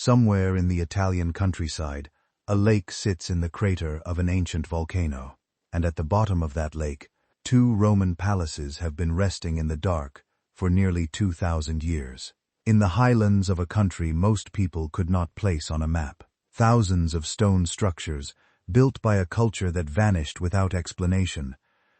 Somewhere in the Italian countryside, a lake sits in the crater of an ancient volcano, and at the bottom of that lake, 2 Roman palaces have been resting in the dark for nearly 2,000 years. In the highlands of a country most people could not place on a map, thousands of stone structures, built by a culture that vanished without explanation,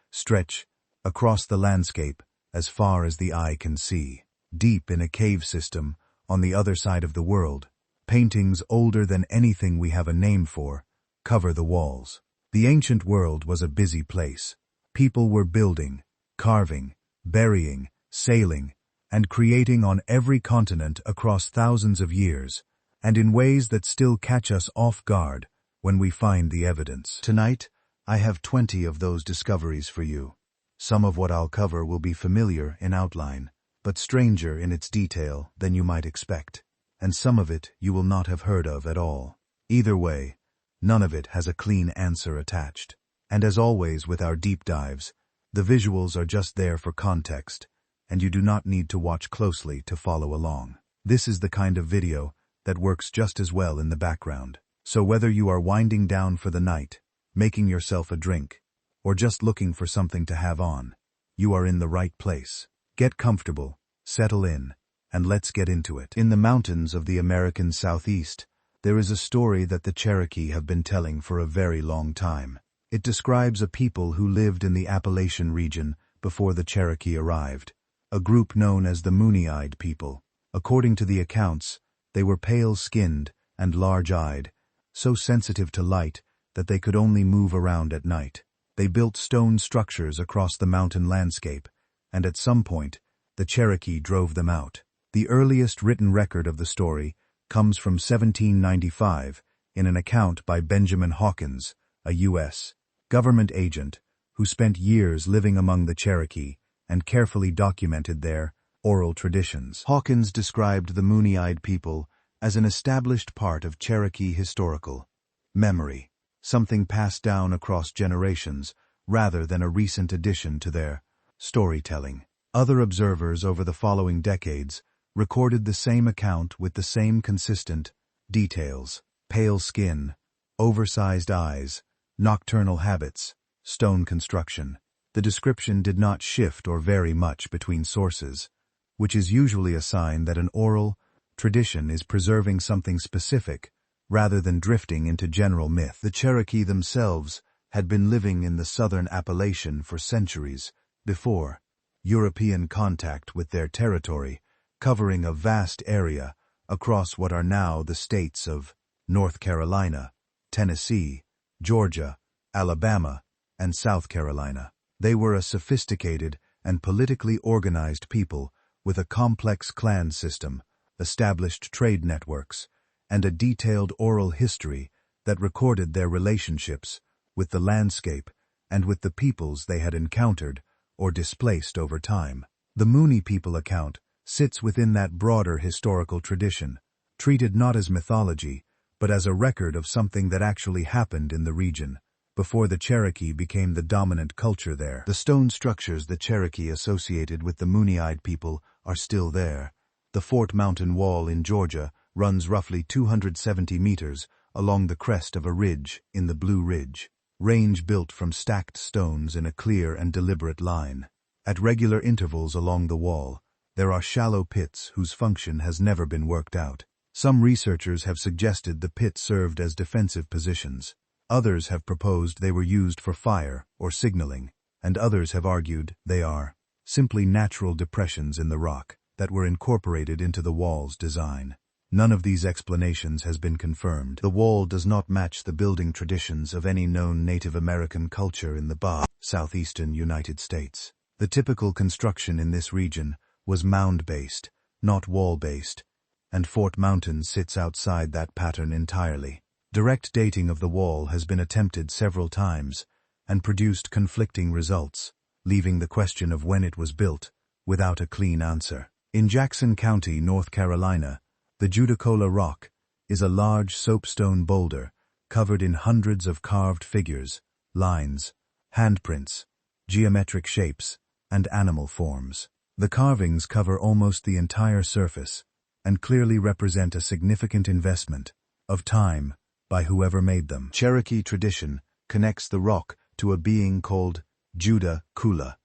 stretch across the landscape as far as the eye can see. Deep in a cave system, on the other side of the world, paintings older than anything we have a name for cover the walls. The ancient world was a busy place. People were building, carving, burying, sailing, and creating on every continent across thousands of years, and in ways that still catch us off guard when we find the evidence. Tonight, I have 20 of those discoveries for you. Some of what I'll cover will be familiar in outline, but stranger in its detail than you might expect, and some of it you will not have heard of at all. Either way, none of it has a clean answer attached. And as always with our deep dives, the visuals are just there for context, and you do not need to watch closely to follow along. This is the kind of video that works just as well in the background. So whether you are winding down for the night, making yourself a drink, or just looking for something to have on, you are in the right place. Get comfortable, settle in, and let's get into it. In the mountains of the American Southeast, there is a story that the Cherokee have been telling for a very long time. It describes a people who lived in the Appalachian region before the Cherokee arrived, a group known as the Mooney-eyed people. According to the accounts, they were pale-skinned and large-eyed, so sensitive to light that they could only move around at night. They built stone structures across the mountain landscape, and at some point, the Cherokee drove them out. The earliest written record of the story comes from 1795 in an account by Benjamin Hawkins, a U.S. government agent who spent years living among the Cherokee and carefully documented their oral traditions. Hawkins described the Mooney-eyed people as an established part of Cherokee historical memory, something passed down across generations rather than a recent addition to their storytelling. Other observers over the following decades recorded the same account with the same consistent details: pale skin, oversized eyes, nocturnal habits, stone construction. The description did not shift or vary much between sources, which is usually a sign that an oral tradition is preserving something specific rather than drifting into general myth. The Cherokee themselves had been living in the southern Appalachian for centuries before European contact with their territory, covering a vast area across what are now the states of North Carolina, Tennessee, Georgia, Alabama, and South Carolina. They were a sophisticated and politically organized people with a complex clan system, established trade networks, and a detailed oral history that recorded their relationships with the landscape and with the peoples they had encountered or displaced over time. The Mooney people account sits within that broader historical tradition, treated not as mythology, but as a record of something that actually happened in the region, before the Cherokee became the dominant culture there. The stone structures the Cherokee associated with the Mooney-eyed people are still there. The Fort Mountain Wall in Georgia runs roughly 270 meters along the crest of a ridge in the Blue Ridge, range built from stacked stones in a clear and deliberate line. At regular intervals along the wall, there are shallow pits whose function has never been worked out. Some researchers have suggested the pits served as defensive positions. Others have proposed they were used for fire or signaling, and others have argued they are simply natural depressions in the rock that were incorporated into the wall's design. None of these explanations has been confirmed. The wall does not match the building traditions of any known Native American culture in the southeastern United States. The typical construction in this region was mound-based, not wall-based, and Fort Mountain sits outside that pattern entirely. Direct dating of the wall has been attempted several times and produced conflicting results, leaving the question of when it was built without a clean answer. In Jackson County, North Carolina, the Judacola Rock is a large soapstone boulder covered in hundreds of carved figures, lines, handprints, geometric shapes, and animal forms. The carvings cover almost the entire surface, and clearly represent a significant investment of time by whoever made them. Cherokee tradition connects the rock to a being called Judah Kula,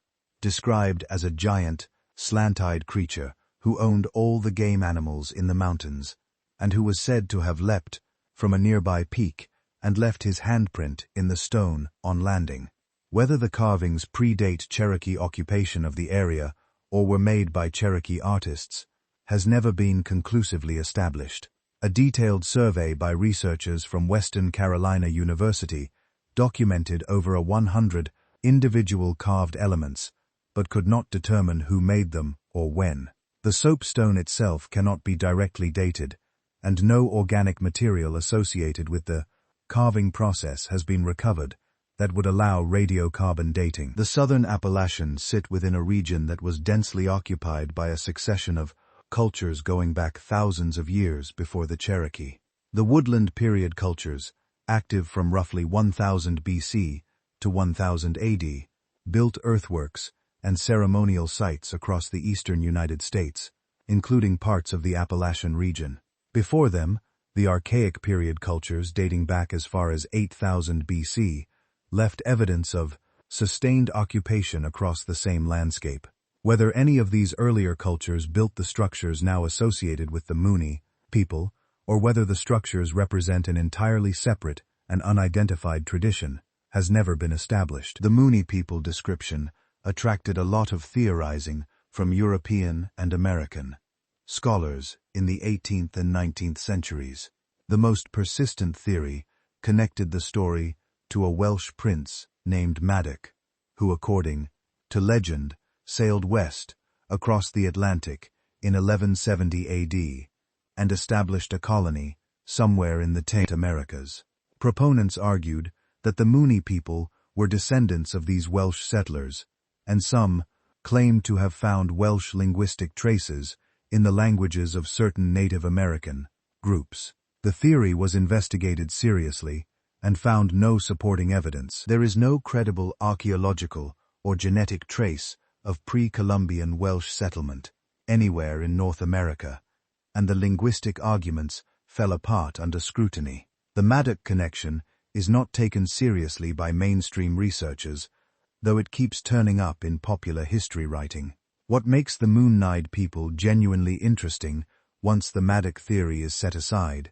described as a giant, slant-eyed creature who owned all the game animals in the mountains, and who was said to have leapt from a nearby peak and left his handprint in the stone on landing. Whether the carvings predate Cherokee occupation of the area or were made by Cherokee artists has never been conclusively established. A detailed survey by researchers from Western Carolina University documented over 100 individual carved elements, but could not determine who made them or when. The soapstone itself cannot be directly dated, and no organic material associated with the carving process has been recovered that would allow radiocarbon dating. The southern Appalachians sit within a region that was densely occupied by a succession of cultures going back thousands of years before the Cherokee. The woodland period cultures, active from roughly 1000 BC to 1000 AD, built earthworks and ceremonial sites across the eastern United States, including parts of the Appalachian region. Before them, the Archaic period cultures dating back as far as 8000 BC left evidence of sustained occupation across the same landscape. Whether any of these earlier cultures built the structures now associated with the Mooney people, or whether the structures represent an entirely separate and unidentified tradition, has never been established. The Mooney people description attracted a lot of theorizing from European and American scholars in the 18th and 19th centuries. The most persistent theory connected the story to a Welsh prince named Madoc, who, according to legend, sailed west across the Atlantic in 1170 AD and established a colony somewhere in the Tate Americas. Proponents argued that the Mooney people were descendants of these Welsh settlers, and some claimed to have found Welsh linguistic traces in the languages of certain Native American groups. The theory was investigated seriously and found no supporting evidence. There is no credible archaeological or genetic trace of pre-Columbian Welsh settlement anywhere in North America, and the linguistic arguments fell apart under scrutiny. The Madoc connection is not taken seriously by mainstream researchers, though it keeps turning up in popular history writing. What makes the Moon-Nide people genuinely interesting once the Madoc theory is set aside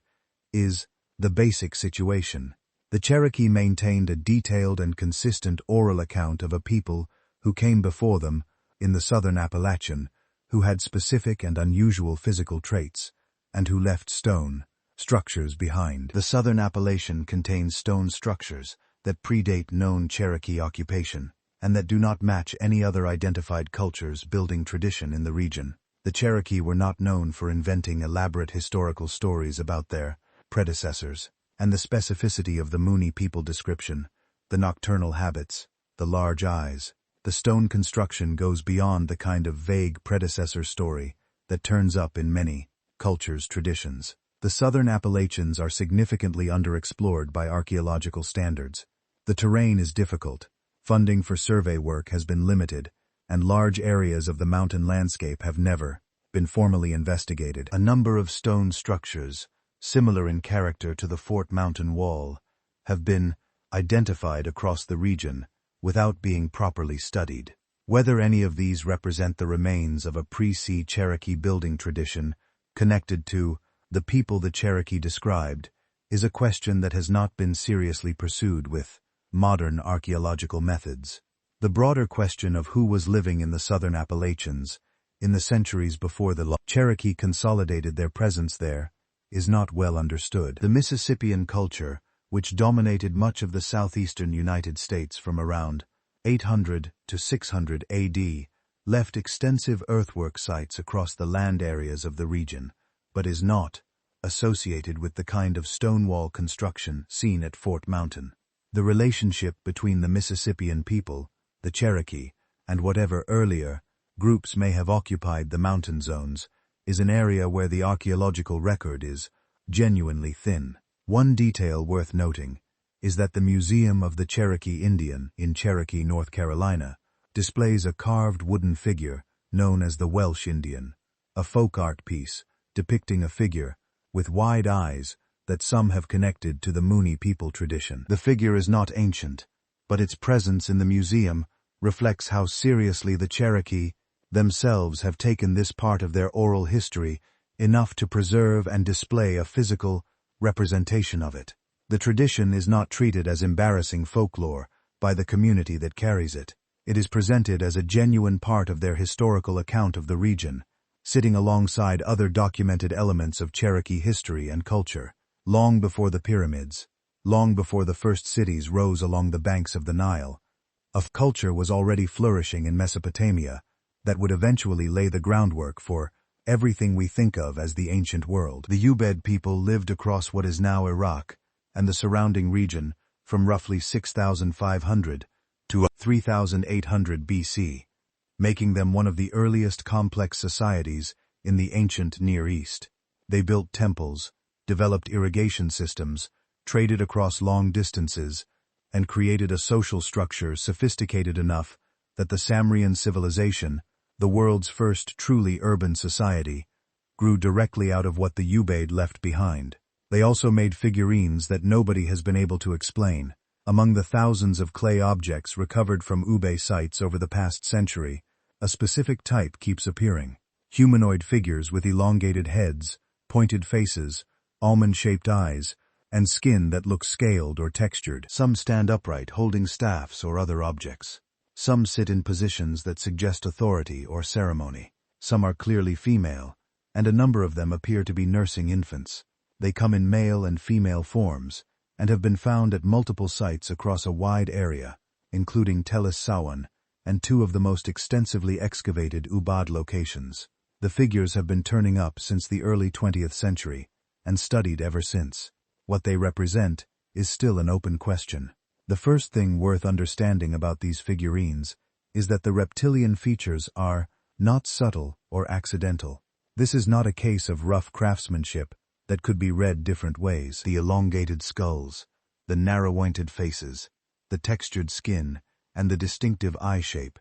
is the basic situation. The Cherokee maintained a detailed and consistent oral account of a people who came before them in the southern Appalachian, who had specific and unusual physical traits, and who left stone structures behind. The southern Appalachian contains stone structures that predate known Cherokee occupation, and that do not match any other identified culture's building tradition in the region. The Cherokee were not known for inventing elaborate historical stories about their predecessors, and the specificity of the Mooney people description, the nocturnal habits, the large eyes, the stone construction goes beyond the kind of vague predecessor story that turns up in many cultures' traditions. The southern Appalachians are significantly underexplored by archaeological standards. The terrain is difficult, funding for survey work has been limited, and large areas of the mountain landscape have never been formally investigated. A number of stone structures, similar in character to the Fort Mountain Wall, have been identified across the region without being properly studied. Whether any of these represent the remains of a pre-Sea Cherokee building tradition connected to the people the Cherokee described is a question that has not been seriously pursued with modern archaeological methods. The broader question of who was living in the southern Appalachians in the centuries before the Cherokee consolidated their presence there is not well understood. The Mississippian culture, which dominated much of the southeastern United States from around 800 to 600 AD, left extensive earthwork sites across the land areas of the region, but is not associated with the kind of stonewall construction seen at Fort Mountain. The relationship between the Mississippian people, the Cherokee, and whatever earlier groups may have occupied the mountain zones is an area where the archaeological record is genuinely thin. One detail worth noting is that the Museum of the Cherokee Indian in Cherokee, North Carolina, displays a carved wooden figure known as the Welsh Indian, a folk art piece depicting a figure, with wide eyes, that some have connected to the Mooney people tradition. The figure is not ancient, but its presence in the museum reflects how seriously the Cherokee themselves have taken this part of their oral history enough to preserve and display a physical representation of it. The tradition is not treated as embarrassing folklore by the community that carries it. It is presented as a genuine part of their historical account of the region, sitting alongside other documented elements of Cherokee history and culture. Long before the pyramids, long before the first cities rose along the banks of the Nile, a culture was already flourishing in Mesopotamia that would eventually lay the groundwork for everything we think of as the ancient world. The Ubed people lived across what is now Iraq and the surrounding region from roughly 6,500 to 3,800 BC, making them one of the earliest complex societies in the ancient Near East. They built temples, developed irrigation systems, traded across long distances, and created a social structure sophisticated enough that the Samrian civilization, the world's first truly urban society, grew directly out of what the Ubaid left behind. They also made figurines that nobody has been able to explain. Among the thousands of clay objects recovered from Ube sites over the past century, a specific type keeps appearing. Humanoid figures with elongated heads, pointed faces, almond-shaped eyes, and skin that looks scaled or textured. Some stand upright, holding staffs or other objects. Some sit in positions that suggest authority or ceremony. Some are clearly female, and a number of them appear to be nursing infants. They come in male and female forms, and have been found at multiple sites across a wide area, including Telis Sawan and two of the most extensively excavated Ubad locations. The figures have been turning up since the early 20th century, and studied ever since. What they represent is still an open question. The first thing worth understanding about these figurines is that the reptilian features are not subtle or accidental. This is not a case of rough craftsmanship that could be read different ways. The elongated skulls, the narrow-pointed faces, the textured skin, and the distinctive eye shape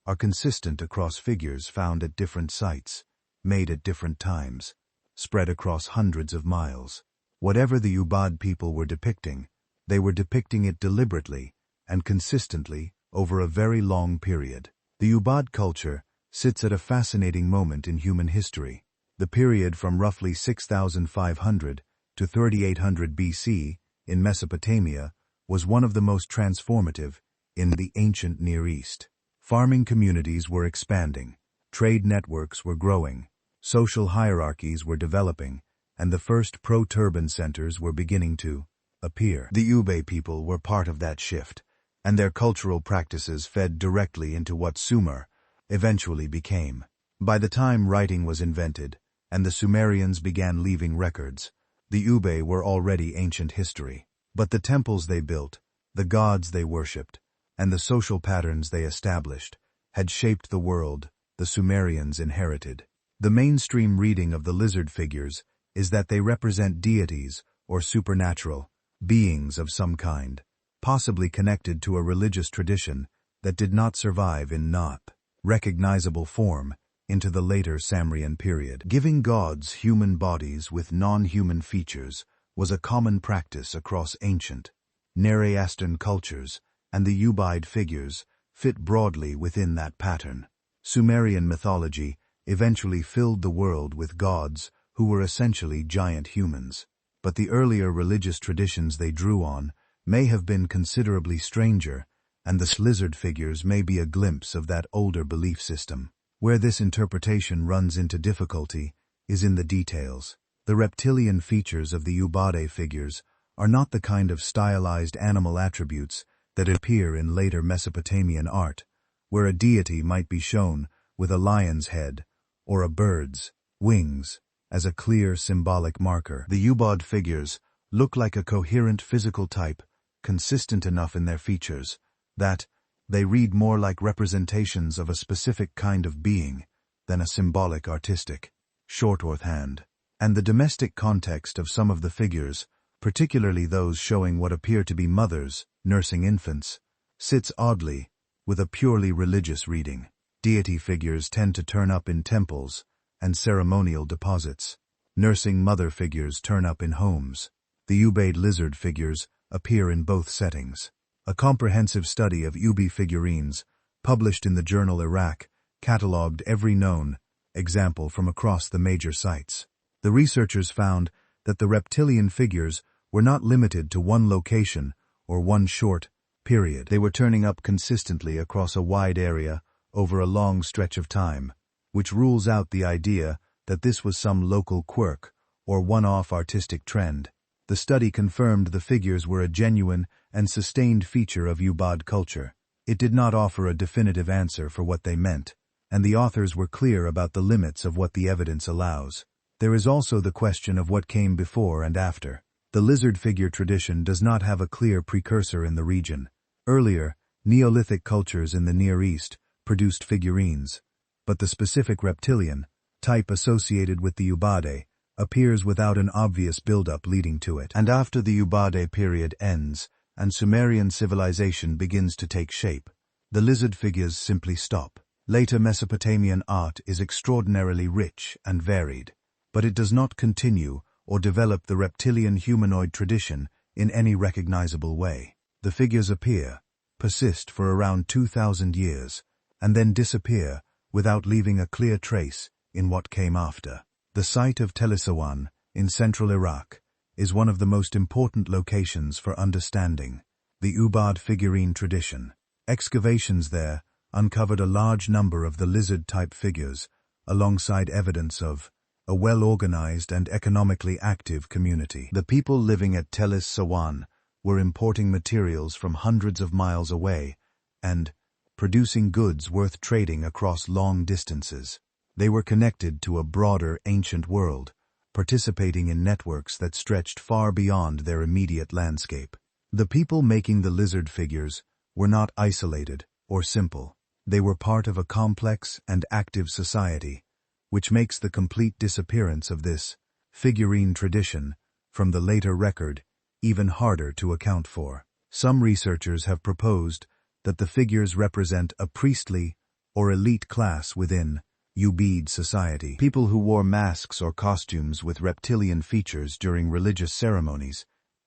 are consistent across figures found at different sites, made at different times, spread across hundreds of miles. Whatever the Ubad people were depicting, they were depicting it deliberately and consistently over a very long period. The Ubad culture sits at a fascinating moment in human history. The period from roughly 6,500 to 3,800 BC in Mesopotamia was one of the most transformative in the ancient Near East. Farming communities were expanding, trade networks were growing, social hierarchies were developing, and the first pro-turban centers were beginning to appear. The Ube people were part of that shift, and their cultural practices fed directly into what Sumer eventually became. By the time writing was invented, and the Sumerians began leaving records, the Ube were already ancient history. But the temples they built, the gods they worshipped, and the social patterns they established had shaped the world the Sumerians inherited. The mainstream reading of the lizard figures is that they represent deities or supernatural beings of some kind, possibly connected to a religious tradition that did not survive in not recognizable form into the later Samrian period. Giving gods human bodies with non-human features was a common practice across ancient, Nereastern cultures, and the Ubaid figures fit broadly within that pattern. Sumerian mythology eventually filled the world with gods who were essentially giant humans, but the earlier religious traditions they drew on may have been considerably stranger, and the lizard figures may be a glimpse of that older belief system. Where this interpretation runs into difficulty is in the details. The reptilian features of the Ubade figures are not the kind of stylized animal attributes that appear in later Mesopotamian art, where a deity might be shown with a lion's head or a bird's wings as a clear symbolic marker. The Ubad figures look like a coherent physical type, consistent enough in their features, that they read more like representations of a specific kind of being than a symbolic artistic shorthand. And the domestic context of some of the figures, particularly those showing what appear to be mothers nursing infants, sits oddly with a purely religious reading. Deity figures tend to turn up in temples and ceremonial deposits. Nursing mother figures turn up in homes. The Ubaid lizard figures appear in both settings. A comprehensive study of Ubi figurines, published in the journal Iraq, catalogued every known example from across the major sites. The researchers found that the reptilian figures were not limited to one location or one short period. They were turning up consistently across a wide area over a long stretch of time, which rules out the idea that this was some local quirk or one-off artistic trend. The study confirmed the figures were a genuine and sustained feature of Ubaid culture. It did not offer a definitive answer for what they meant, and the authors were clear about the limits of what the evidence allows. There is also the question of what came before and after. The lizard figure tradition does not have a clear precursor in the region. Earlier, Neolithic cultures in the Near East produced figurines, but the specific reptilian type associated with the Ubaid appears without an obvious buildup leading to it. And after the Ubaid period ends and Sumerian civilization begins to take shape, the lizard figures simply stop. Later Mesopotamian art is extraordinarily rich and varied, but it does not continue or develop the reptilian humanoid tradition in any recognizable way. The figures appear, persist for around 2,000 years, and then disappear without leaving a clear trace in what came after. The site of Tel Essawan in central Iraq is one of the most important locations for understanding the Ubaid figurine tradition. Excavations there uncovered a large number of the lizard-type figures, alongside evidence of a well-organized and economically active community. The people living at Tel Essawan were importing materials from hundreds of miles away and producing goods worth trading across long distances. They were connected to a broader ancient world, participating in networks that stretched far beyond their immediate landscape. The people making the lizard figures were not isolated or simple. They were part of a complex and active society, which makes the complete disappearance of this figurine tradition from the later record even harder to account for. Some researchers have proposed that the figures represent a priestly or elite class within Ubaid society, people who wore masks or costumes with reptilian features during religious ceremonies,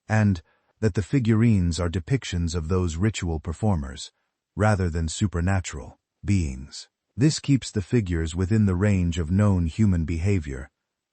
and that the figurines are depictions of those ritual performers, rather than supernatural beings. This keeps the figures within the range of known human behavior,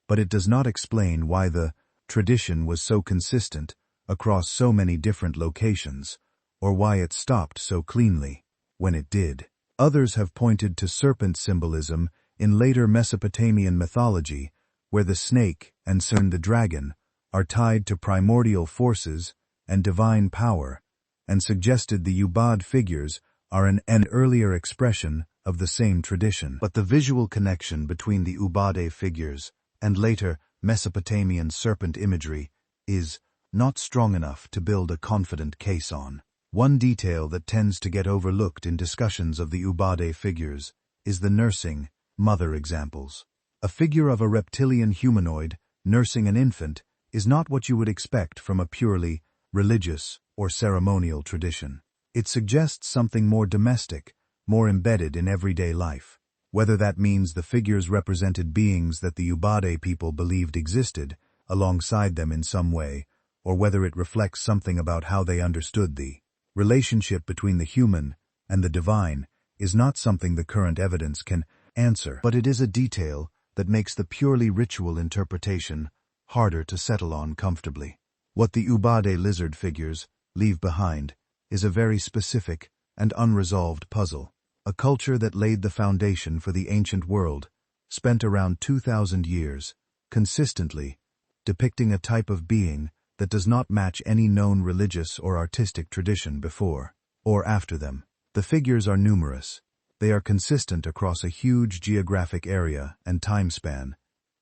but it does not explain why the tradition was so consistent across so many different locations, or why it stopped so cleanly when it did. Others have pointed to serpent symbolism in later Mesopotamian mythology, where the snake and soon the dragon are tied to primordial forces and divine power, and suggested the Ubaid figures are an earlier expression of the same tradition. But the visual connection between the Ubaid figures and later Mesopotamian serpent imagery is not strong enough to build a confident case on. One detail that tends to get overlooked in discussions of the Ubaid figures is the nursing mother examples. A figure of a reptilian humanoid nursing an infant is not what you would expect from a purely religious or ceremonial tradition. It suggests something more domestic, more embedded in everyday life. Whether that means the figures represented beings that the Ubaid people believed existed alongside them in some way, or whether it reflects something about how they understood the relationship between the human and the divine, is not something the current evidence can answer, but it is a detail that makes the purely ritual interpretation harder to settle on comfortably. What the Ubaid lizard figures leave behind is a very specific and unresolved puzzle. A culture that laid the foundation for the ancient world spent around 2,000 years consistently depicting a type of being that does not match any known religious or artistic tradition before or after them. The figures are numerous. They are consistent across a huge geographic area and time span,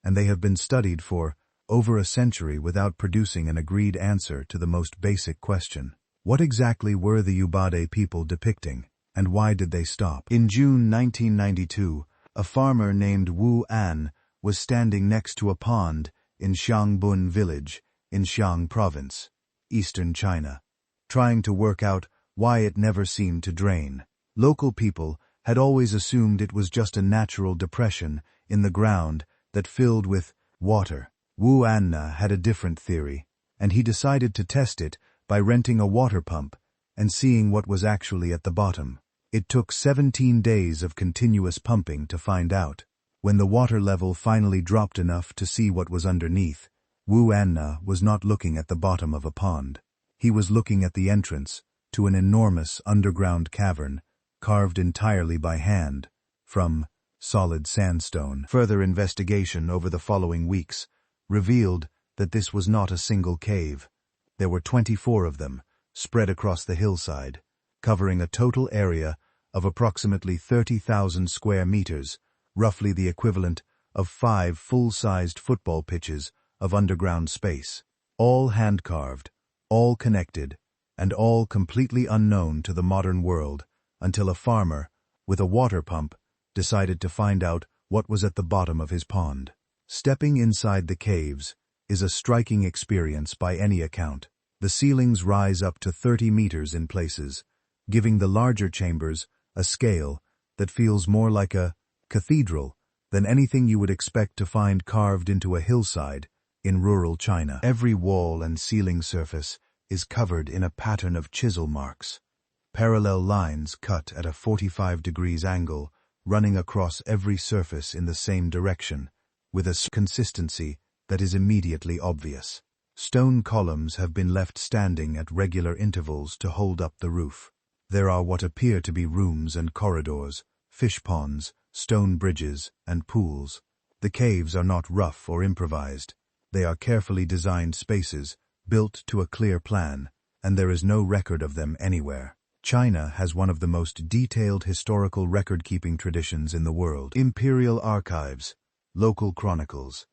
and they have been studied for over a century without producing an agreed answer to the most basic question. What exactly were the Ubaid people depicting, and why did they stop? In June 1992, a farmer named Wu An was standing next to a pond in Xiangbun village in Xiang province, eastern China, trying to work out why it never seemed to drain. Local people had always assumed it was just a natural depression in the ground that filled with water. Wu Anna had a different theory, and he decided to test it by renting a water pump and seeing what was actually at the bottom. It took 17 days of continuous pumping to find out. When the water level finally dropped enough to see what was underneath, Wu Anna was not looking at the bottom of a pond. He was looking at the entrance to an enormous underground cavern carved entirely by hand from solid sandstone. Further investigation over the following weeks revealed that this was not a single cave. There were 24 of them, spread across the hillside, covering a total area of approximately 30,000 square meters, roughly the equivalent of 5 full-sized football pitches of underground space. All hand-carved, all connected, and all completely unknown to the modern world until a farmer, with a water pump, decided to find out what was at the bottom of his pond. Stepping inside the caves is a striking experience by any account. The ceilings rise up to 30 meters in places, giving the larger chambers a scale that feels more like a cathedral than anything you would expect to find carved into a hillside in rural China. Every wall and ceiling surface is covered in a pattern of chisel marks, parallel lines cut at a 45 degrees angle running across every surface in the same direction, with a consistency that is immediately obvious. Stone columns have been left standing at regular intervals to hold up the roof. There are what appear to be rooms and corridors, fish ponds, stone bridges, and pools. The caves are not rough or improvised. They are carefully designed spaces, built to a clear plan, and there is no record of them anywhere. China has one of the most detailed historical record-keeping traditions in the world. Imperial archives, local chronicles,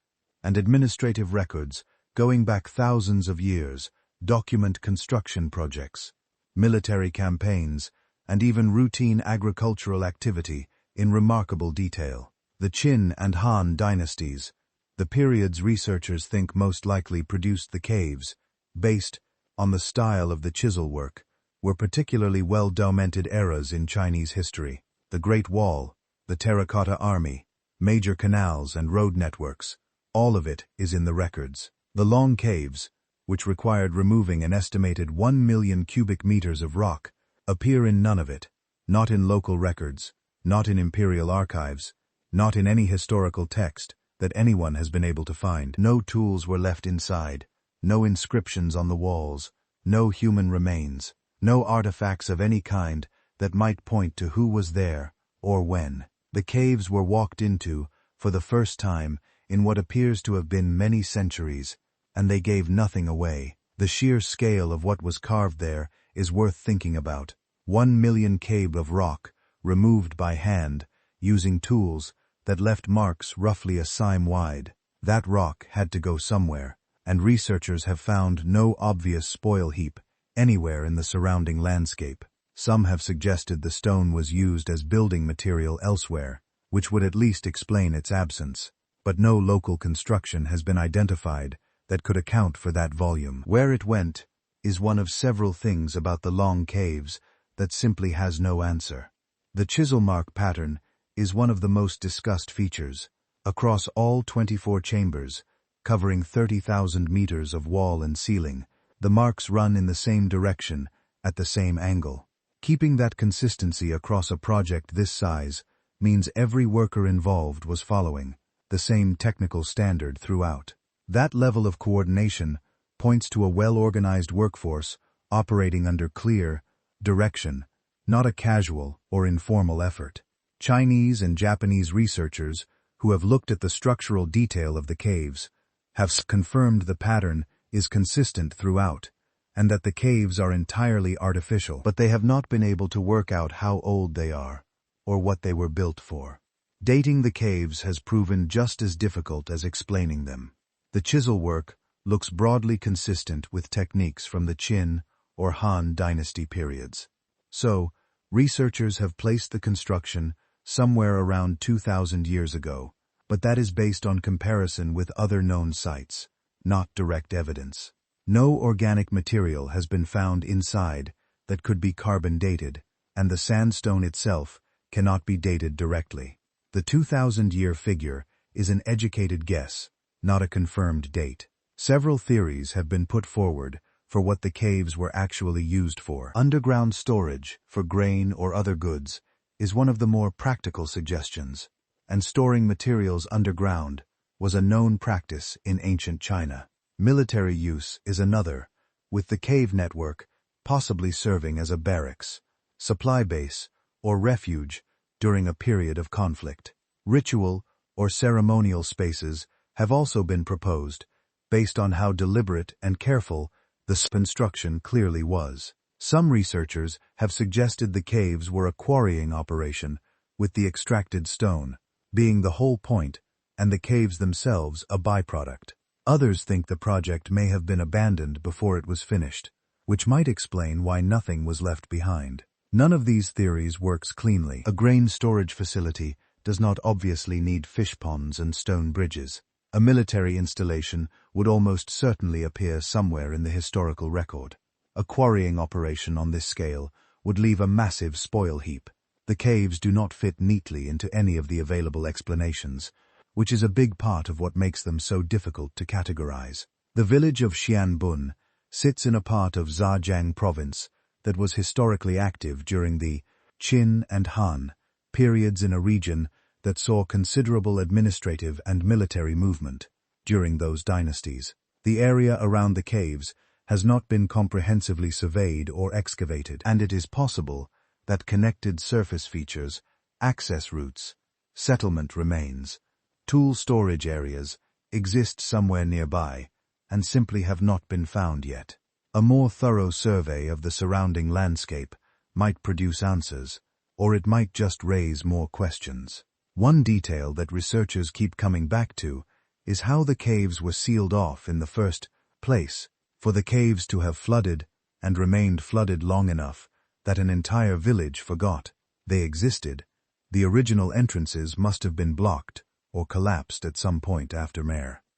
and administrative records going back thousands of years document construction projects, military campaigns, and even routine agricultural activity in remarkable detail. The Qin and Han dynasties, the periods researchers think most likely produced the caves, based on the style of the chisel work, were particularly well-documented eras in Chinese history. The Great Wall, the Terracotta Army, major canals and road networks, all of it is in the records. The long caves, which required removing an estimated 1 million cubic meters of rock, appear in none of it, not in local records, not in imperial archives, not in any historical text that anyone has been able to find. No tools were left inside, no inscriptions on the walls, no human remains, no artifacts of any kind that might point to who was there or when. The caves were walked into for the first time in what appears to have been many centuries, and they gave nothing away. The sheer scale of what was carved there is worth thinking about. 1 million kb of rock, removed by hand, using tools that left marks roughly a cime wide. That rock had to go somewhere, and researchers have found no obvious spoil heap anywhere in the surrounding landscape. Some have suggested the stone was used as building material elsewhere, which would at least explain its absence. But no local construction has been identified that could account for that volume. Where it went is one of several things about the long caves that simply has no answer. The chisel mark pattern is one of the most discussed features. Across all 24 chambers, covering 30,000 meters of wall and ceiling, the marks run in the same direction, at the same angle. Keeping that consistency across a project this size means every worker involved was following the same technical standard throughout. That level of coordination points to a well-organized workforce operating under clear direction, not a casual or informal effort. Chinese and Japanese researchers who have looked at the structural detail of the caves have confirmed the pattern is consistent throughout, and that the caves are entirely artificial, but they have not been able to work out how old they are, or what they were built for. Dating the caves has proven just as difficult as explaining them. The chisel work looks broadly consistent with techniques from the Qin or Han dynasty periods. So, researchers have placed the construction somewhere around 2,000 years ago, but that is based on comparison with other known sites, not direct evidence. No organic material has been found inside that could be carbon dated, and the sandstone itself cannot be dated directly. The 2,000-year figure is an educated guess, not a confirmed date. Several theories have been put forward for what the caves were actually used for. Underground storage for grain or other goods is one of the more practical suggestions, and storing materials underground was a known practice in ancient China. Military use is another, with the cave network possibly serving as a barracks, supply base, or refuge during a period of conflict. Ritual or ceremonial spaces have also been proposed, based on how deliberate and careful the construction clearly was. Some researchers have suggested the caves were a quarrying operation, with the extracted stone being the whole point and the caves themselves a byproduct. Others think the project may have been abandoned before it was finished, which might explain why nothing was left behind. None of these theories works cleanly. A grain storage facility does not obviously need fish ponds and stone bridges. A military installation would almost certainly appear somewhere in the historical record. A quarrying operation on this scale would leave a massive spoil heap. The caves do not fit neatly into any of the available explanations, which is a big part of what makes them so difficult to categorize. The village of Xianbun sits in a part of Zhejiang province that was historically active during the Qin and Han periods in a region that saw considerable administrative and military movement during those dynasties. The area around the caves has not been comprehensively surveyed or excavated, and it is possible that connected surface features, access routes, settlement remains, tool storage areas exist somewhere nearby and simply have not been found yet. A more thorough survey of the surrounding landscape might produce answers, or it might just raise more questions. One detail that researchers keep coming back to is how the caves were sealed off in the first place. For the caves to have flooded and remained flooded long enough that an entire village forgot they existed, the original entrances must have been blocked or collapsed at some point after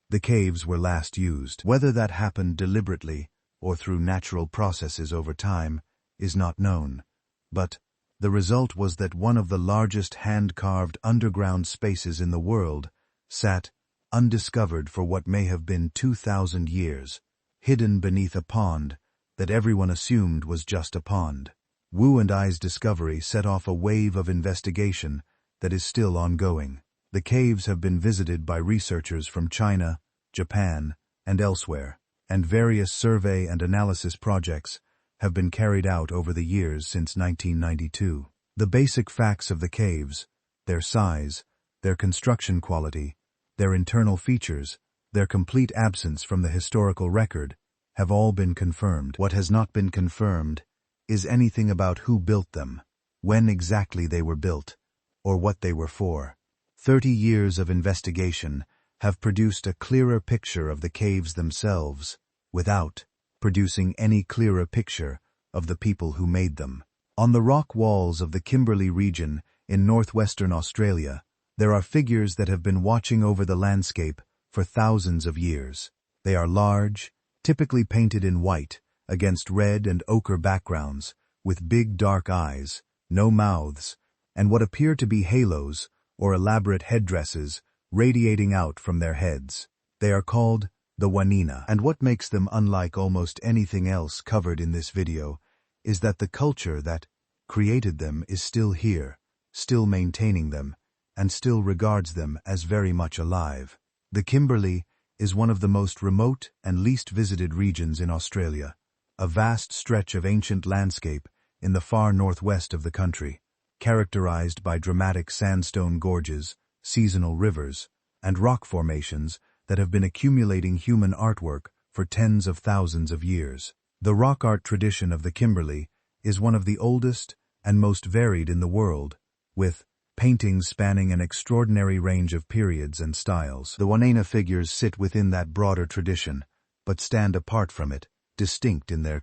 the caves were last used. Whether that happened deliberately or through natural processes over time is not known, but the result was that one of the largest hand-carved underground spaces in the world sat undiscovered for what may have been 2,000 years, hidden beneath a pond that everyone assumed was just a pond. Wu and I's discovery set off a wave of investigation that is still ongoing. The caves have been visited by researchers from China, Japan, and elsewhere, and various survey and analysis projects have been carried out over the years since 1992. The basic facts of the caves, their size, their construction quality, their internal features, their complete absence from the historical record, have all been confirmed. What has not been confirmed is anything about who built them, when exactly they were built, or what they were for. 30 years of investigation have produced a clearer picture of the caves themselves, without producing any clearer picture of the people who made them. On the rock walls of the Kimberley region in northwestern Australia, there are figures that have been watching over the landscape for thousands of years. They are large, typically painted in white, against red and ochre backgrounds, with big dark eyes, no mouths, and what appear to be halos or elaborate headdresses radiating out from their heads. They are called the Wanina, and what makes them unlike almost anything else covered in this video is that the culture that created them is still here, still maintaining them, and still regards them as very much alive. The Kimberley is one of the most remote and least visited regions in Australia, a vast stretch of ancient landscape in the far northwest of the country, characterized by dramatic sandstone gorges, seasonal rivers, and rock formations that have been accumulating human artwork for tens of thousands of years. The rock art tradition of the Kimberley is one of the oldest and most varied in the world, with paintings spanning an extraordinary range of periods and styles. The Wanina figures sit within that broader tradition, but stand apart from it, distinct in their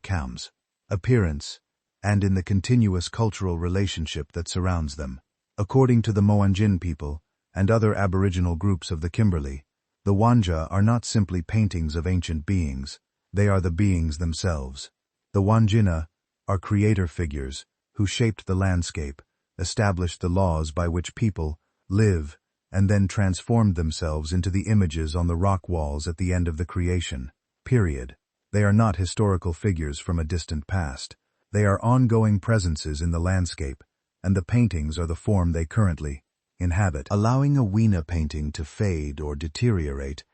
appearance, and in the continuous cultural relationship that surrounds them. According to the Moanjin people and other Aboriginal groups of the Kimberley, the Wanja are not simply paintings of ancient beings, they are the beings themselves. The Wanjina are creator figures who shaped the landscape, established the laws by which people live and then transformed themselves into the images on the rock walls at the end of the creation. Period. They are not historical figures from a distant past. They are ongoing presences in the landscape, and the paintings are the form they currently inhabit. Allowing a Weena painting to fade or deteriorate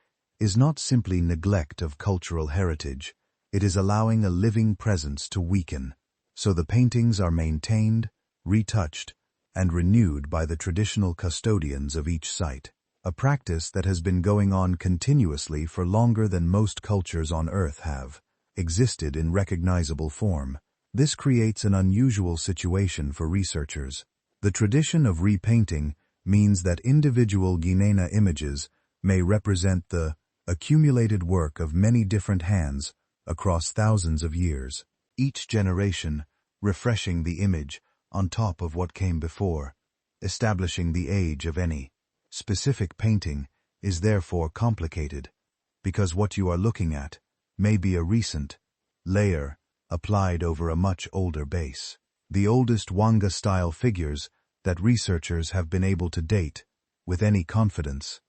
is not simply neglect of cultural heritage, it is allowing a living presence to weaken, so the paintings are maintained, retouched, and renewed by the traditional custodians of each site, a practice that has been going on continuously for longer than most cultures on Earth have existed in recognizable form. This creates an unusual situation for researchers. The tradition of repainting means that individual Guinea images may represent the accumulated work of many different hands across thousands of years, each generation refreshing the image on top of what came before, establishing the age of any specific painting is therefore complicated, because what you are looking at may be a recent layer applied over a much older base. The oldest Wanga-style figures that researchers have been able to date with any confidence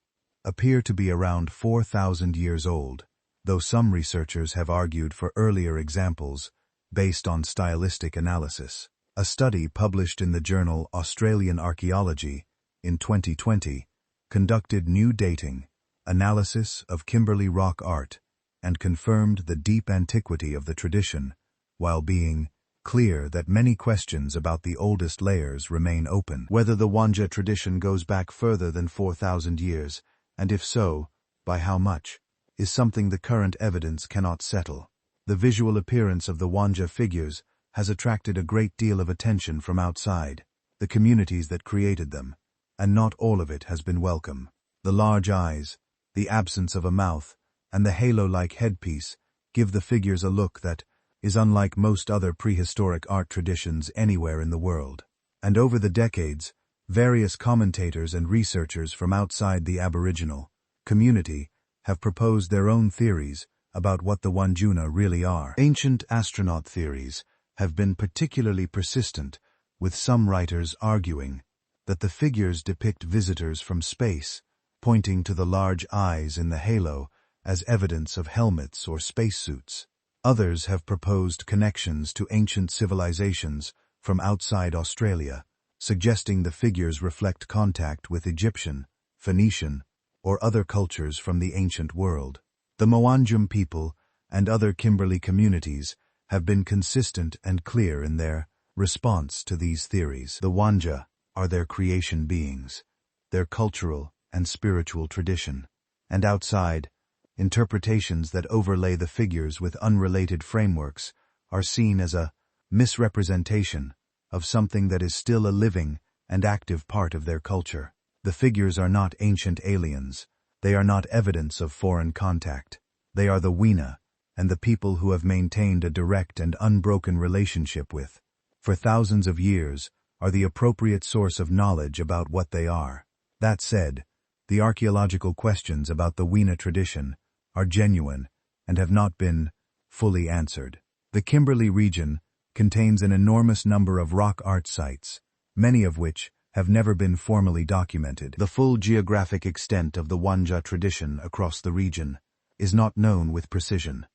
appear to be around 4,000 years old, though some researchers have argued for earlier examples based on stylistic analysis. A study published in the journal Australian Archaeology in 2020 conducted new dating, analysis of Kimberley rock art, and confirmed the deep antiquity of the tradition, while being clear that many questions about the oldest layers remain open. Whether the Wanja tradition goes back further than 4,000 years, and if so, by how much, is something the current evidence cannot settle. The visual appearance of the Wanja figures has attracted a great deal of attention from outside the communities that created them, and not all of it has been welcome. The large eyes, the absence of a mouth, and the halo-like headpiece give the figures a look that is unlike most other prehistoric art traditions anywhere in the world. And over the decades, various commentators and researchers from outside the Aboriginal community have proposed their own theories about what the Wanjuna really are. Ancient astronaut theories have been particularly persistent, with some writers arguing that the figures depict visitors from space, pointing to the large eyes in the halo as evidence of helmets or spacesuits. Others have proposed connections to ancient civilizations from outside Australia, suggesting the figures reflect contact with Egyptian, Phoenician, or other cultures from the ancient world. The Moanjum people and other Kimberley communities have been consistent and clear in their response to these theories. The Wanja are their creation beings, their cultural and spiritual tradition, and outside, interpretations that overlay the figures with unrelated frameworks are seen as a misrepresentation of something that is still a living and active part of their culture. The figures are not ancient aliens. They are not evidence of foreign contact. They are the Weena, and the people who have maintained a direct and unbroken relationship with, for thousands of years, are the appropriate source of knowledge about what they are. That said, the archaeological questions about the Weena tradition are genuine and have not been fully answered. The Kimberley region contains an enormous number of rock art sites, many of which have never been formally documented. The full geographic extent of the Wanja tradition across the region is not known with precision,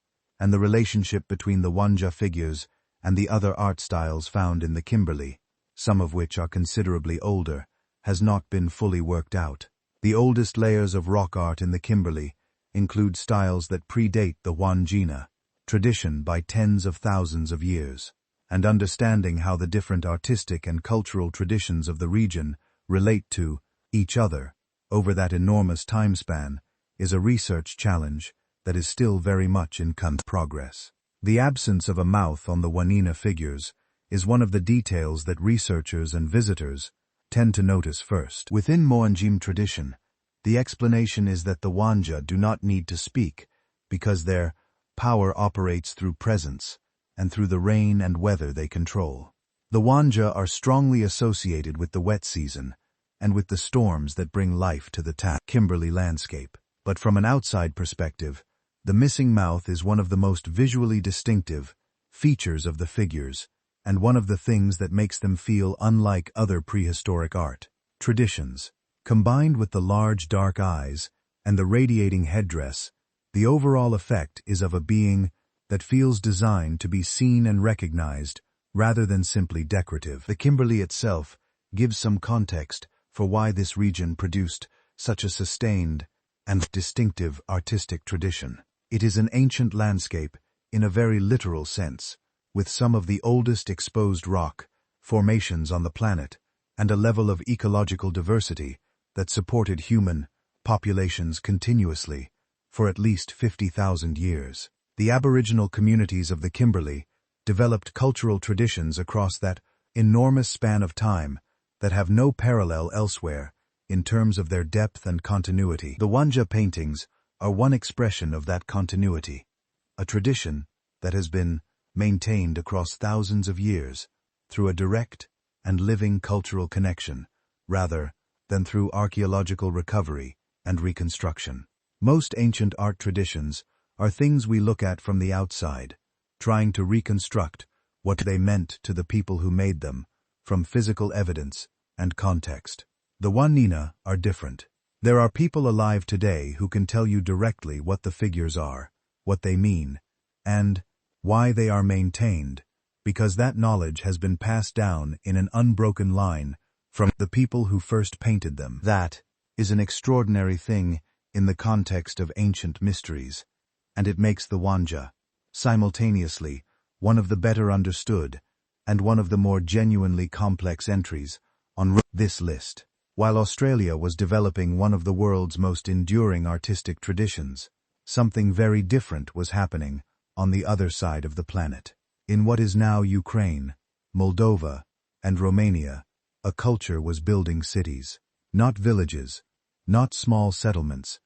and the relationship between the Wanja figures and the other art styles found in the Kimberley, some of which are considerably older, has not been fully worked out. The oldest layers of rock art in the Kimberley include styles that predate the Wanjina tradition by tens of thousands of years, and understanding how the different artistic and cultural traditions of the region relate to each other over that enormous time span is a research challenge that is still very much in progress. The absence of a mouth on the Wanina figures is one of the details that researchers and visitors tend to notice first. Within Moanjim tradition, the explanation is that the Wanja do not need to speak because their power operates through presence and through the rain and weather they control. The Wanja are strongly associated with the wet season and with the storms that bring life to the Kimberley landscape. But from an outside perspective, the missing mouth is one of the most visually distinctive features of the figures and one of the things that makes them feel unlike other prehistoric art traditions. Combined with the large dark eyes and the radiating headdress, the overall effect is of a being that feels designed to be seen and recognized rather than simply decorative. The Kimberley itself gives some context for why this region produced such a sustained and distinctive artistic tradition. It is an ancient landscape in a very literal sense, with some of the oldest exposed rock formations on the planet and a level of ecological diversity that supported human populations continuously for at least 50,000 years. The Aboriginal communities of the Kimberley developed cultural traditions across that enormous span of time that have no parallel elsewhere in terms of their depth and continuity. The Wanja paintings are one expression of that continuity, a tradition that has been maintained across thousands of years through a direct and living cultural connection, rather than through archaeological recovery and reconstruction. Most ancient art traditions are things we look at from the outside, trying to reconstruct what they meant to the people who made them from physical evidence and context. The Wanina are different. There are people alive today who can tell you directly what the figures are, what they mean, and why they are maintained, because that knowledge has been passed down in an unbroken line from the people who first painted them. That is an extraordinary thing in the context of ancient mysteries, and it makes the Wanja, simultaneously, one of the better understood and one of the more genuinely complex entries on this list. While Australia was developing one of the world's most enduring artistic traditions, something very different was happening on the other side of the planet. In what is now Ukraine, Moldova, and Romania, a culture was building cities, not villages, not small settlements,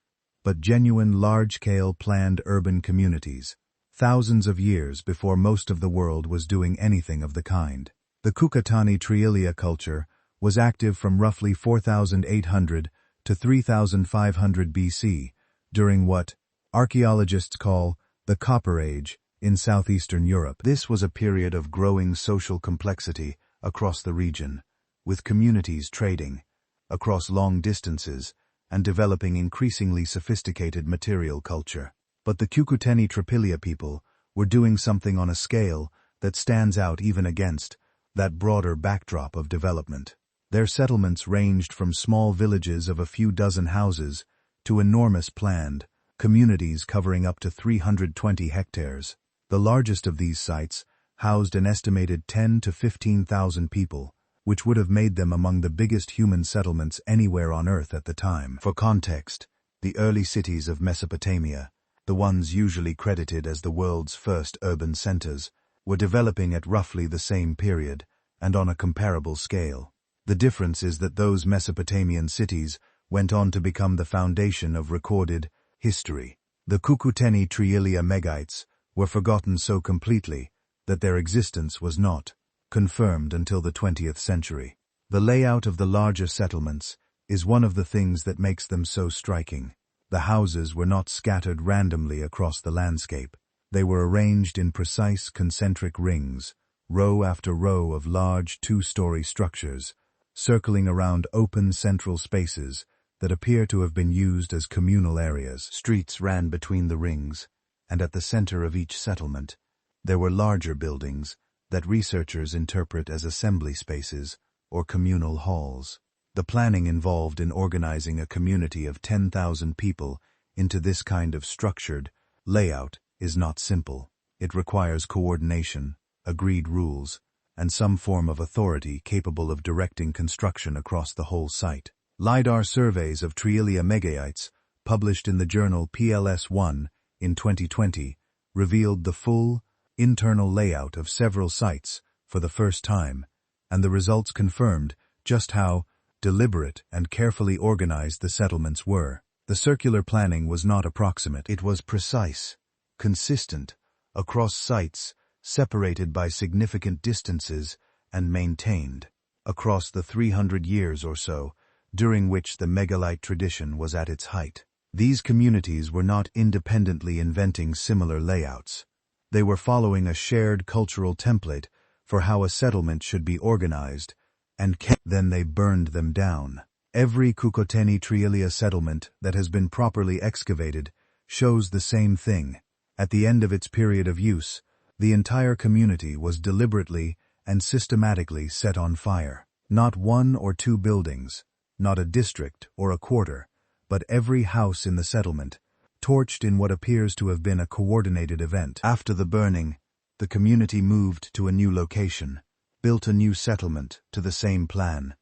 but genuine large-scale planned urban communities, thousands of years before most of the world was doing anything of the kind. The Kukatani Trialia culture was active from roughly 4,800 to 3,500 BC, during what archaeologists call the Copper Age in southeastern Europe. This was a period of growing social complexity across the region, with communities trading across long distances and developing increasingly sophisticated material culture. But the Kukuteni Tripilia people were doing something on a scale that stands out even against that broader backdrop of development. Their settlements ranged from small villages of a few dozen houses to enormous planned communities covering up to 320 hectares. The largest of these sites housed an estimated 10 to 15,000 people, which would have made them among the biggest human settlements anywhere on Earth at the time. For context, the early cities of Mesopotamia, the ones usually credited as the world's first urban centers, were developing at roughly the same period and on a comparable scale. The difference is that those Mesopotamian cities went on to become the foundation of recorded history. The Kukuteni Trialia Megites were forgotten so completely that their existence was not confirmed until the 20th century. The layout of the larger settlements is one of the things that makes them so striking. The houses were not scattered randomly across the landscape. They were arranged in precise concentric rings, row after row of large two-story structures, circling around open central spaces that appear to have been used as communal areas. Streets ran between the rings, and at the center of each settlement, there were larger buildings that researchers interpret as assembly spaces or communal halls. The planning involved in organizing a community of 10,000 people into this kind of structured layout is not simple. It requires coordination, agreed rules, and some form of authority capable of directing construction across the whole site. LiDAR surveys of Trialia Megaites, published in the journal PLS1 in 2020, revealed the full, internal layout of several sites for the first time, and the results confirmed just how deliberate and carefully organized the settlements were. The circular planning was not approximate. It was precise, consistent, across sites separated by significant distances and maintained across the 300 years or so during which the megalite tradition was at its height. These communities were not independently inventing similar layouts. They were following a shared cultural template for how a settlement should be organized, and then they burned them down. Every Kukoteni Triilia settlement that has been properly excavated shows the same thing. At the end of its period of use, the entire community was deliberately and systematically set on fire. Not one or two buildings, not a district or a quarter, but every house in the settlement, torched in what appears to have been a coordinated event. After the burning, the community moved to a new location, built a new settlement to the same plan,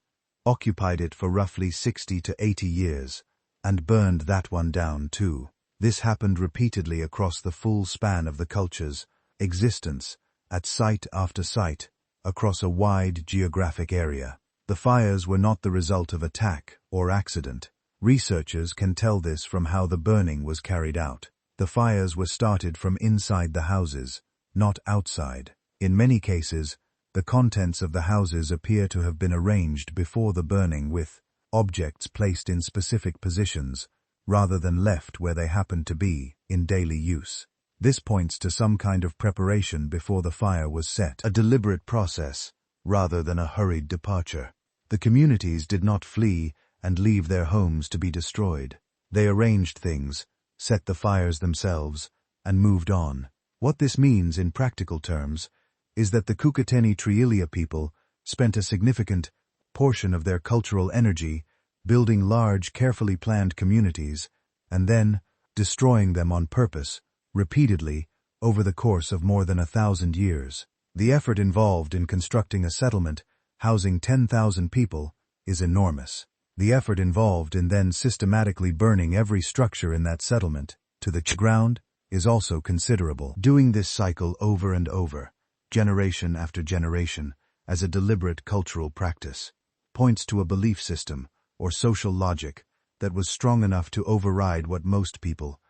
occupied it for roughly 60 to 80 years, and burned that one down too. This happened repeatedly across the full span of the culture's existence, at site after site, across a wide geographic area. The fires were not the result of attack or accident. Researchers can tell this from how the burning was carried out. The fires were started from inside the houses, not outside. In many cases, the contents of the houses appear to have been arranged before the burning with objects placed in specific positions, rather than left where they happened to be in daily use. This points to some kind of preparation before the fire was set, a deliberate process, rather than a hurried departure. The communities did not flee and leave their homes to be destroyed. They arranged things, set the fires themselves, and moved on. What this means in practical terms is that the Kukoteni Triilia people spent a significant portion of their cultural energy building large, carefully planned communities, and then destroying them on purpose, repeatedly, over the course of more than 1,000 years. The effort involved in constructing a settlement housing 10,000 people is enormous. The effort involved in then systematically burning every structure in that settlement to the ground is also considerable. Doing this cycle over and over, generation after generation, as a deliberate cultural practice, points to a belief system or social logic that was strong enough to override what most people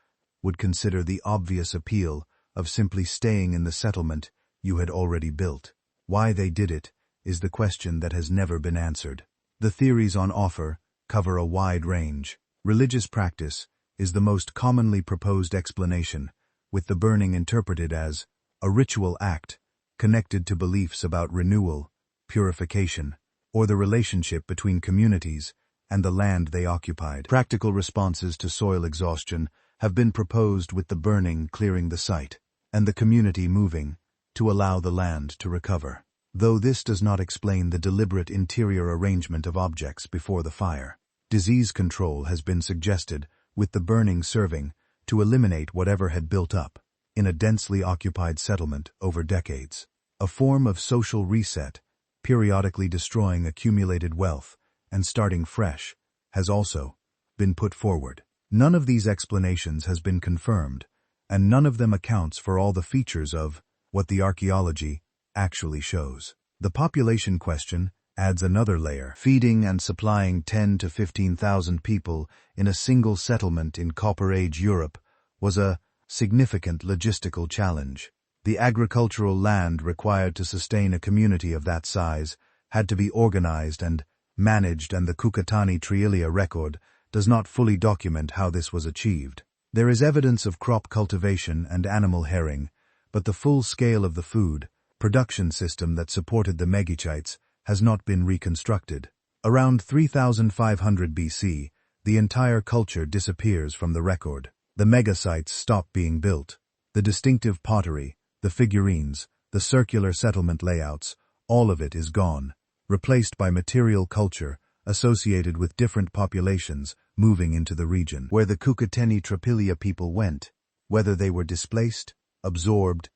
would consider the obvious appeal of simply staying in the settlement you had already built. Why they did it is the question that has never been answered. The theories on offer cover a wide range. Religious practice is the most commonly proposed explanation, with the burning interpreted as a ritual act connected to beliefs about renewal, purification, or the relationship between communities and the land they occupied. Practical responses to soil exhaustion have been proposed, with the burning clearing the site, and the community moving to allow the land to recover. Though this does not explain the deliberate interior arrangement of objects before the fire. Disease control has been suggested, with the burning serving to eliminate whatever had built up in a densely occupied settlement over decades. A form of social reset, periodically destroying accumulated wealth and starting fresh, has also been put forward. None of these explanations has been confirmed, and none of them accounts for all the features of what the archaeology actually shows. The population question adds another layer. Feeding and supplying 10 to 15,000 people in a single settlement in Copper Age Europe was a significant logistical challenge. The agricultural land required to sustain a community of that size had to be organized and managed, and the Kukotani Triilia record does not fully document how this was achieved. There is evidence of crop cultivation and animal herring, but the full scale of the food production system that supported the Megichites has not been reconstructed. Around 3500 BC, the entire culture disappears from the record. The megasites stop being built. The distinctive pottery, the figurines, the circular settlement layouts, all of it is gone, replaced by material culture associated with different populations moving into the region. Where the Kukoteni Triilia people went, whether they were displaced, absorbed,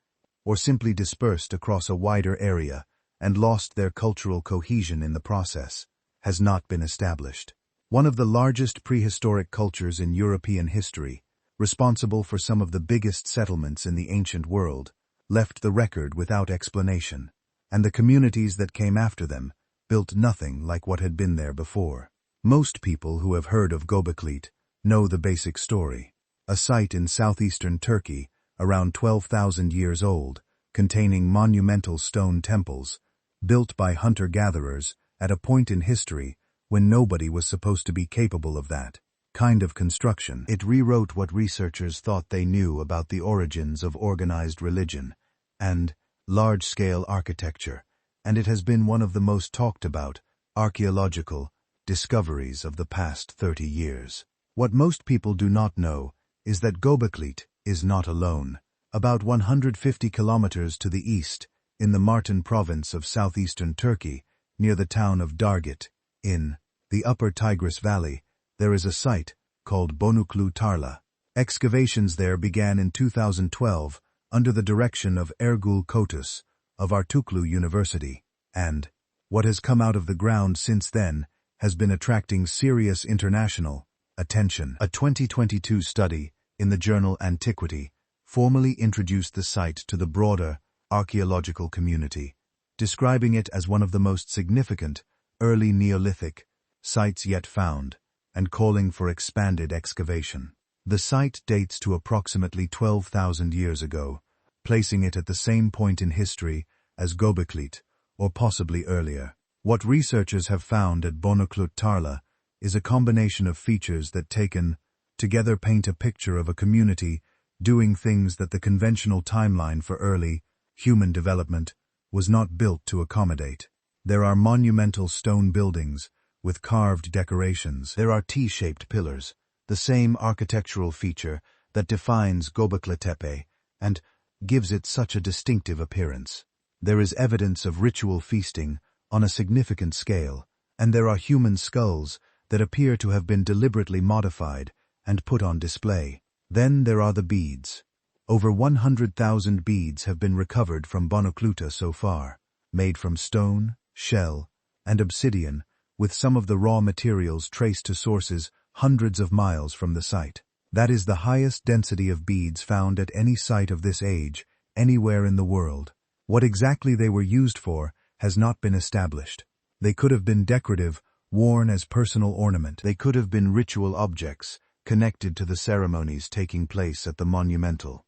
or simply dispersed across a wider area and lost their cultural cohesion in the process, has not been established. One of the largest prehistoric cultures in European history, responsible for some of the biggest settlements in the ancient world, left the record without explanation, and the communities that came after them built nothing like what had been there before. Most people who have heard of Göbekli know the basic story. A site in southeastern Turkey, around 12,000 years old, containing monumental stone temples, built by hunter-gatherers at a point in history when nobody was supposed to be capable of that kind of construction. It rewrote what researchers thought they knew about the origins of organized religion and large-scale architecture, and it has been one of the most talked about archaeological discoveries of the past 30 years. What most people do not know is that Göbekli is not alone. About 150 kilometers to the east, in the Martin province of southeastern Turkey, near the town of Dargit, in the upper Tigris Valley, there is a site called Bonuklu Tarla. Excavations there began in 2012 under the direction of Ergul Kotus of Artuklu University, and what has come out of the ground since then has been attracting serious international attention. A 2022 study in the journal Antiquity formally introduced the site to the broader archaeological community, describing it as one of the most significant early Neolithic sites yet found, and calling for expanded excavation. The site dates to approximately 12,000 years ago, placing it at the same point in history as Göbekli, or possibly earlier. What researchers have found at Bonuklu Tarla is a combination of features that taken together paint a picture of a community doing things that the conventional timeline for early human development was not built to accommodate. There are monumental stone buildings with carved decorations. There are T-shaped pillars, the same architectural feature that defines Göbekli Tepe and gives it such a distinctive appearance. There is evidence of ritual feasting on a significant scale, and there are human skulls that appear to have been deliberately modified and put on display. Then there are the beads. Over 100,000 beads have been recovered from Bonuklu so far, made from stone, shell, and obsidian, with some of the raw materials traced to sources hundreds of miles from the site. That is the highest density of beads found at any site of this age anywhere in the world. What exactly they were used for has not been established. They could have been decorative, worn as personal ornament. They could have been ritual objects connected to the ceremonies taking place at the monumental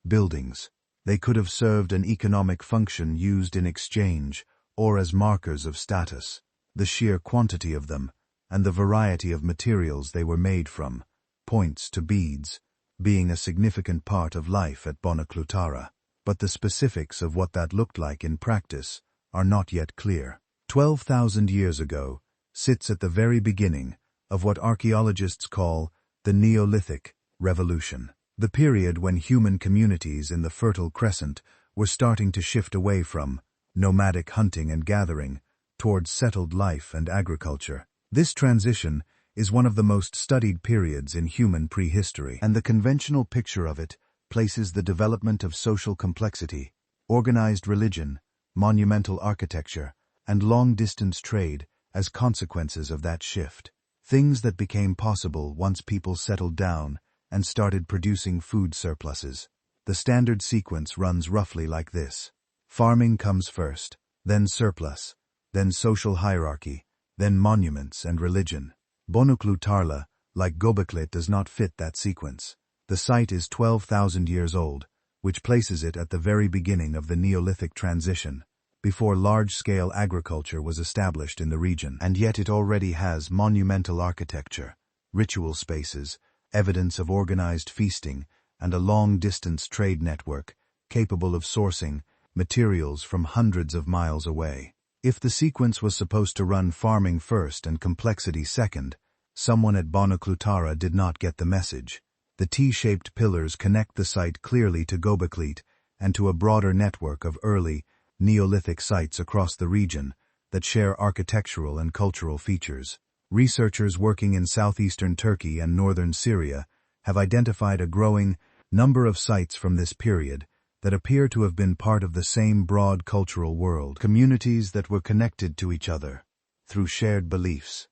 buildings. They could have served an economic function used in exchange or as markers of status. The sheer quantity of them and the variety of materials they were made from points to beads being a significant part of life at Bonuklu Tarla. But the specifics of what that looked like in practice are not yet clear. 12,000 years ago sits at the very beginning of what archaeologists call the Neolithic Revolution, the period when human communities in the Fertile Crescent were starting to shift away from nomadic hunting and gathering towards settled life and agriculture. This transition is one of the most studied periods in human prehistory, and the conventional picture of it places the development of social complexity, organized religion, monumental architecture, and long-distance trade as consequences of that shift. Things that became possible once people settled down and started producing food surpluses. The standard sequence runs roughly like this. Farming comes first, then surplus, then social hierarchy, then monuments and religion. Bonuklu Tarla, like Göbekli, does not fit that sequence. The site is 12,000 years old, which places it at the very beginning of the Neolithic transition, before large-scale agriculture was established in the region. And yet it already has monumental architecture, ritual spaces, evidence of organized feasting, and a long-distance trade network capable of sourcing materials from hundreds of miles away. If the sequence was supposed to run farming first and complexity second, someone at Bonuklu Tarla did not get the message. The T-shaped pillars connect the site clearly to Göbekli and to a broader network of early Neolithic sites across the region that share architectural and cultural features. Researchers working in southeastern Turkey and northern Syria have identified a growing number of sites from this period that appear to have been part of the same broad cultural world, communities that were connected to each other through shared beliefs,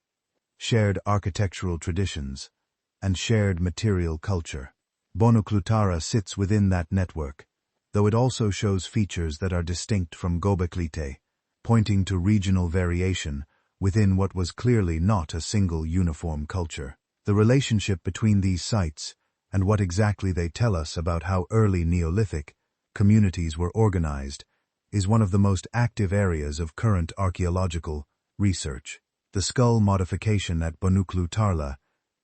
shared architectural traditions, and shared material culture. Bonuklu Tarla sits within that network, though it also shows features that are distinct from Göbekli, pointing to regional variation within what was clearly not a single uniform culture. The relationship between these sites and what exactly they tell us about how early Neolithic communities were organized is one of the most active areas of current archaeological research. The skull modification at Bonuklu Tarla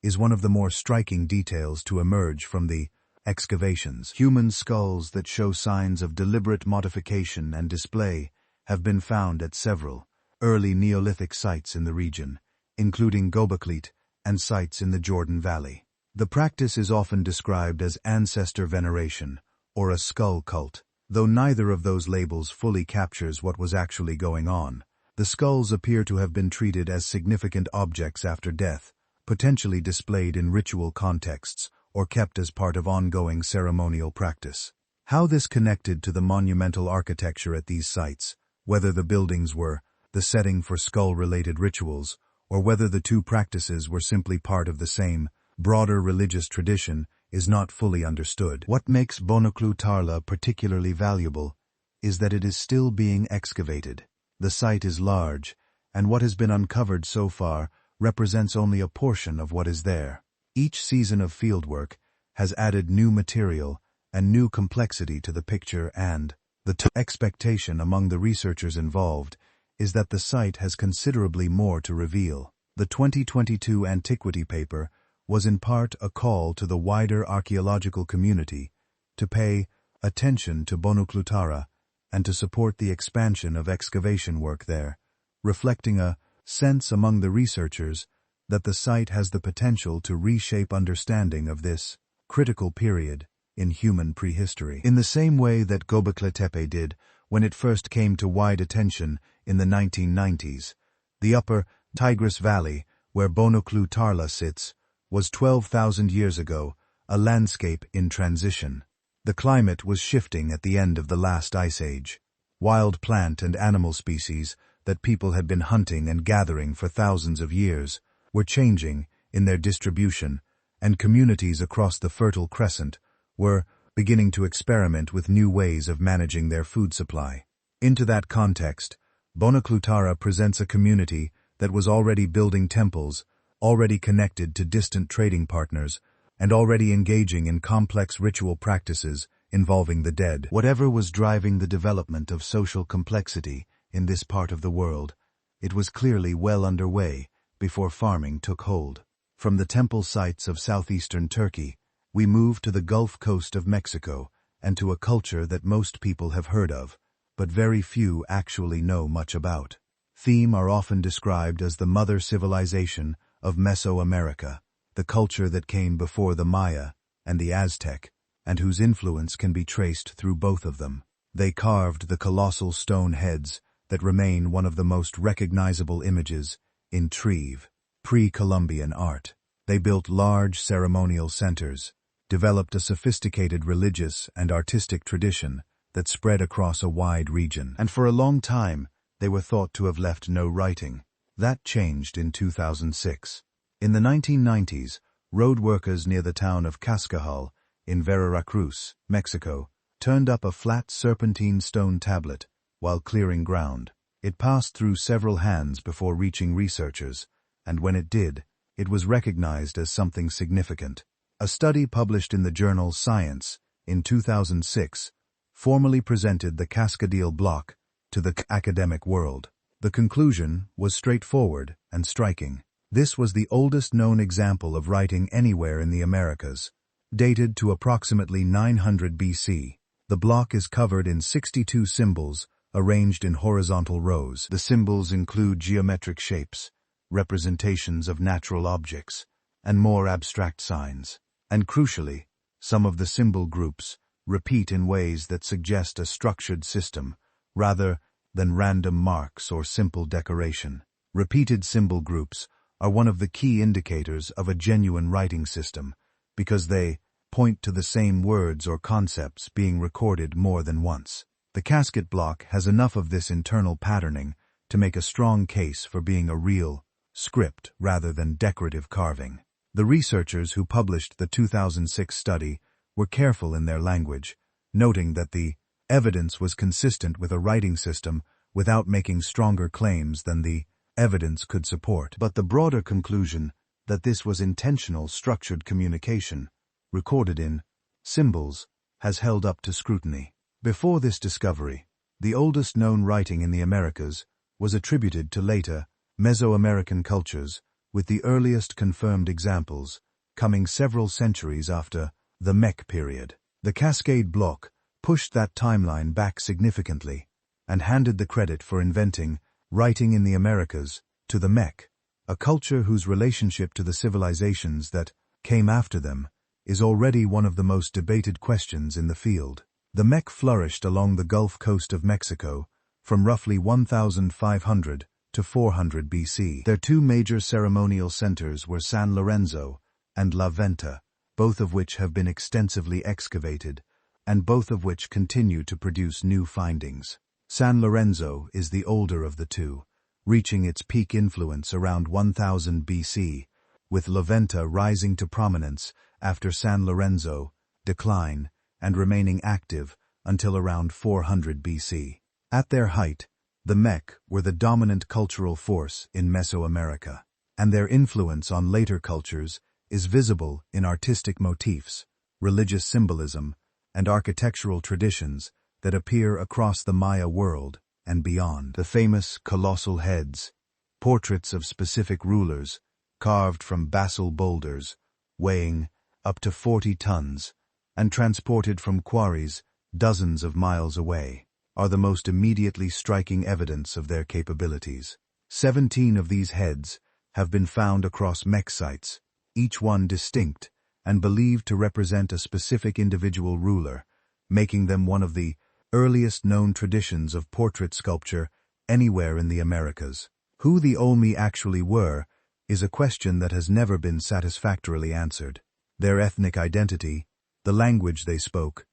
is one of the more striking details to emerge from the excavations. Human skulls that show signs of deliberate modification and display have been found at several early Neolithic sites in the region, including Göbekli and sites in the Jordan Valley. The practice is often described as ancestor veneration or a skull cult. Though neither of those labels fully captures what was actually going on, the skulls appear to have been treated as significant objects after death, potentially displayed in ritual contexts or kept as part of ongoing ceremonial practice. How this connected to the monumental architecture at these sites, whether the buildings were the setting for skull-related rituals, or whether the two practices were simply part of the same, broader religious tradition, is not fully understood. What makes Bonoklu Tarla particularly valuable is that it is still being excavated. The site is large, and what has been uncovered so far represents only a portion of what is there. Each season of fieldwork has added new material and new complexity to the picture, and the expectation among the researchers involved is that the site has considerably more to reveal. The 2022 Antiquity paper was in part a call to the wider archaeological community to pay attention to Bonoklu Tara and to support the expansion of excavation work there, reflecting a sense among the researchers that the site has the potential to reshape understanding of this critical period in human prehistory. In the same way that Göbekli Tepe did when it first came to wide attention in the 1990s, the upper Tigris Valley, where Bonoklu Tarla sits, was 12,000 years ago a landscape in transition. The climate was shifting at the end of the last ice age. Wild plant and animal species that people had been hunting and gathering for thousands of years were changing in their distribution, and communities across the Fertile Crescent were beginning to experiment with new ways of managing their food supply. Into that context, Bonoklu Tara presents a community that was already building temples, already connected to distant trading partners, and already engaging in complex ritual practices involving the dead. Whatever was driving the development of social complexity in this part of the world, it was clearly well underway before farming took hold. From the temple sites of southeastern Turkey, we move to the Gulf Coast of Mexico and to a culture that most people have heard of, but very few actually know much about. Theme are often described as the mother civilization of Mesoamerica, the culture that came before the Maya and the Aztec, and whose influence can be traced through both of them. They carved the colossal stone heads that remain one of the most recognizable images in Treve, pre-Columbian art. They built large ceremonial centers, developed a sophisticated religious and artistic tradition that spread across a wide region, and for a long time they were thought to have left no writing. That changed in 2006. In the 1990s, road workers near the town of Cascajal in Veracruz, Mexico, turned up a flat serpentine stone tablet while clearing ground. It passed through several hands before reaching researchers, and when it did, it was recognized as something significant. A study published in the journal Science in 2006 formally presented the Cascadil block to the academic world. The conclusion was straightforward and striking. This was the oldest known example of writing anywhere in the Americas, dated to approximately 900 BC. The block is covered in 62 symbols arranged in horizontal rows. The symbols include geometric shapes, representations of natural objects, and more abstract signs. And crucially, some of the symbol groups repeat in ways that suggest a structured system, rather than random marks or simple decoration. Repeated symbol groups are one of the key indicators of a genuine writing system, because they point to the same words or concepts being recorded more than once. The casket block has enough of this internal patterning to make a strong case for being a real script rather than decorative carving. The researchers who published the 2006 study were careful in their language, noting that the evidence was consistent with a writing system without making stronger claims than the evidence could support. But the broader conclusion that this was intentional structured communication, recorded in symbols, has held up to scrutiny. Before this discovery, the oldest known writing in the Americas was attributed to later Mesoamerican cultures, with the earliest confirmed examples coming several centuries after the Mech period. The Cascade block pushed that timeline back significantly and handed the credit for inventing writing in the Americas to the Mech, a culture whose relationship to the civilizations that came after them is already one of the most debated questions in the field. The Mech flourished along the Gulf Coast of Mexico from roughly 1500 to 400 BC. Their two major ceremonial centers were San Lorenzo and La Venta, both of which have been extensively excavated, and both of which continue to produce new findings. San Lorenzo is the older of the two, reaching its peak influence around 1000 BC, with La Venta rising to prominence after San Lorenzo decline and remaining active until around 400 BC. At their height, the Mech were the dominant cultural force in Mesoamerica, and their influence on later cultures is visible in artistic motifs, religious symbolism, and architectural traditions that appear across the Maya world and beyond. The famous colossal heads, portraits of specific rulers, carved from basalt boulders, weighing up to 40 tons, and transported from quarries dozens of miles away, are the most immediately striking evidence of their capabilities. 17 of these heads have been found across Mech sites, each one distinct and believed to represent a specific individual ruler, making them one of the earliest known traditions of portrait sculpture anywhere in the Americas. Who the Olmec actually were is a question that has never been satisfactorily answered. Their ethnic identity, the language they spoke,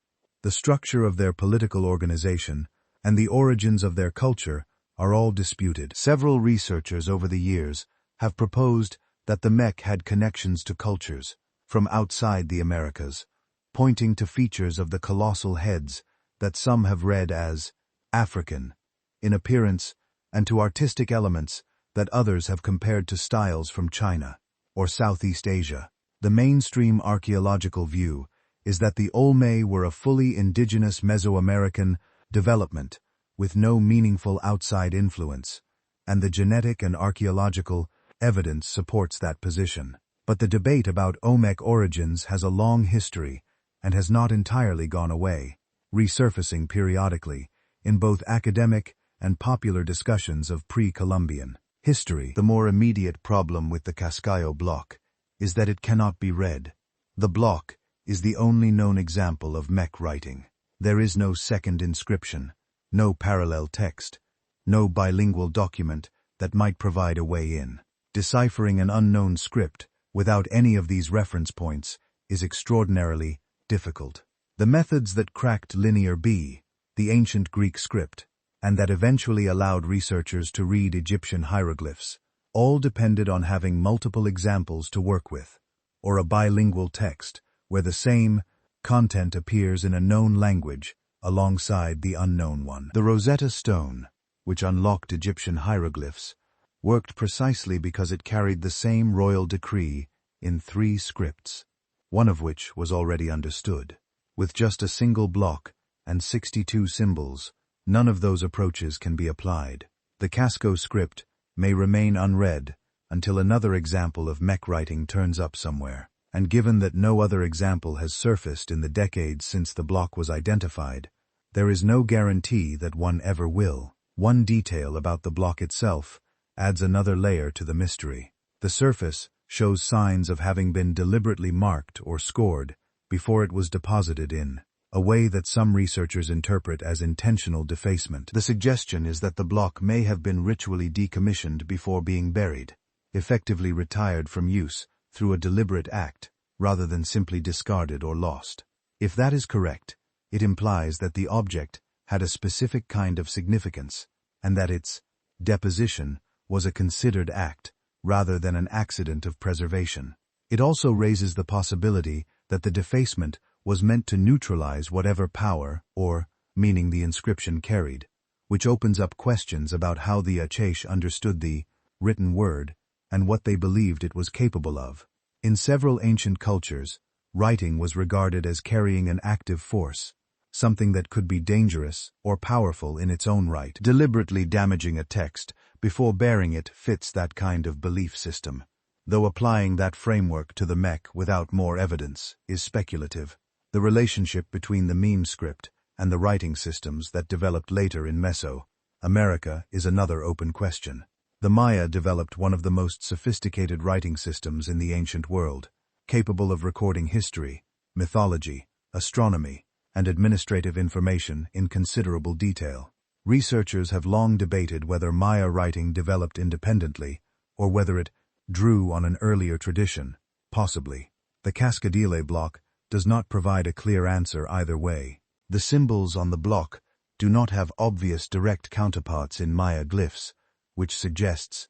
the structure of their political organization, and the origins of their culture are all disputed. Several researchers over the years have proposed that the Mech had connections to cultures from outside the Americas, pointing to features of the colossal heads that some have read as African in appearance and to artistic elements that others have compared to styles from China or Southeast Asia. The mainstream archaeological view is that the Olmec were a fully indigenous Mesoamerican development with no meaningful outside influence, and the genetic and archaeological evidence supports that position. But the debate about Olmec origins has a long history and has not entirely gone away, resurfacing periodically in both academic and popular discussions of pre-Columbian history. The more immediate problem with the Cascayo block is that it cannot be read. The block is the only known example of Mech writing. There is no second inscription, no parallel text, no bilingual document that might provide a way in. Deciphering an unknown script without any of these reference points is extraordinarily difficult. The methods that cracked Linear B, the ancient Greek script, and that eventually allowed researchers to read Egyptian hieroglyphs, all depended on having multiple examples to work with, or a bilingual text where the same content appears in a known language alongside the unknown one. The Rosetta Stone, which unlocked Egyptian hieroglyphs, worked precisely because it carried the same royal decree in 3 scripts, one of which was already understood. With just a single block and 62 symbols, none of those approaches can be applied. The Casco script may remain unread until another example of Mech writing turns up somewhere. And given that no other example has surfaced in the decades since the block was identified, there is no guarantee that one ever will. One detail about the block itself adds another layer to the mystery. The surface shows signs of having been deliberately marked or scored before it was deposited in a way that some researchers interpret as intentional defacement. The suggestion is that the block may have been ritually decommissioned before being buried, effectively retired from use through a deliberate act, rather than simply discarded or lost. If that is correct, it implies that the object had a specific kind of significance, and that its deposition was a considered act, rather than an accident of preservation. It also raises the possibility that the defacement was meant to neutralize whatever power or meaning the inscription carried, which opens up questions about how the Achash understood the written word and what they believed it was capable of. In several ancient cultures, writing was regarded as carrying an active force, something that could be dangerous or powerful in its own right. Deliberately damaging a text before bearing it fits that kind of belief system, though applying that framework to the Mech without more evidence is speculative. The relationship between the meme script and the writing systems that developed later in Mesoamerica is another open question. The Maya developed one of the most sophisticated writing systems in the ancient world, capable of recording history, mythology, astronomy, and administrative information in considerable detail. Researchers have long debated whether Maya writing developed independently, or whether it drew on an earlier tradition, possibly. The Cascadile block does not provide a clear answer either way. The symbols on the block do not have obvious direct counterparts in Maya glyphs, which suggests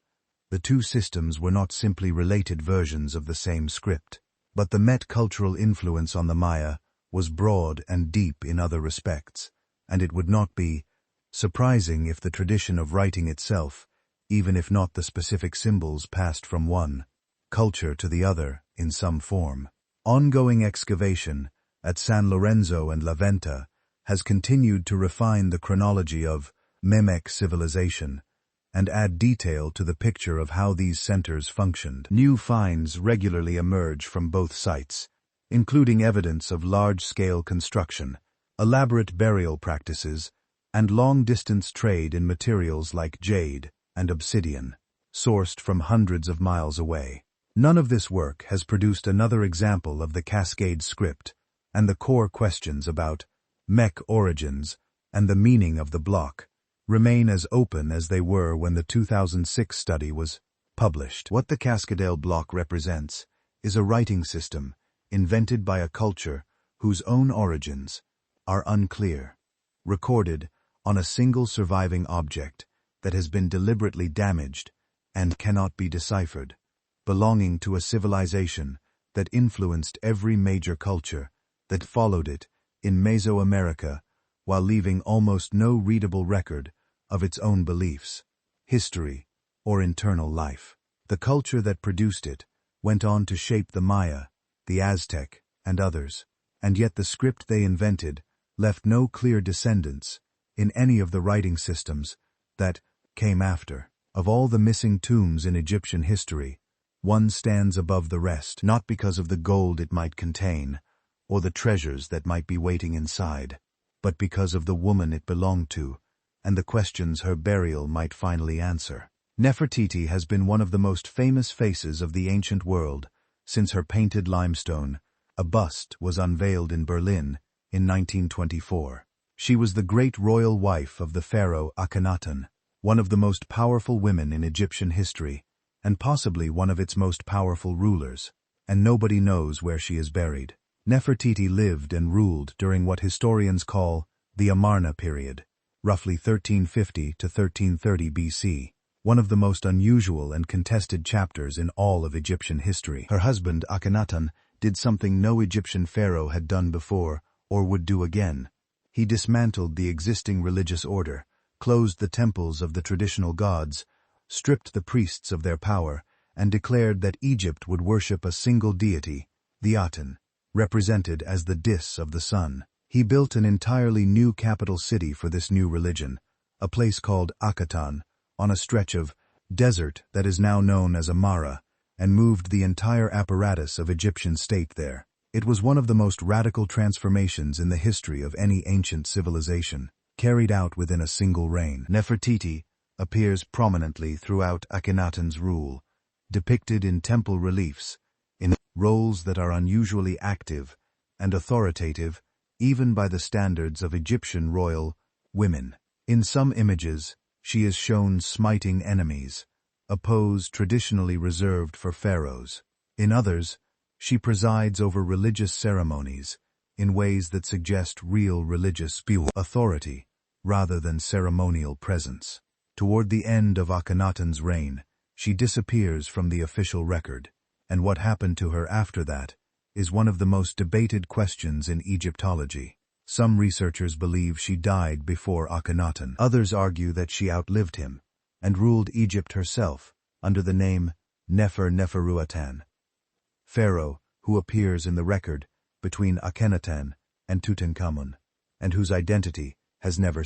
the two systems were not simply related versions of the same script. But the Met cultural influence on the Maya was broad and deep in other respects, and it would not be surprising if the tradition of writing itself, even if not the specific symbols, passed from one culture to the other in some form. Ongoing excavation at San Lorenzo and La Venta has continued to refine the chronology of Memic civilization and add detail to the picture of how these centers functioned. New finds regularly emerge from both sites, including evidence of large-scale construction, elaborate burial practices, and long-distance trade in materials like jade and obsidian, sourced from hundreds of miles away. None of this work has produced another example of the Cascade script, and the core questions about Mech origins and the meaning of the block remain as open as they were when the 2006 study was published. What the Cascadale block represents is a writing system invented by a culture whose own origins are unclear, recorded on a single surviving object that has been deliberately damaged and cannot be deciphered, belonging to a civilization that influenced every major culture that followed it in Mesoamerica, while leaving almost no readable record of its own beliefs, history, or internal life. The culture that produced it went on to shape the Maya, the Aztec, and others, and yet the script they invented left no clear descendants in any of the writing systems that came after. Of all the missing tombs in Egyptian history, one stands above the rest, not because of the gold it might contain, or the treasures that might be waiting inside, but because of the woman it belonged to, and the questions her burial might finally answer. Nefertiti has been one of the most famous faces of the ancient world since her painted limestone, a bust, was unveiled in Berlin in 1924. She was the great royal wife of the pharaoh Akhenaten, one of the most powerful women in Egyptian history, and possibly one of its most powerful rulers, and nobody knows where she is buried. Nefertiti lived and ruled during what historians call the Amarna period, roughly 1350 to 1330 BC, one of the most unusual and contested chapters in all of Egyptian history. Her husband, Akhenaten, did something no Egyptian pharaoh had done before or would do again. He dismantled the existing religious order, closed the temples of the traditional gods, stripped the priests of their power, and declared that Egypt would worship a single deity, the Aten, represented as the Dis of the sun. He built an entirely new capital city for this new religion, a place called Akhenaten, on a stretch of desert that is now known as Amara, and moved the entire apparatus of Egyptian state there. It was one of the most radical transformations in the history of any ancient civilization, carried out within a single reign. Nefertiti appears prominently throughout Akhenaten's rule, depicted in temple reliefs, in roles that are unusually active and authoritative even by the standards of Egyptian royal women. In some images, she is shown smiting enemies, a pose traditionally reserved for pharaohs. In others, she presides over religious ceremonies in ways that suggest real religious authority rather than ceremonial presence. Toward the end of Akhenaten's reign, she disappears from the official record, and what happened to her after that is one of the most debated questions in Egyptology. Some researchers believe she died before Akhenaten. Others argue that she outlived him and ruled Egypt herself under the name Neferuaten, pharaoh who appears in the record between Akhenaten and Tutankhamun, and whose identity has never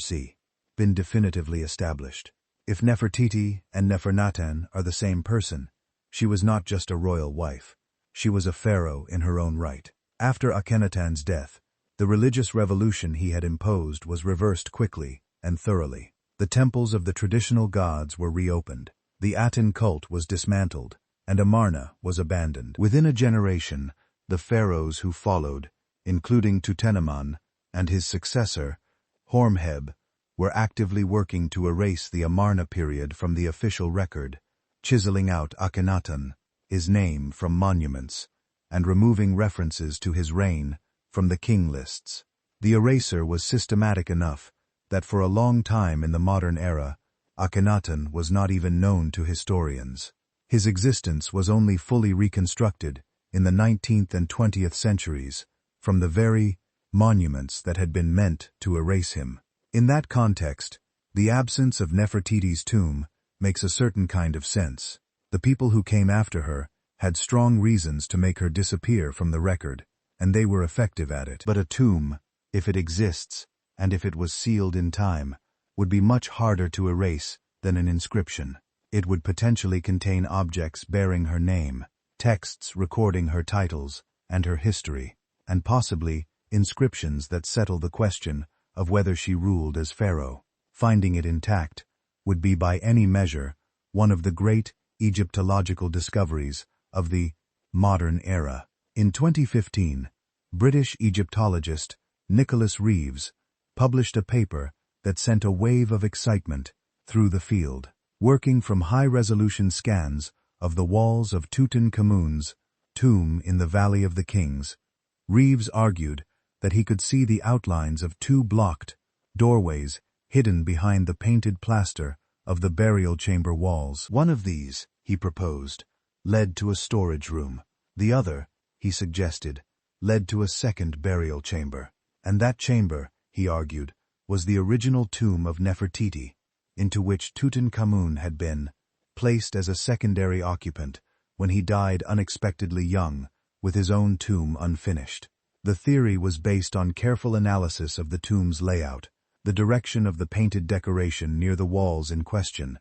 been definitively established. If Nefertiti and Nefernaten are the same person, she was not just a royal wife. She was a pharaoh in her own right. After Akhenaten's death, the religious revolution he had imposed was reversed quickly and thoroughly. The temples of the traditional gods were reopened, The Aten cult was dismantled, and Amarna was abandoned. Within a generation, the pharaohs who followed, including Tutankhamun and his successor, Horemheb, were actively working to erase the Amarna period from the official record, chiseling out Akhenaten, his name, from monuments, and removing references to his reign from the king lists. The erasure was systematic enough that for a long time in the modern era, Akhenaten was not even known to historians. His existence was only fully reconstructed in the 19th and 20th centuries from the very monuments that had been meant to erase him. In that context, the absence of Nefertiti's tomb makes a certain kind of sense. The people who came after her had strong reasons to make her disappear from the record, and they were effective at it. But a tomb, if it exists, and if it was sealed in time, would be much harder to erase than an inscription. It would potentially contain objects bearing her name, texts recording her titles and her history, and possibly inscriptions that settle the question of whether she ruled as pharaoh. Finding it intact would be by any measure one of the great Egyptological discoveries of the modern era. In 2015, British Egyptologist Nicholas Reeves published a paper that sent a wave of excitement through the field. Working from high-resolution scans of the walls of Tutankhamun's tomb in the Valley of the Kings, Reeves argued that he could see the outlines of two blocked doorways hidden behind the painted plaster of the burial chamber walls. One of these, he proposed, led to a storage room. The other, he suggested, led to a second burial chamber. And that chamber, he argued, was the original tomb of Nefertiti, into which Tutankhamun had been placed as a secondary occupant when he died unexpectedly young, with his own tomb unfinished. The theory was based on careful analysis of the tomb's layout, the direction of the painted decoration near the walls in question,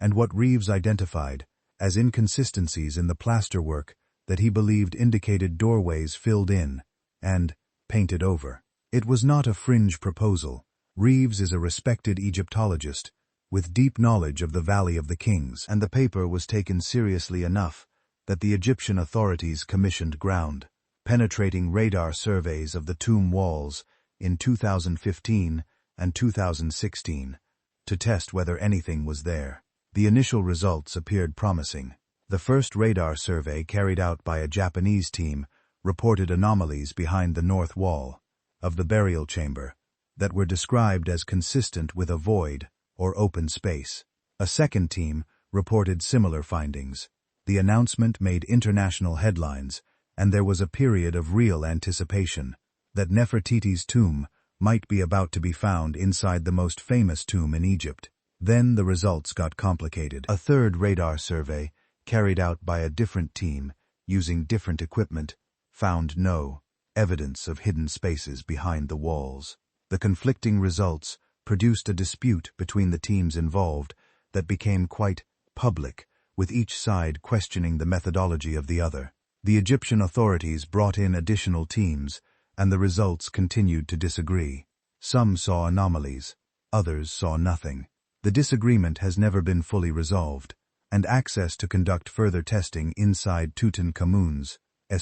and what Reeves identified as inconsistencies in the plasterwork that he believed indicated doorways filled in and painted over. It was not a fringe proposal. Reeves is a respected Egyptologist with deep knowledge of the Valley of the Kings, and the paper was taken seriously enough that the Egyptian authorities commissioned ground-penetrating radar surveys of the tomb walls in 2015 and 2016 to test whether anything was there. The initial results appeared promising. The first radar survey carried out by a Japanese team reported anomalies behind the north wall of the burial chamber that were described as consistent with a void or open space. A second team reported similar findings. The announcement made international headlines, and there was a period of real anticipation that Nefertiti's tomb might be about to be found inside the most famous tomb in Egypt. Then the results got complicated. A third radar survey, carried out by a different team using different equipment, found no evidence of hidden spaces behind the walls. The conflicting results produced a dispute between the teams involved that became quite public, with each side questioning the methodology of the other. The Egyptian authorities brought in additional teams, and the results continued to disagree. Some saw anomalies, others saw nothing. The disagreement has never been fully resolved, and access to conduct further testing inside Tutankhamun's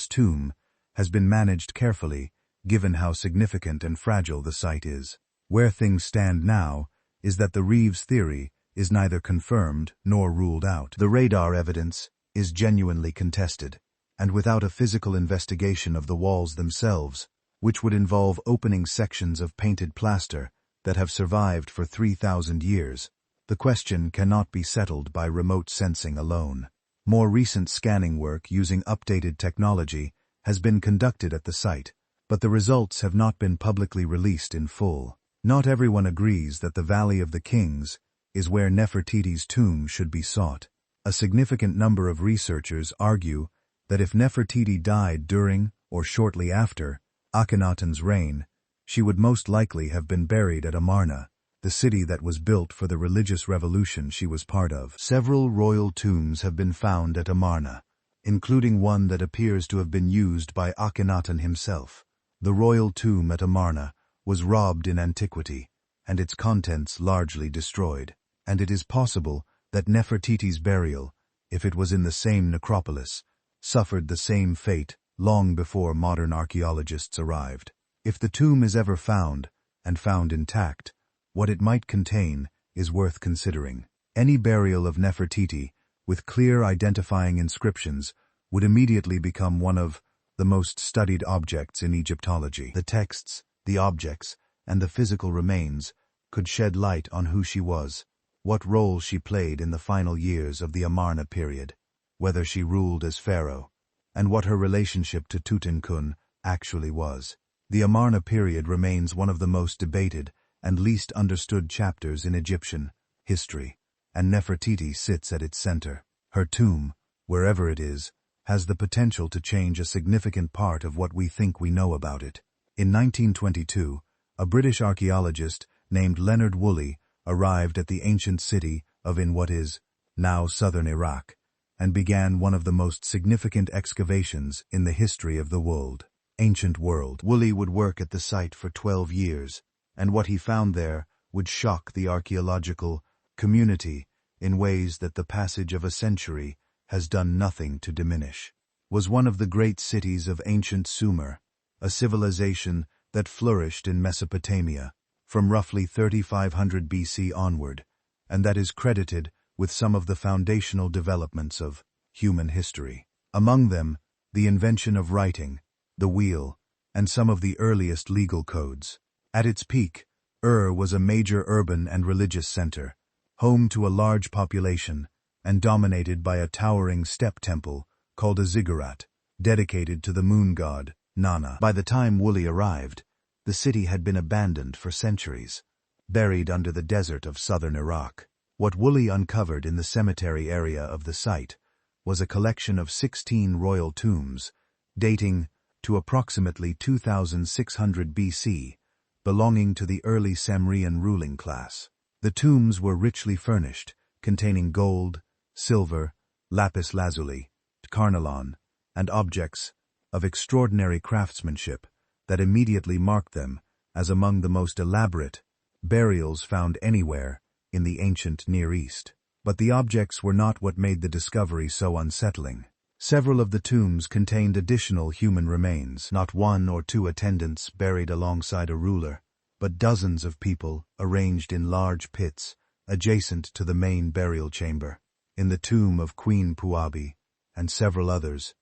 tomb has been managed carefully, given how significant and fragile the site is. Where things stand now is that the Reeves theory is neither confirmed nor ruled out. The radar evidence is genuinely contested, and without a physical investigation of the walls themselves, which would involve opening sections of painted plaster that have survived for 3,000 years, the question cannot be settled by remote sensing alone. More recent scanning work using updated technology has been conducted at the site, but the results have not been publicly released in full. Not everyone agrees that the Valley of the Kings is where Nefertiti's tomb should be sought. A significant number of researchers argue that if Nefertiti died during or shortly after Akhenaten's reign, she would most likely have been buried at Amarna, the city that was built for the religious revolution she was part of. Several royal tombs have been found at Amarna, including one that appears to have been used by Akhenaten himself. The royal tomb at Amarna was robbed in antiquity, and its contents largely destroyed, and it is possible that Nefertiti's burial, if it was in the same necropolis, suffered the same fate long before modern archaeologists arrived. If the tomb is ever found, and found intact, what it might contain is worth considering. Any burial of Nefertiti, with clear identifying inscriptions, would immediately become one of the most studied objects in Egyptology. The texts, the objects, and the physical remains could shed light on who she was, what role she played in the final years of the Amarna period, whether she ruled as pharaoh, and what her relationship to Tutankhamun actually was. The Amarna period remains one of the most debated and least understood chapters in Egyptian history, and Nefertiti sits at its center. Her tomb, wherever it is, has the potential to change a significant part of what we think we know about it. In 1922, a British archaeologist named Leonard Woolley arrived at the ancient city of in what is now southern Iraq, and began one of the most significant excavations in the history of the ancient world. Woolley would work at the site for 12 years, and what he found there would shock the archaeological community in ways that the passage of a century has done nothing to diminish. Was one of the great cities of ancient Sumer, a civilization that flourished in Mesopotamia from roughly 3500 BC onward, and that is credited with some of the foundational developments of human history. Among them, the invention of writing, the wheel, and some of the earliest legal codes. At its peak, was a major urban and religious center, home to a large population and dominated by a towering step temple called a ziggurat, dedicated to the moon god, Nana. By the time Woolley arrived, the city had been abandoned for centuries, buried under the desert of southern Iraq. What Woolley uncovered in the cemetery area of the site was a collection of 16 royal tombs, dating to approximately 2600 BC, belonging to the early Samrian ruling class. The tombs were richly furnished, containing gold, silver, lapis lazuli, carnelian, and objects of extraordinary craftsmanship that immediately marked them as among the most elaborate burials found anywhere in the ancient Near East. But the objects were not what made the discovery so unsettling. Several of the tombs contained additional human remains, not one or two attendants buried alongside a ruler, but dozens of people arranged in large pits adjacent to the main burial chamber. In the tomb of Queen Puabi and several others,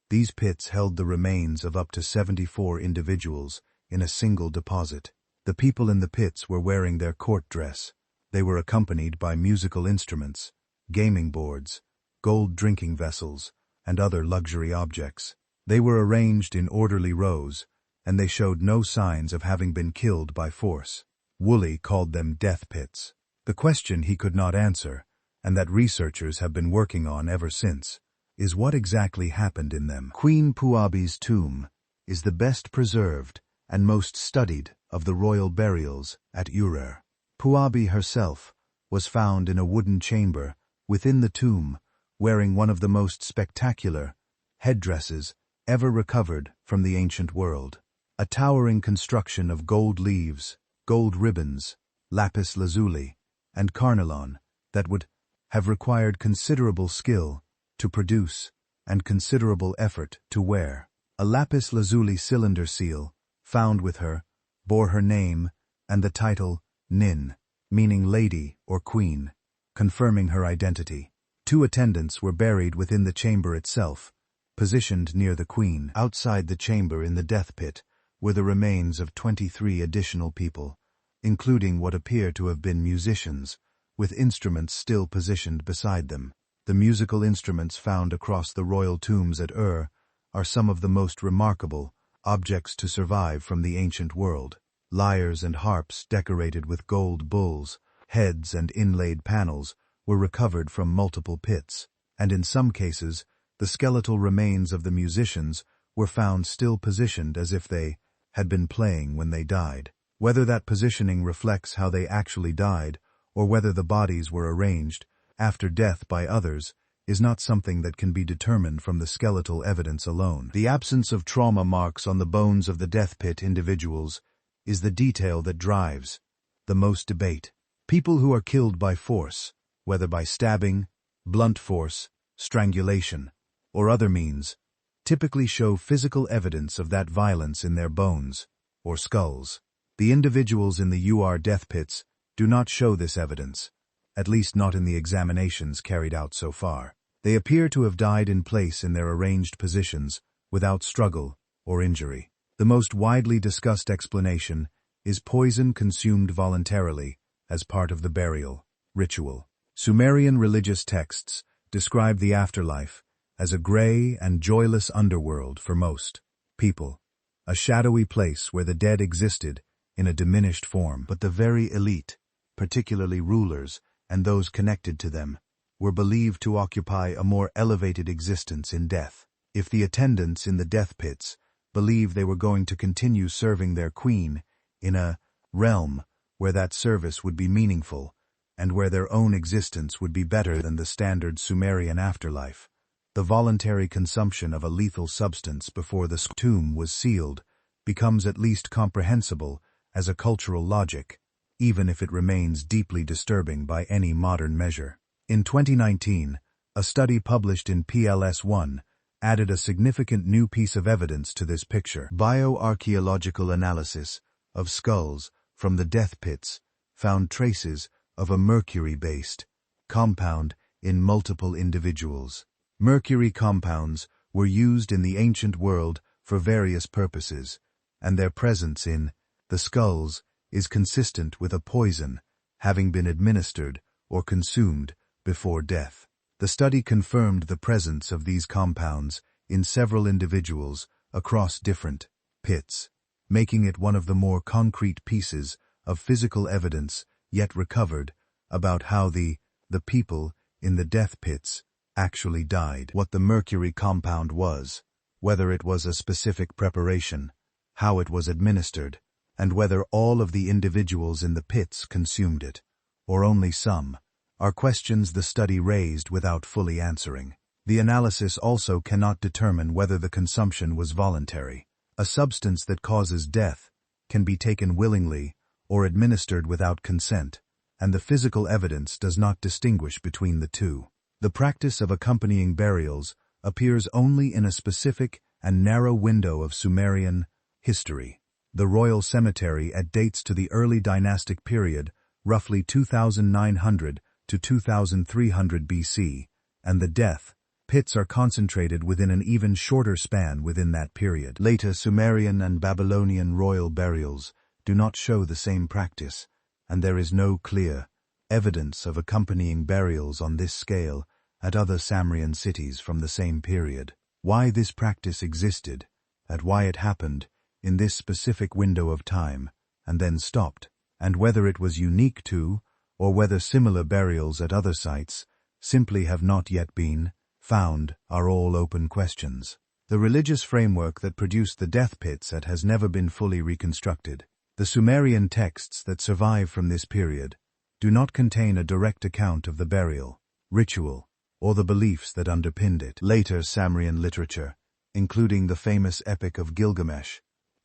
these pits held the remains of up to 74 individuals in a single deposit. The people in the pits were wearing their court dress. They were accompanied by musical instruments, gaming boards, gold drinking vessels, and other luxury objects. They were arranged in orderly rows, and they showed no signs of having been killed by force. Woolley called them death pits. The question he could not answer, and that researchers have been working on ever since, is what exactly happened in them. Queen Puabi's tomb is the best preserved and most studied of the royal burials at Urur. Puabi herself was found in a wooden chamber within the tomb, wearing one of the most spectacular headdresses ever recovered from the ancient world. A towering construction of gold leaves, gold ribbons, lapis lazuli, and carnelian that would have required considerable skill to produce and considerable effort to wear. A lapis lazuli cylinder seal, found with her, bore her name and the title Nin, meaning lady or queen, confirming her identity. 2 attendants were buried within the chamber itself, positioned near the queen. Outside the chamber in the death pit were the remains of 23 additional people, including what appear to have been musicians, with instruments still positioned beside them. The musical instruments found across the royal tombs at Ur are some of the most remarkable objects to survive from the ancient world. Lyres and harps decorated with gold bulls, heads and inlaid panels were recovered from multiple pits, and in some cases, the skeletal remains of the musicians were found still positioned as if they had been playing when they died. Whether that positioning reflects how they actually died, or whether the bodies were arranged after death by others, is not something that can be determined from the skeletal evidence alone. The absence of trauma marks on the bones of the death pit individuals is the detail that drives the most debate. People who are killed by force, whether by stabbing, blunt force, strangulation, or other means, typically show physical evidence of that violence in their bones, or skulls. The individuals in the UR death pits do not show this evidence, at least not in the examinations carried out so far. They appear to have died in place in their arranged positions, without struggle or injury. The most widely discussed explanation is poison consumed voluntarily as part of the burial ritual. Sumerian religious texts describe the afterlife as a gray and joyless underworld for most people, a shadowy place where the dead existed in a diminished form. But the very elite, particularly rulers and those connected to them, were believed to occupy a more elevated existence in death. If the attendants in the death pits believed they were going to continue serving their queen in a realm where that service would be meaningful and where their own existence would be better than the standard Sumerian afterlife, the voluntary consumption of a lethal substance before the tomb was sealed becomes at least comprehensible as a cultural logic, even if it remains deeply disturbing by any modern measure. In 2019, a study published in PLS One added a significant new piece of evidence to this picture. Bioarchaeological analysis of skulls from the death pits found traces of a mercury-based compound in multiple individuals. Mercury compounds were used in the ancient world for various purposes, and their presence in the skulls is consistent with a poison having been administered or consumed before death. The study confirmed the presence of these compounds in several individuals across different pits, making it one of the more concrete pieces of physical evidence yet recovered about how the people in the death pits actually died. What the mercury compound was, whether it was a specific preparation, how it was administered, and whether all of the individuals in the pits consumed it, or only some, are questions the study raised without fully answering. The analysis also cannot determine whether the consumption was voluntary. A substance that causes death can be taken willingly or administered without consent, and the physical evidence does not distinguish between the two. The practice of accompanying burials appears only in a specific and narrow window of Sumerian history. The royal cemetery dates to the early dynastic period, roughly 2900 to 2300 BC, and the death pits are concentrated within an even shorter span within that period. Later Sumerian and Babylonian royal burials do not show the same practice, and there is no clear evidence of accompanying burials on this scale at other Sumerian cities from the same period. Why this practice existed, and why it happened in this specific window of time, and then stopped, and whether it was unique to, or whether similar burials at other sites simply have not yet been found, are all open questions. The religious framework that produced the death pits has never been fully reconstructed. The Sumerian texts that survive from this period do not contain a direct account of the burial ritual or the beliefs that underpinned it. Later Sumerian literature, including the famous Epic of Gilgamesh,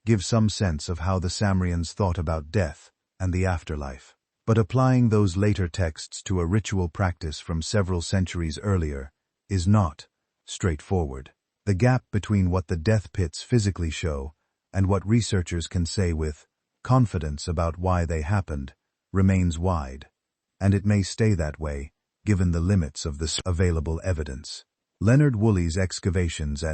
gives some sense of how the Sumerians thought about death and the afterlife. But applying those later texts to a ritual practice from several centuries earlier is not straightforward. The gap between what the death pits physically show and what researchers can say with confidence about why they happened remains wide, and it may stay that way given the limits of the available evidence. Leonard Woolley's excavations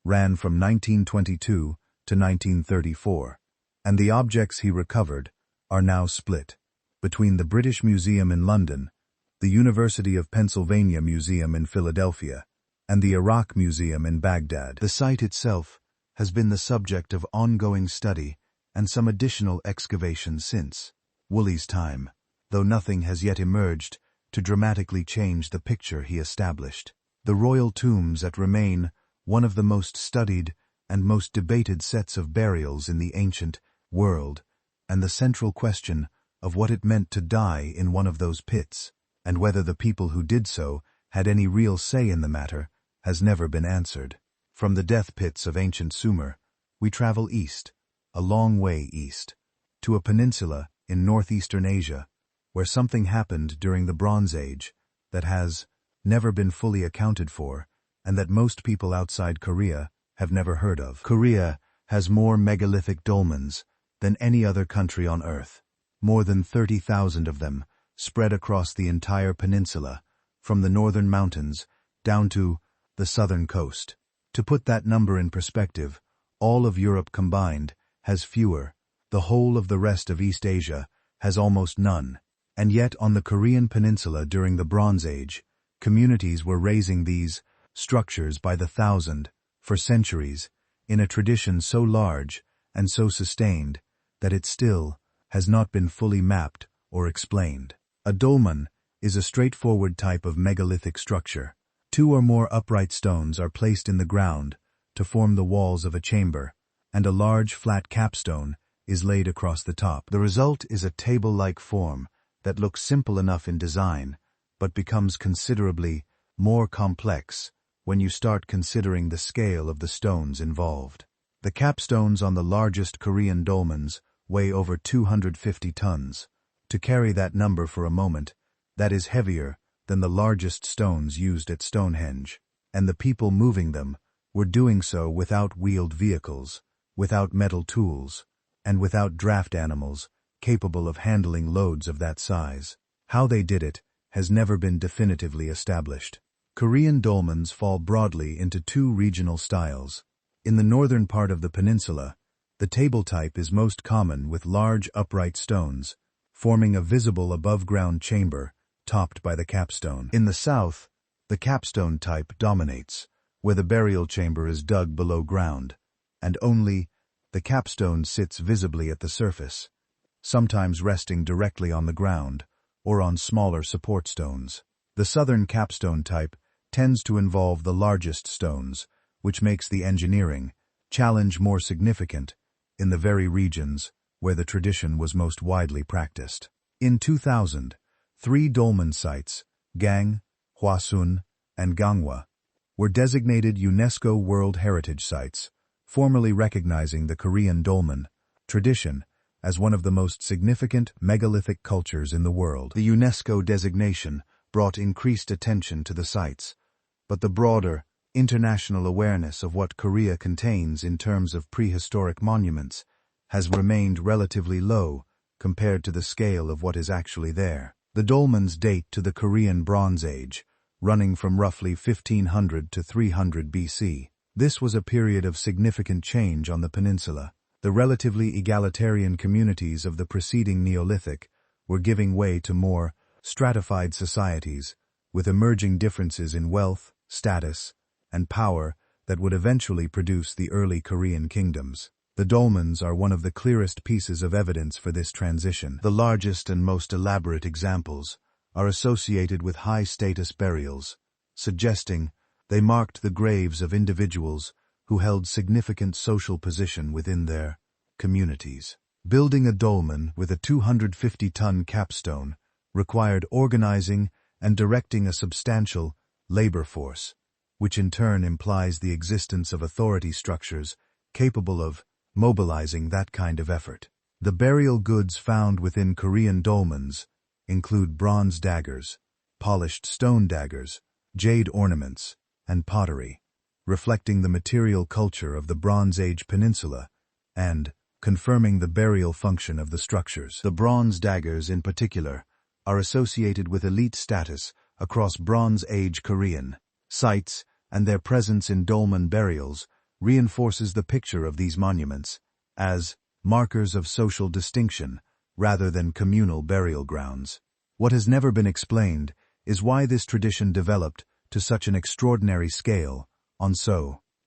ran from 1922 to 1934, and the objects he recovered are now split between the British Museum in London, the University of Pennsylvania Museum in Philadelphia, and the Iraq Museum in Baghdad. The site itself has been the subject of ongoing study and some additional excavations since Woolley's time, though nothing has yet emerged to dramatically change the picture he established. The royal tombs remain one of the most studied and most debated sets of burials in the ancient world, and the central question of what it meant to die in one of those pits, and whether the people who did so had any real say in the matter, has never been answered. From the death pits of ancient Sumer, we travel east, a long way east, to a peninsula in northeastern Asia, where something happened during the Bronze Age that has never been fully accounted for, and that most people outside Korea have never heard of. Korea has more megalithic dolmens than any other country on Earth, more than 30,000 of them spread across the entire peninsula, from the northern mountains down to the southern coast. To put that number in perspective, all of Europe combined has fewer, the whole of the rest of East Asia has almost none, and yet on the Korean peninsula during the Bronze Age, communities were raising these structures by the thousand for centuries in a tradition so large and so sustained that it still has not been fully mapped or explained. A dolmen is a straightforward type of megalithic structure. Two or more upright stones are placed in the ground to form the walls of a chamber, and a large flat capstone is laid across the top. The result is a table-like form that looks simple enough in design, but becomes considerably more complex when you start considering the scale of the stones involved. The capstones on the largest Korean dolmens weigh over 250 tons. To carry that number for a moment, that is heavier than the largest stones used at Stonehenge, and the people moving them were doing so without wheeled vehicles, without metal tools, and without draft animals capable of handling loads of that size. How they did it has never been definitively established. Korean dolmens fall broadly into two regional styles. In the northern part of the peninsula, the table type is most common with large upright stones, forming a visible above-ground chamber topped by the capstone. In the south, the capstone type dominates, where the burial chamber is dug below ground, and only the capstone sits visibly at the surface, sometimes resting directly on the ground or on smaller support stones. The southern capstone type tends to involve the largest stones, which makes the engineering challenge more significant in the very regions where the tradition was most widely practiced. In 2000, 3 dolmen sites, Gang, Hwasun, and Gangwon, were designated UNESCO World Heritage Sites, formally recognizing the Korean dolmen tradition as one of the most significant megalithic cultures in the world. The UNESCO designation brought increased attention to the sites, but the broader international awareness of what Korea contains in terms of prehistoric monuments has remained relatively low compared to the scale of what is actually there. The dolmens date to the Korean Bronze Age, running from roughly 1500 to 300 BC. This was a period of significant change on the peninsula. The relatively egalitarian communities of the preceding Neolithic were giving way to more stratified societies, with emerging differences in wealth, status, and power that would eventually produce the early Korean kingdoms. The dolmens are one of the clearest pieces of evidence for this transition. The largest and most elaborate examples are associated with high-status burials, suggesting they marked the graves of individuals who held significant social position within their communities. Building a dolmen with a 250-ton capstone required organizing and directing a substantial labor force, which in turn implies the existence of authority structures capable of mobilizing that kind of effort. The burial goods found within Korean dolmens include bronze daggers, polished stone daggers, jade ornaments, and pottery, reflecting the material culture of the Bronze Age peninsula and confirming the burial function of the structures. The bronze daggers, in particular, are associated with elite status across Bronze Age Korean sites, and their presence in dolmen burials reinforces the picture of these monuments as markers of social distinction rather than communal burial grounds. What has never been explained is why this tradition developed to such an extraordinary scale on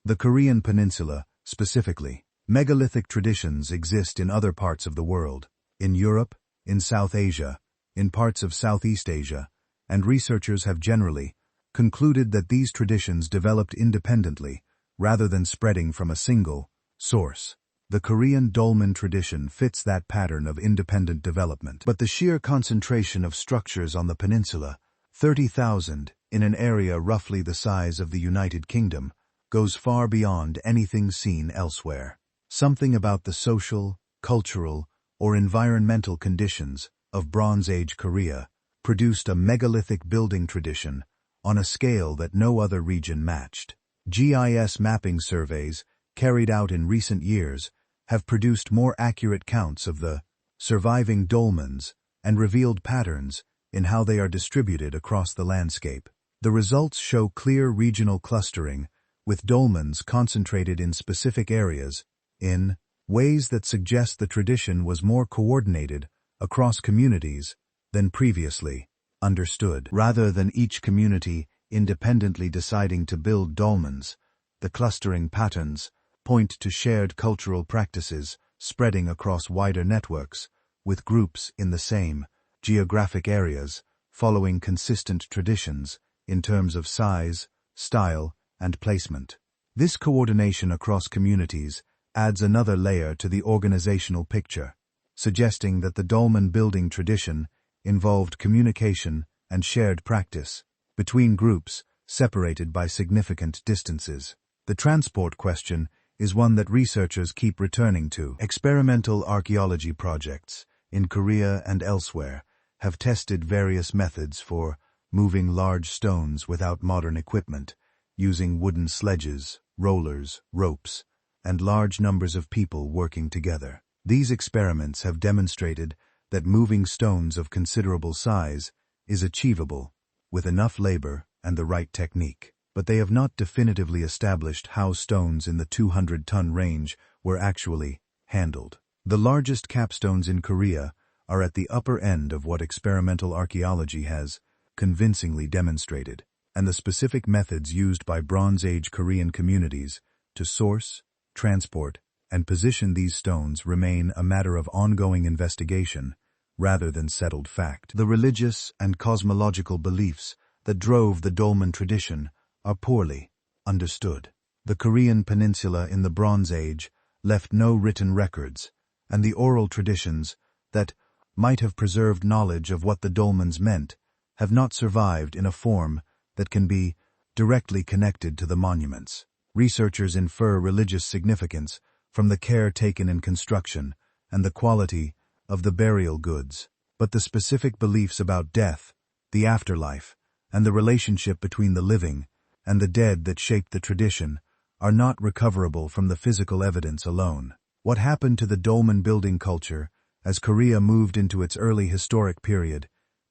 the Korean peninsula specifically. Megalithic traditions exist in other parts of the world, in Europe, in South Asia, in parts of Southeast Asia, and researchers have generally concluded that these traditions developed independently rather than spreading from a single source. The Korean dolmen tradition fits that pattern of independent development. But the sheer concentration of structures on the peninsula, 30,000 in an area roughly the size of the United Kingdom, goes far beyond anything seen elsewhere. Something about the social, cultural, or environmental conditions of Bronze Age Korea produced a megalithic building tradition on a scale that no other region matched. GIS mapping surveys, carried out in recent years, have produced more accurate counts of the surviving dolmens and revealed patterns in how they are distributed across the landscape. The results show clear regional clustering, with dolmens concentrated in specific areas, in ways that suggest the tradition was more coordinated across communities than previously understood. Rather than each community independently deciding to build dolmens, the clustering patterns point to shared cultural practices spreading across wider networks, with groups in the same geographic areas following consistent traditions in terms of size, style, and placement. This coordination across communities adds another layer to the organizational picture, suggesting that the dolmen building tradition involved communication and shared practice between groups separated by significant distances. The transport question is one that researchers keep returning to. Experimental archaeology projects in Korea and elsewhere have tested various methods for moving large stones without modern equipment, using wooden sledges, rollers, ropes, and large numbers of people working together. These experiments have demonstrated that moving stones of considerable size is achievable with enough labor and the right technique, but they have not definitively established how stones in the 200-ton range were actually handled. The largest capstones in Korea are at the upper end of what experimental archaeology has convincingly demonstrated, and the specific methods used by Bronze Age Korean communities to source, transport, and position these stones remain a matter of ongoing investigation rather than settled fact. The religious and cosmological beliefs that drove the dolmen tradition are poorly understood. The Korean peninsula in the Bronze Age left no written records, and the oral traditions that might have preserved knowledge of what the dolmens meant have not survived in a form that can be directly connected to the monuments. Researchers infer religious significance from the care taken in construction and the quality of the burial goods, but the specific beliefs about death, the afterlife, and the relationship between the living and the dead that shaped the tradition are not recoverable from the physical evidence alone. What happened to the dolmen building culture as Korea moved into its early historic period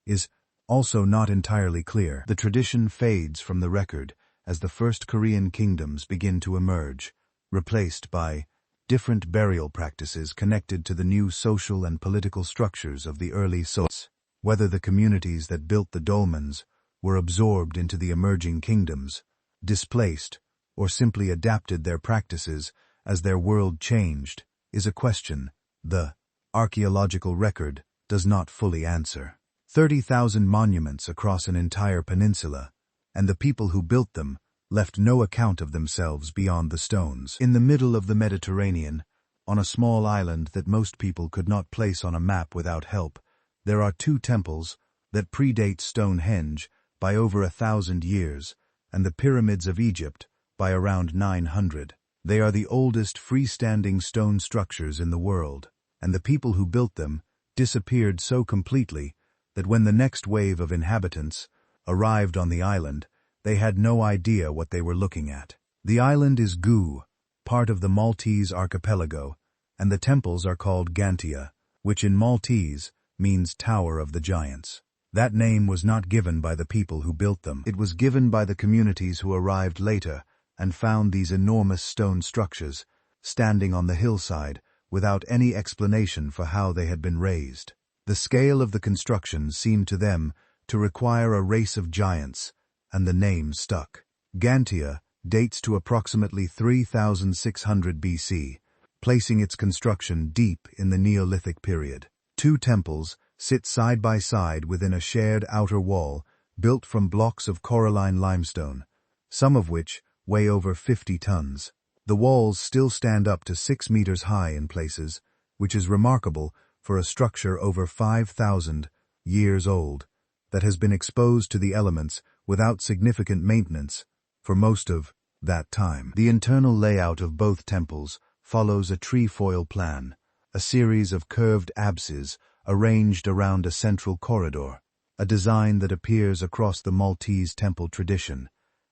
is also not entirely clear. The tradition fades from the record as the first Korean kingdoms begin to emerge, replaced by different burial practices connected to the new social and political structures of the early Seols. Whether the communities that built the dolmens were absorbed into the emerging kingdoms, displaced, or simply adapted their practices as their world changed, is a question the archaeological record does not fully answer. 30,000 monuments across an entire peninsula, and the people who built them left no account of themselves beyond the stones. In the middle of the Mediterranean, on a small island that most people could not place on a map without help, there are two temples that predate Stonehenge by over 1,000 years, and the pyramids of Egypt by around 900. They are the oldest freestanding stone structures in the world, and the people who built them disappeared so completely that when the next wave of inhabitants arrived on the island, they had no idea what they were looking at. The island is Gu, part of the Maltese archipelago, and the temples are called Gantia, which in Maltese means Tower of the Giants. That name was not given by the people who built them. It was given by the communities who arrived later and found these enormous stone structures standing on the hillside without any explanation for how they had been raised. The scale of the construction seemed to them to require a race of giants, and the name stuck. Gantia dates to approximately 3,600 BC, placing its construction deep in the Neolithic period. Two temples sit side by side within a shared outer wall built from blocks of coralline limestone, some of which weigh over 50 tons. The walls still stand up to 6 meters high in places, which is remarkable for a structure over 5,000 years old that has been exposed to the elements without significant maintenance for most of that time. The internal layout of both temples follows a trefoil plan, a series of curved apses arranged around a central corridor. a design that appears across the Maltese temple tradition,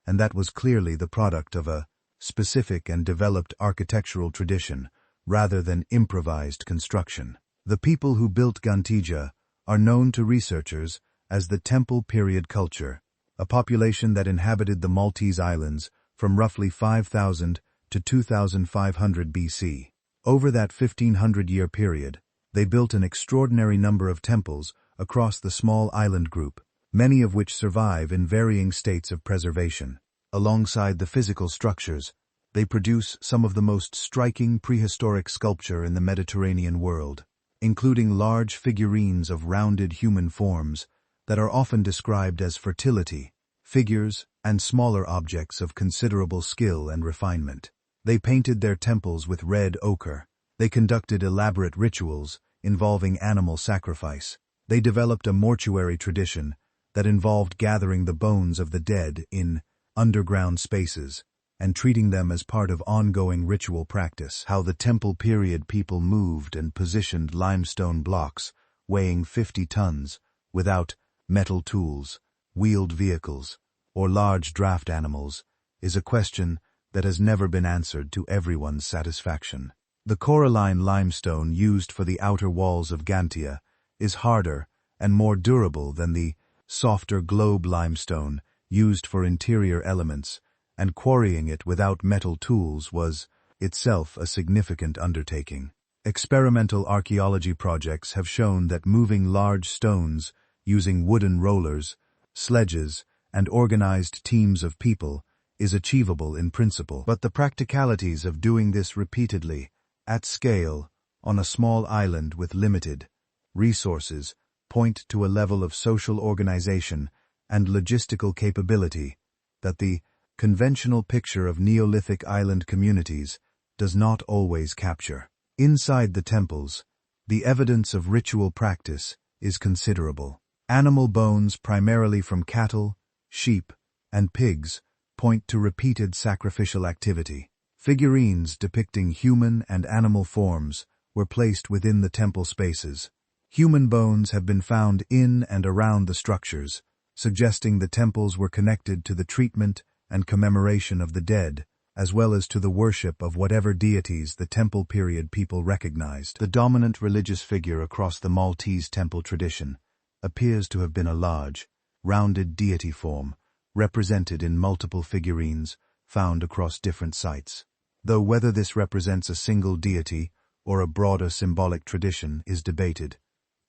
and that was clearly the product of a specific and developed architectural tradition rather than improvised construction. The people who built Gantija are known to researchers as the Temple Period culture, a population that inhabited the Maltese islands from roughly 5,000 to 2,500 BC. Over that 1,500-year period, they built an extraordinary number of temples across the small island group, many of which survive in varying states of preservation. Alongside the physical structures, they produce some of the most striking prehistoric sculpture in the Mediterranean world, including large figurines of rounded human forms that are often described as fertility figures and smaller objects of considerable skill and refinement. They painted their temples with red ochre. They conducted elaborate rituals involving animal sacrifice. They developed a mortuary tradition that involved gathering the bones of the dead in underground spaces and treating them as part of ongoing ritual practice. How the Temple Period people moved and positioned limestone blocks weighing 50 tons without metal tools, wheeled vehicles, or large draft animals is a question that has never been answered to everyone's satisfaction. The coralline limestone used for the outer walls of Gantia is harder and more durable than the softer globe limestone used for interior elements, and quarrying it without metal tools was itself a significant undertaking. Experimental archaeology projects have shown that moving large stones using wooden rollers, sledges, and organized teams of people is achievable in principle. But the practicalities of doing this repeatedly, at scale, on a small island with limited resources, point to a level of social organization and logistical capability that the conventional picture of Neolithic island communities does not always capture. Inside the temples, the evidence of ritual practice is considerable. Animal bones, primarily from cattle, sheep, and pigs, point to repeated sacrificial activity. Figurines depicting human and animal forms were placed within the temple spaces. Human bones have been found in and around the structures, suggesting the temples were connected to the treatment and commemoration of the dead, as well as to the worship of whatever deities the Temple Period people recognized. The dominant religious figure across the Maltese temple tradition appears to have been a large, rounded deity form, represented in multiple figurines found across different sites. Though whether this represents a single deity or a broader symbolic tradition is debated,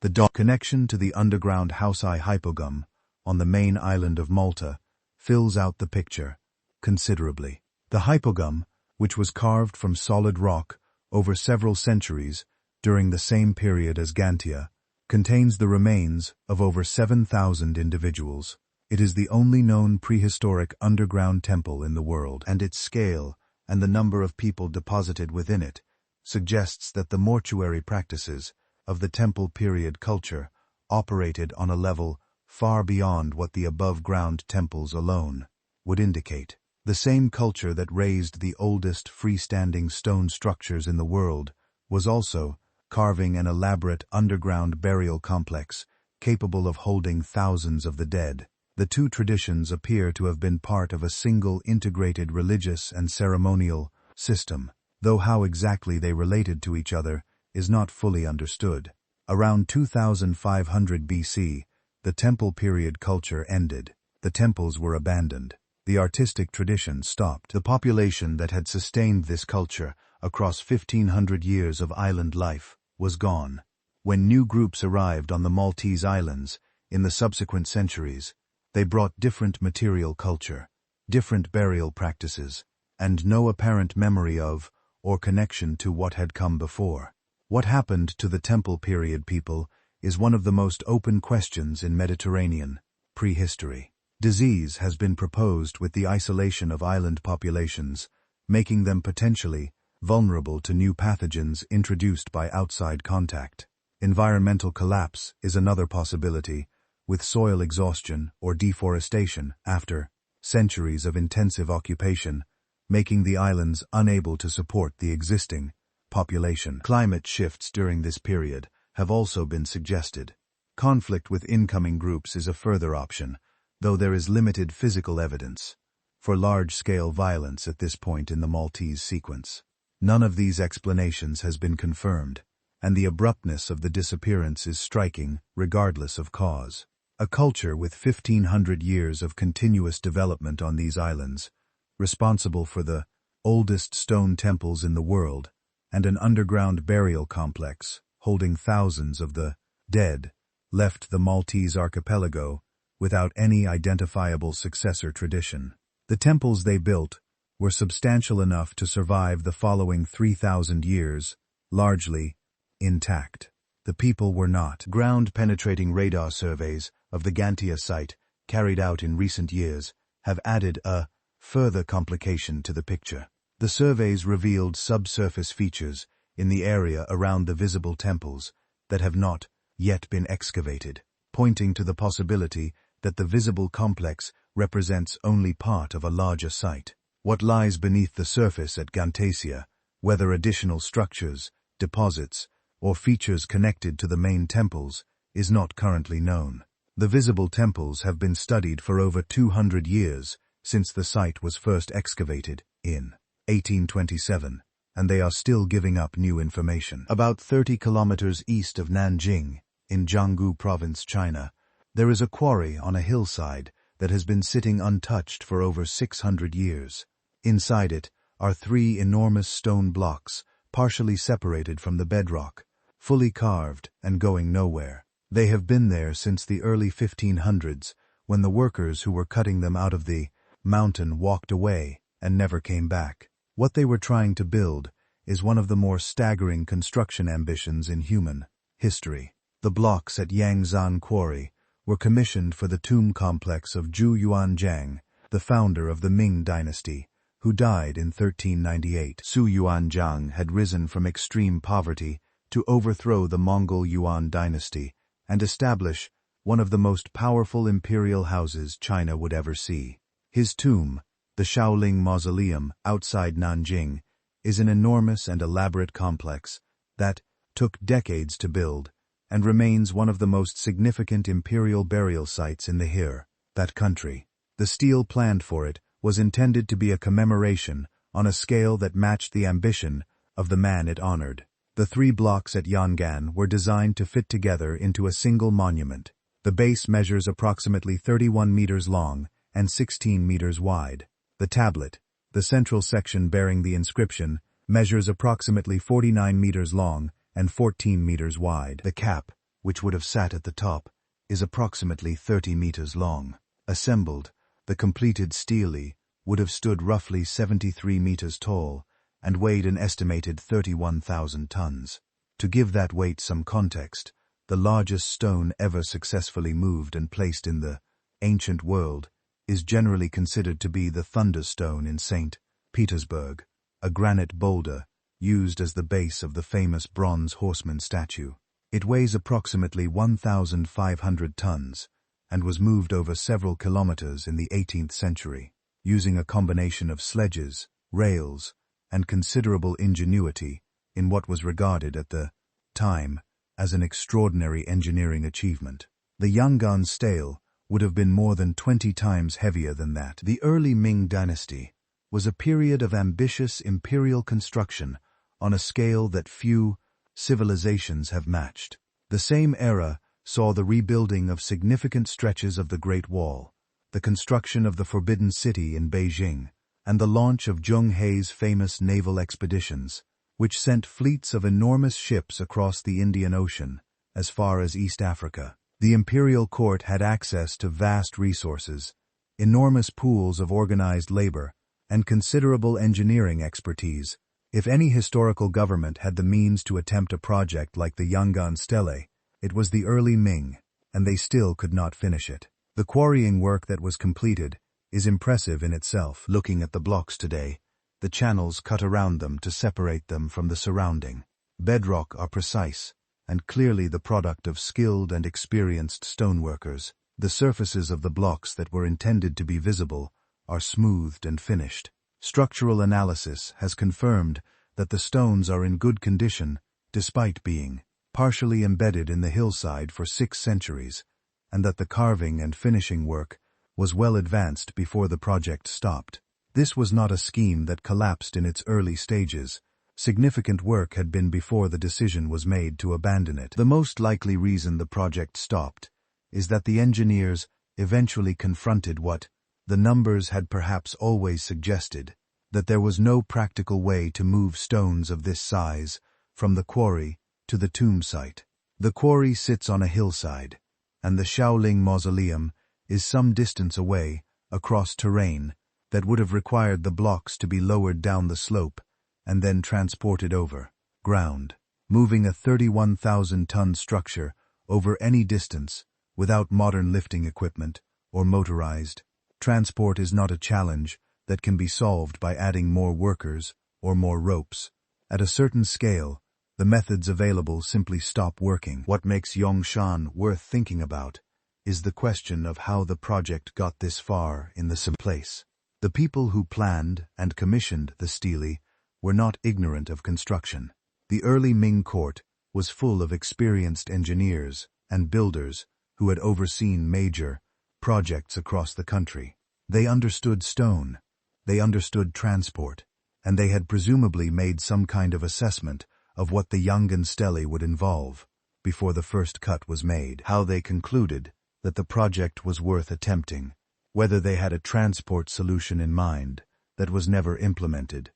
the connection to the underground Housei hypogum on the main island of Malta fills out the picture considerably. The hypogum, which was carved from solid rock over several centuries during the same period as Gantia, contains the remains of over 7,000 individuals. It is the only known prehistoric underground temple in the world, and its scale and the number of people deposited within it suggests that the mortuary practices of the Temple Period culture operated on a level far beyond what the above-ground temples alone would indicate. The same culture that raised the oldest freestanding stone structures in the world was also carving an elaborate underground burial complex capable of holding thousands of the dead. The two traditions appear to have been part of a single integrated religious and ceremonial system, though how exactly they related to each other is not fully understood. Around 2500 BC, the Temple Period culture ended. The temples were abandoned. The artistic tradition stopped. The population that had sustained this culture across 1,500 years of island life was gone. When new groups arrived on the Maltese islands in the subsequent centuries, they brought different material culture, different burial practices, and no apparent memory of or connection to what had come before. What happened to the Temple Period people is one of the most open questions in Mediterranean prehistory. Disease has been proposed with the isolation of island populations, making them potentially vulnerable to new pathogens introduced by outside contact. Environmental collapse is another possibility, with soil exhaustion or deforestation after centuries of intensive occupation, making the islands unable to support the existing population. Climate shifts during this period have also been suggested. Conflict with incoming groups is a further option, though there is limited physical evidence for large-scale violence at this point in the Maltese sequence. None of these explanations has been confirmed, and the abruptness of the disappearance is striking regardless of cause. A culture with 1,500 years of continuous development on these islands, responsible for the oldest stone temples in the world, and an underground burial complex holding thousands of the dead, left the Maltese archipelago without any identifiable successor tradition. The temples they built were substantial enough to survive the following 3,000 years, largely intact. The people were not. Ground-penetrating radar surveys of the Gantia site, carried out in recent years, have added a further complication to the picture. The surveys revealed subsurface features in the area around the visible temples that have not yet been excavated, pointing to the possibility that the visible complex represents only part of a larger site. What lies beneath the surface at Gantasia, whether additional structures, deposits, or features connected to the main temples, is not currently known. The visible temples have been studied for over 200 years since the site was first excavated in 1827, and they are still giving up new information. About 30 kilometers east of Nanjing, in Jiangsu Province, China, there is a quarry on a hillside that has been sitting untouched for over 600 years. Inside it are 3 enormous stone blocks, partially separated from the bedrock, fully carved and going nowhere. They have been there since the early 1500s, when the workers who were cutting them out of the mountain walked away and never came back. What they were trying to build is one of the more staggering construction ambitions in human history. The blocks at Yangzan Quarry were commissioned for the tomb complex of Zhu Yuanzhang, the founder of the Ming dynasty, who died in 1398. Su Yuanzhang had risen from extreme poverty to overthrow the Mongol Yuan dynasty and establish one of the most powerful imperial houses China would ever see. His tomb, the Shaoling Mausoleum outside Nanjing, is an enormous and elaborate complex that took decades to build and remains one of the most significant imperial burial sites in the He, that country. The stele planned for it was intended to be a commemoration on a scale that matched the ambition of the man it honored. The 3 blocks at Yangan were designed to fit together into a single monument. The base measures approximately 31 meters long and 16 meters wide. The tablet, the central section bearing the inscription, measures approximately 49 meters long and 14 meters wide. The cap, which would have sat at the top, is approximately 30 meters long. Assembled, the completed stele would have stood roughly 73 meters tall and weighed an estimated 31,000 tons. To give that weight some context, the largest stone ever successfully moved and placed in the ancient world is generally considered to be the Thunderstone in St. Petersburg, a granite boulder used as the base of the famous bronze horseman statue. It weighs approximately 1,500 tons and was moved over several kilometers in the 18th century, using a combination of sledges, rails, and considerable ingenuity in what was regarded at the time as an extraordinary engineering achievement. The Yangon stele would have been more than 20 times heavier than that. The early Ming dynasty was a period of ambitious imperial construction on a scale that few civilizations have matched. The same era saw the rebuilding of significant stretches of the Great Wall, the construction of the Forbidden City in Beijing, and the launch of Zheng He's famous naval expeditions, which sent fleets of enormous ships across the Indian Ocean as far as East Africa. The imperial court had access to vast resources, enormous pools of organized labor, and considerable engineering expertise. If any historical government had the means to attempt a project like the Yangon stele, it was the early Ming, and they still could not finish it. The quarrying work that was completed is impressive in itself. Looking at the blocks today, the channels cut around them to separate them from the surrounding bedrock are precise and clearly the product of skilled and experienced stoneworkers. The surfaces of the blocks that were intended to be visible are smoothed and finished. Structural analysis has confirmed that the stones are in good condition despite being partially embedded in the hillside for 6 centuries, and that the carving and finishing work was well advanced before the project stopped. This was not a scheme that collapsed in its early stages. Significant work had been before the decision was made to abandon it. The most likely reason the project stopped is that the engineers eventually confronted what the numbers had perhaps always suggested, that there was no practical way to move stones of this size from the quarry to the tomb site. The quarry sits on a hillside, and the Shaoling mausoleum is some distance away across terrain that would have required the blocks to be lowered down the slope and then transported over ground. Moving a 31,000-ton structure over any distance without modern lifting equipment or motorized transport is not a challenge that can be solved by adding more workers or more ropes. At a certain scale, the methods available simply stop working. What makes Yongshan worth thinking about is the question of how the project got this far in the same place. The people who planned and commissioned the stele were not ignorant of construction. The early Ming court was full of experienced engineers and builders who had overseen major projects across the country. They understood stone, they understood transport, and they had presumably made some kind of assessment of what the Yang'an stele would involve before the first cut was made. How they concluded that the project was worth attempting, whether they had a transport solution in mind that was never implemented,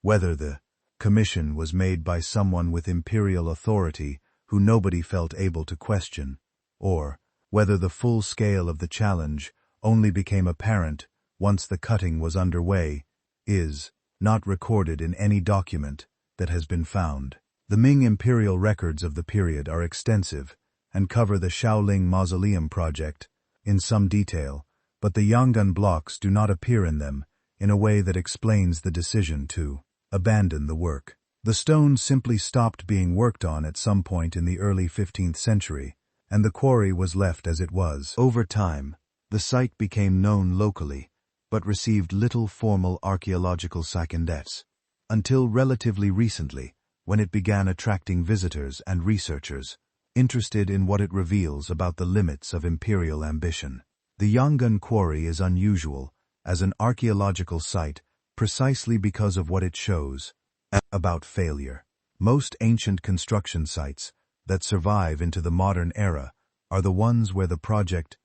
whether the commission was made by someone with imperial authority who nobody felt able to question, or whether the full scale of the challenge only became apparent once the cutting was underway, is not recorded in any document that has been found. The Ming imperial records of the period are extensive and cover the Shaoling Mausoleum project in some detail, but the Yang'an blocks do not appear in them in a way that explains the decision to abandon the work. The stones simply stopped being worked on at some point in the early 15th century, and the quarry was left as it was. Over time, the site became known locally, but received little formal archaeological secondets, until relatively recently, when it began attracting visitors and researchers interested in what it reveals about the limits of imperial ambition. The Yang'an quarry is unusual as an archaeological site precisely because of what it shows about failure. Most ancient construction sites that survive into the modern era are the ones where the project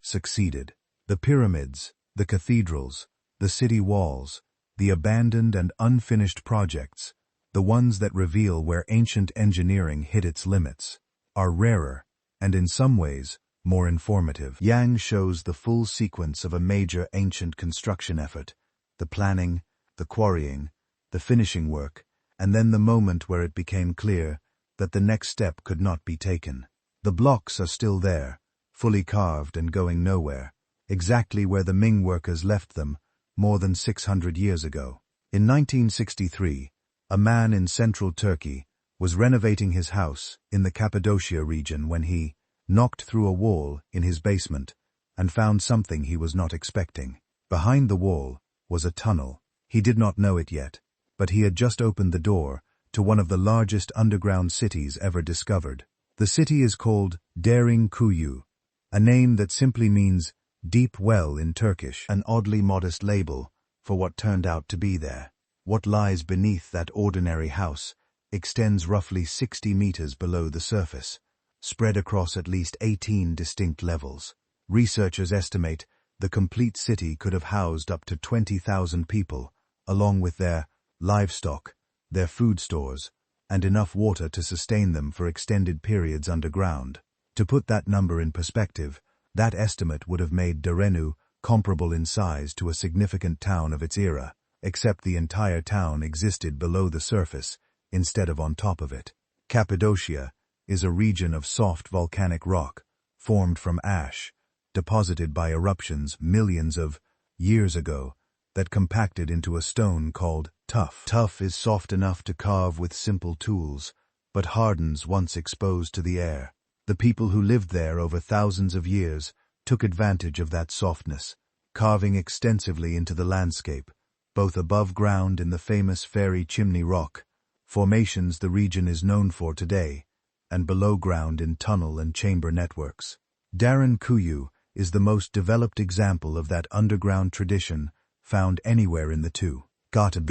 succeeded. The pyramids, the cathedrals, the city walls, the abandoned and unfinished projects, the ones that reveal where ancient engineering hit its limits, are rarer, and in some ways, more informative. Yang shows the full sequence of a major ancient construction effort: the planning, the quarrying, the finishing work, and then the moment where it became clear that the next step could not be taken. The blocks are still there, fully carved and going nowhere, exactly where the Ming workers left them more than 600 years ago. In 1963, a man in central Turkey was renovating his house in the Cappadocia region when he knocked through a wall in his basement and found something he was not expecting. Behind the wall was a tunnel. He did not know it yet, but he had just opened the door to one of the largest underground cities ever discovered. The city is called Derin Kuyu, a name that simply means deep well in Turkish, an oddly modest label for what turned out to be there. What lies beneath that ordinary house extends roughly 60 meters below the surface, spread across at least 18 distinct levels. Researchers estimate the complete city could have housed up to 20,000 people, along with their livestock, their food stores, and enough water to sustain them for extended periods underground. To put that number in perspective, that estimate would have made Derenu comparable in size to a significant town of its era, except the entire town existed below the surface instead of on top of it. Cappadocia is a region of soft volcanic rock, formed from ash, deposited by eruptions millions of years ago, that compacted into a stone called tuff. Tuff is soft enough to carve with simple tools, but hardens once exposed to the air. The people who lived there over thousands of years took advantage of that softness, carving extensively into the landscape, both above ground in the famous Fairy Chimney Rock, formations the region is known for today, and below ground in tunnel and chamber networks. Darren Kuyu is the most developed example of that underground tradition found anywhere in the two.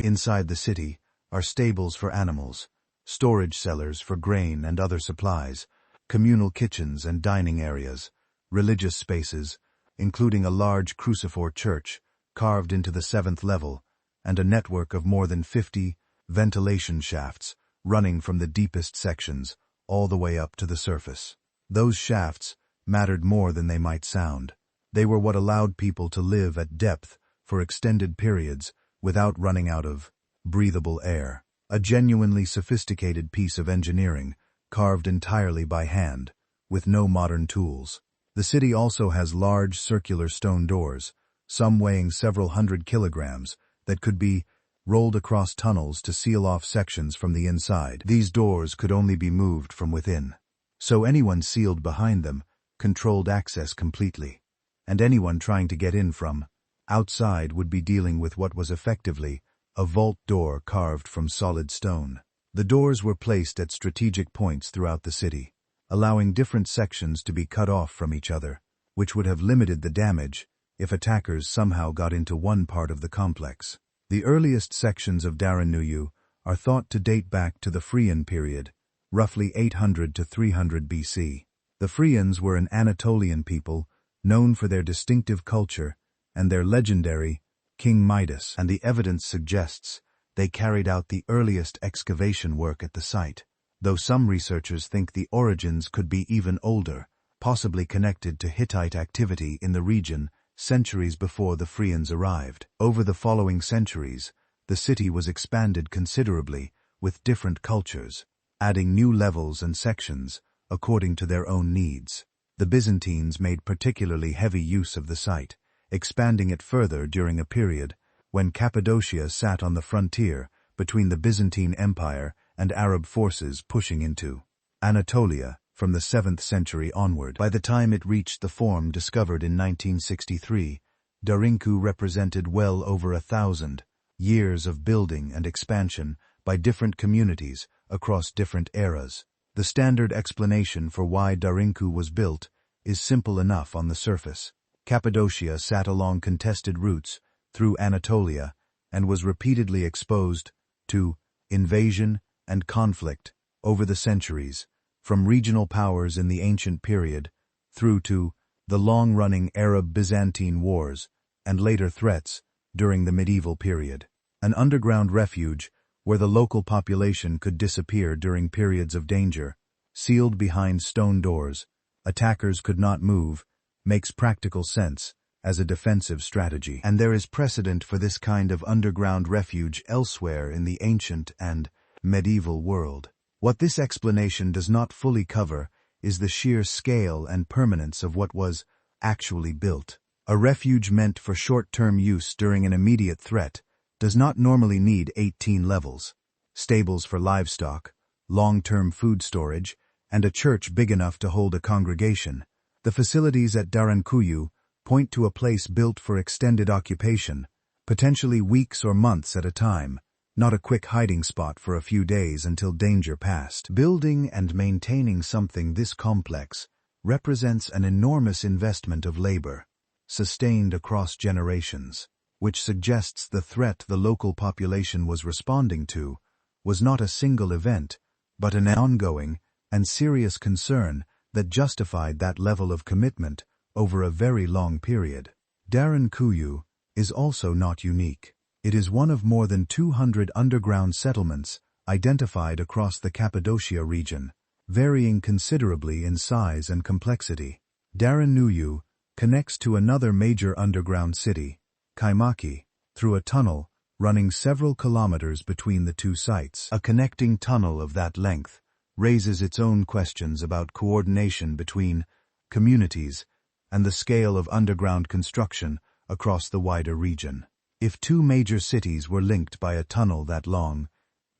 Inside the city are stables for animals, storage cellars for grain and other supplies, communal kitchens and dining areas, religious spaces, including a large cruciform church carved into the 7th level, and a network of more than 50 ventilation shafts running from the deepest sections all the way up to the surface. Those shafts mattered more than they might sound. They were what allowed people to live at depth for extended periods without running out of breathable air. A genuinely sophisticated piece of engineering, carved entirely by hand, with no modern tools. The city also has large circular stone doors, some weighing several hundred kilograms, that could be rolled across tunnels to seal off sections from the inside. These doors could only be moved from within, so anyone sealed behind them controlled access completely, and anyone trying to get in from outside would be dealing with what was effectively a vault door carved from solid stone. The doors were placed at strategic points throughout the city, allowing different sections to be cut off from each other, which would have limited the damage if attackers somehow got into one part of the complex. The earliest sections of Daranuyu are thought to date back to the Phrygian period, roughly 800 to 300 BC. The Phrygians were an Anatolian people known for their distinctive culture and their legendary King Midas, and the evidence suggests they carried out the earliest excavation work at the site, though some researchers think the origins could be even older, possibly connected to Hittite activity in the region centuries before the Phrygians arrived. Over the following centuries, the city was expanded considerably with different cultures, adding new levels and sections according to their own needs. The Byzantines made particularly heavy use of the site, expanding it further during a period when Cappadocia sat on the frontier between the Byzantine Empire and Arab forces pushing into Anatolia from the 7th century onward. By the time it reached the form discovered in 1963, Darinku represented well over 1,000 years of building and expansion by different communities across different eras. The standard explanation for why Darinku was built is simple enough on the surface. Cappadocia sat along contested routes through Anatolia and was repeatedly exposed to invasion and conflict over the centuries, from regional powers in the ancient period through to the long-running Arab-Byzantine wars and later threats during the medieval period. An underground refuge where the local population could disappear during periods of danger, sealed behind stone doors, attackers could not move, makes practical sense as a defensive strategy. And there is precedent for this kind of underground refuge elsewhere in the ancient and medieval world. What this explanation does not fully cover is the sheer scale and permanence of what was actually built. A refuge meant for short-term use during an immediate threat does not normally need 18 levels, stables for livestock, long-term food storage, and a church big enough to hold a congregation. The facilities at Darankuyu point to a place built for extended occupation, potentially weeks or months at a time, not a quick hiding spot for a few days until danger passed. Building and maintaining something this complex represents an enormous investment of labor, sustained across generations, which suggests the threat the local population was responding to was not a single event, but an ongoing and serious concern that justified that level of commitment over a very long period. Darankuyu is also not unique. It is one of more than 200 underground settlements identified across the Cappadocia region, varying considerably in size and complexity. Daranuyu connects to another major underground city, Kaimaki, through a tunnel running several kilometers between the two sites. A connecting tunnel of that length raises its own questions about coordination between communities and the scale of underground construction across the wider region. If two major cities were linked by a tunnel that long,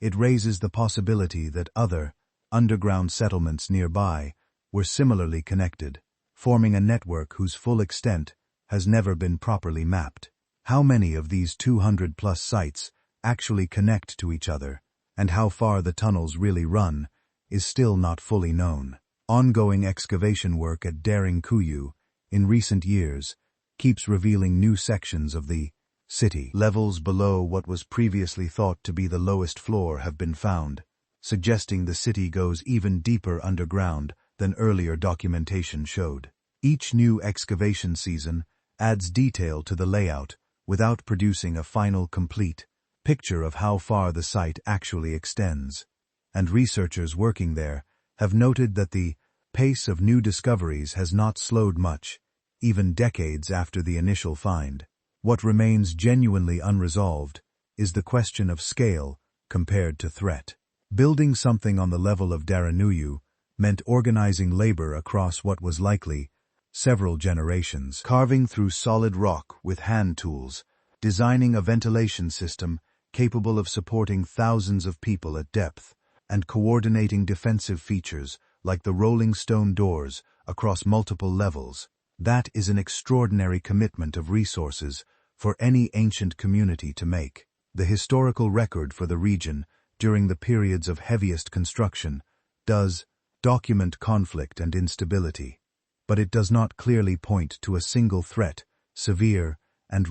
it raises the possibility that other, underground settlements nearby were similarly connected, forming a network whose full extent has never been properly mapped. How many of these 200-plus sites actually connect to each other, and how far the tunnels really run, is still not fully known. Ongoing excavation work at Daring-Kuyu, in recent years, keeps revealing new sections of the city. Levels below what was previously thought to be the lowest floor have been found, suggesting the city goes even deeper underground than earlier documentation showed. Each new excavation season adds detail to the layout without producing a final complete picture of how far the site actually extends, and researchers working there have noted that the pace of new discoveries has not slowed much, even decades after the initial find. What remains genuinely unresolved is the question of scale compared to threat. Building something on the level of Daring-Kuyu meant organizing labor across what was likely several generations, carving through solid rock with hand tools, designing a ventilation system capable of supporting thousands of people at depth, and coordinating defensive features like the rolling stone doors across multiple levels. That is an extraordinary commitment of resources for any ancient community to make. The historical record for the region during the periods of heaviest construction does document conflict and instability, but it does not clearly point to a single threat, severe and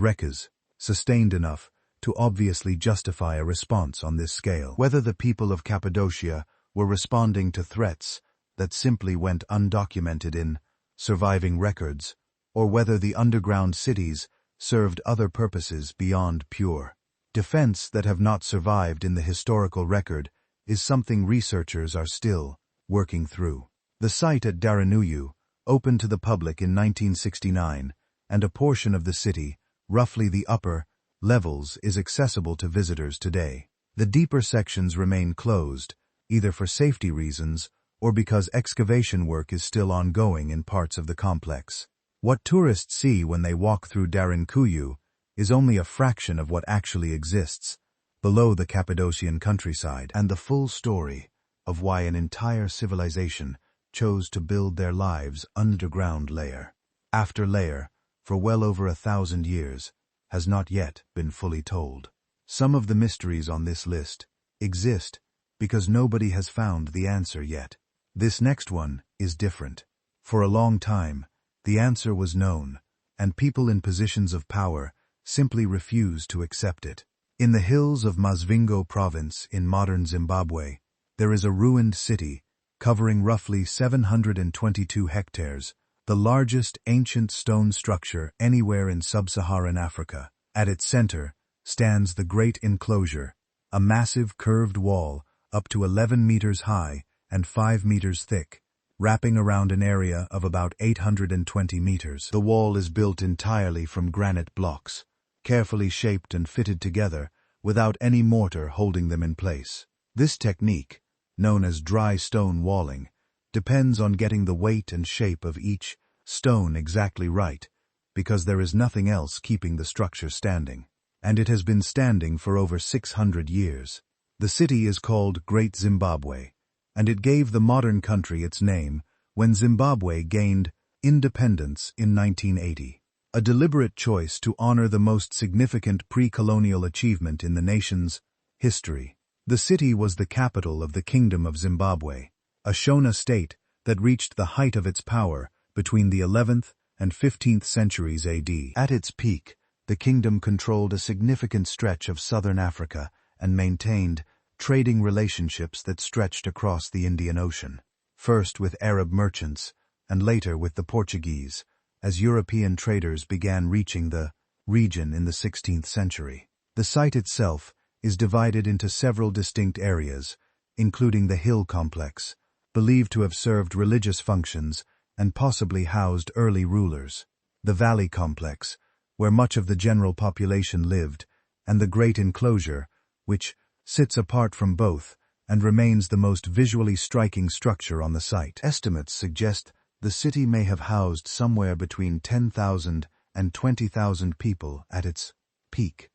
sustained enough to obviously justify a response on this scale. Whether the people of Cappadocia were responding to threats that simply went undocumented in surviving records, or whether the underground cities served other purposes beyond pure defense that have not survived in the historical record, is something researchers are still working through. The site at Daring-Kuyu opened to the public in 1969, and a portion of the city, roughly the upper levels, is accessible to visitors today. The deeper sections remain closed, either for safety reasons or because excavation work is still ongoing in parts of the complex. What tourists see when they walk through Daring-Kuyu is only a fraction of what actually exists below the Cappadocian countryside, and the full story of why an entire civilization chose to build their lives underground layer after layer for well over 1,000 years has not yet been fully told. Some of the mysteries on this list exist because nobody has found the answer yet. This next one is different. For a long time, the answer was known, and people in positions of power simply refused to accept it. In the hills of Masvingo province in modern Zimbabwe, there is a ruined city covering roughly 722 hectares, the largest ancient stone structure anywhere in sub-Saharan Africa. At its center stands the Great Enclosure, a massive curved wall up to 11 meters high and 5 meters thick, wrapping around an area of about 820 meters. The wall is built entirely from granite blocks, carefully shaped and fitted together without any mortar holding them in place. This technique, known as dry stone walling, depends on getting the weight and shape of each stone exactly right, because there is nothing else keeping the structure standing. And it has been standing for over 600 years. The city is called Great Zimbabwe, and it gave the modern country its name when Zimbabwe gained independence in 1980. A deliberate choice to honor the most significant pre-colonial achievement in the nation's history. The city was the capital of the Kingdom of Zimbabwe, a Shona state that reached the height of its power between the 11th and 15th centuries AD. At its peak, the kingdom controlled a significant stretch of southern Africa and maintained trading relationships that stretched across the Indian Ocean, first with Arab merchants and later with the Portuguese, as European traders began reaching the region in the 16th century. The site itself is divided into several distinct areas, including the hill complex, believed to have served religious functions and possibly housed early rulers, the valley complex, where much of the general population lived, and the Great Enclosure, which sits apart from both and remains the most visually striking structure on the site. Estimates suggest the city may have housed somewhere between 10,000 and 20,000 people at its peak,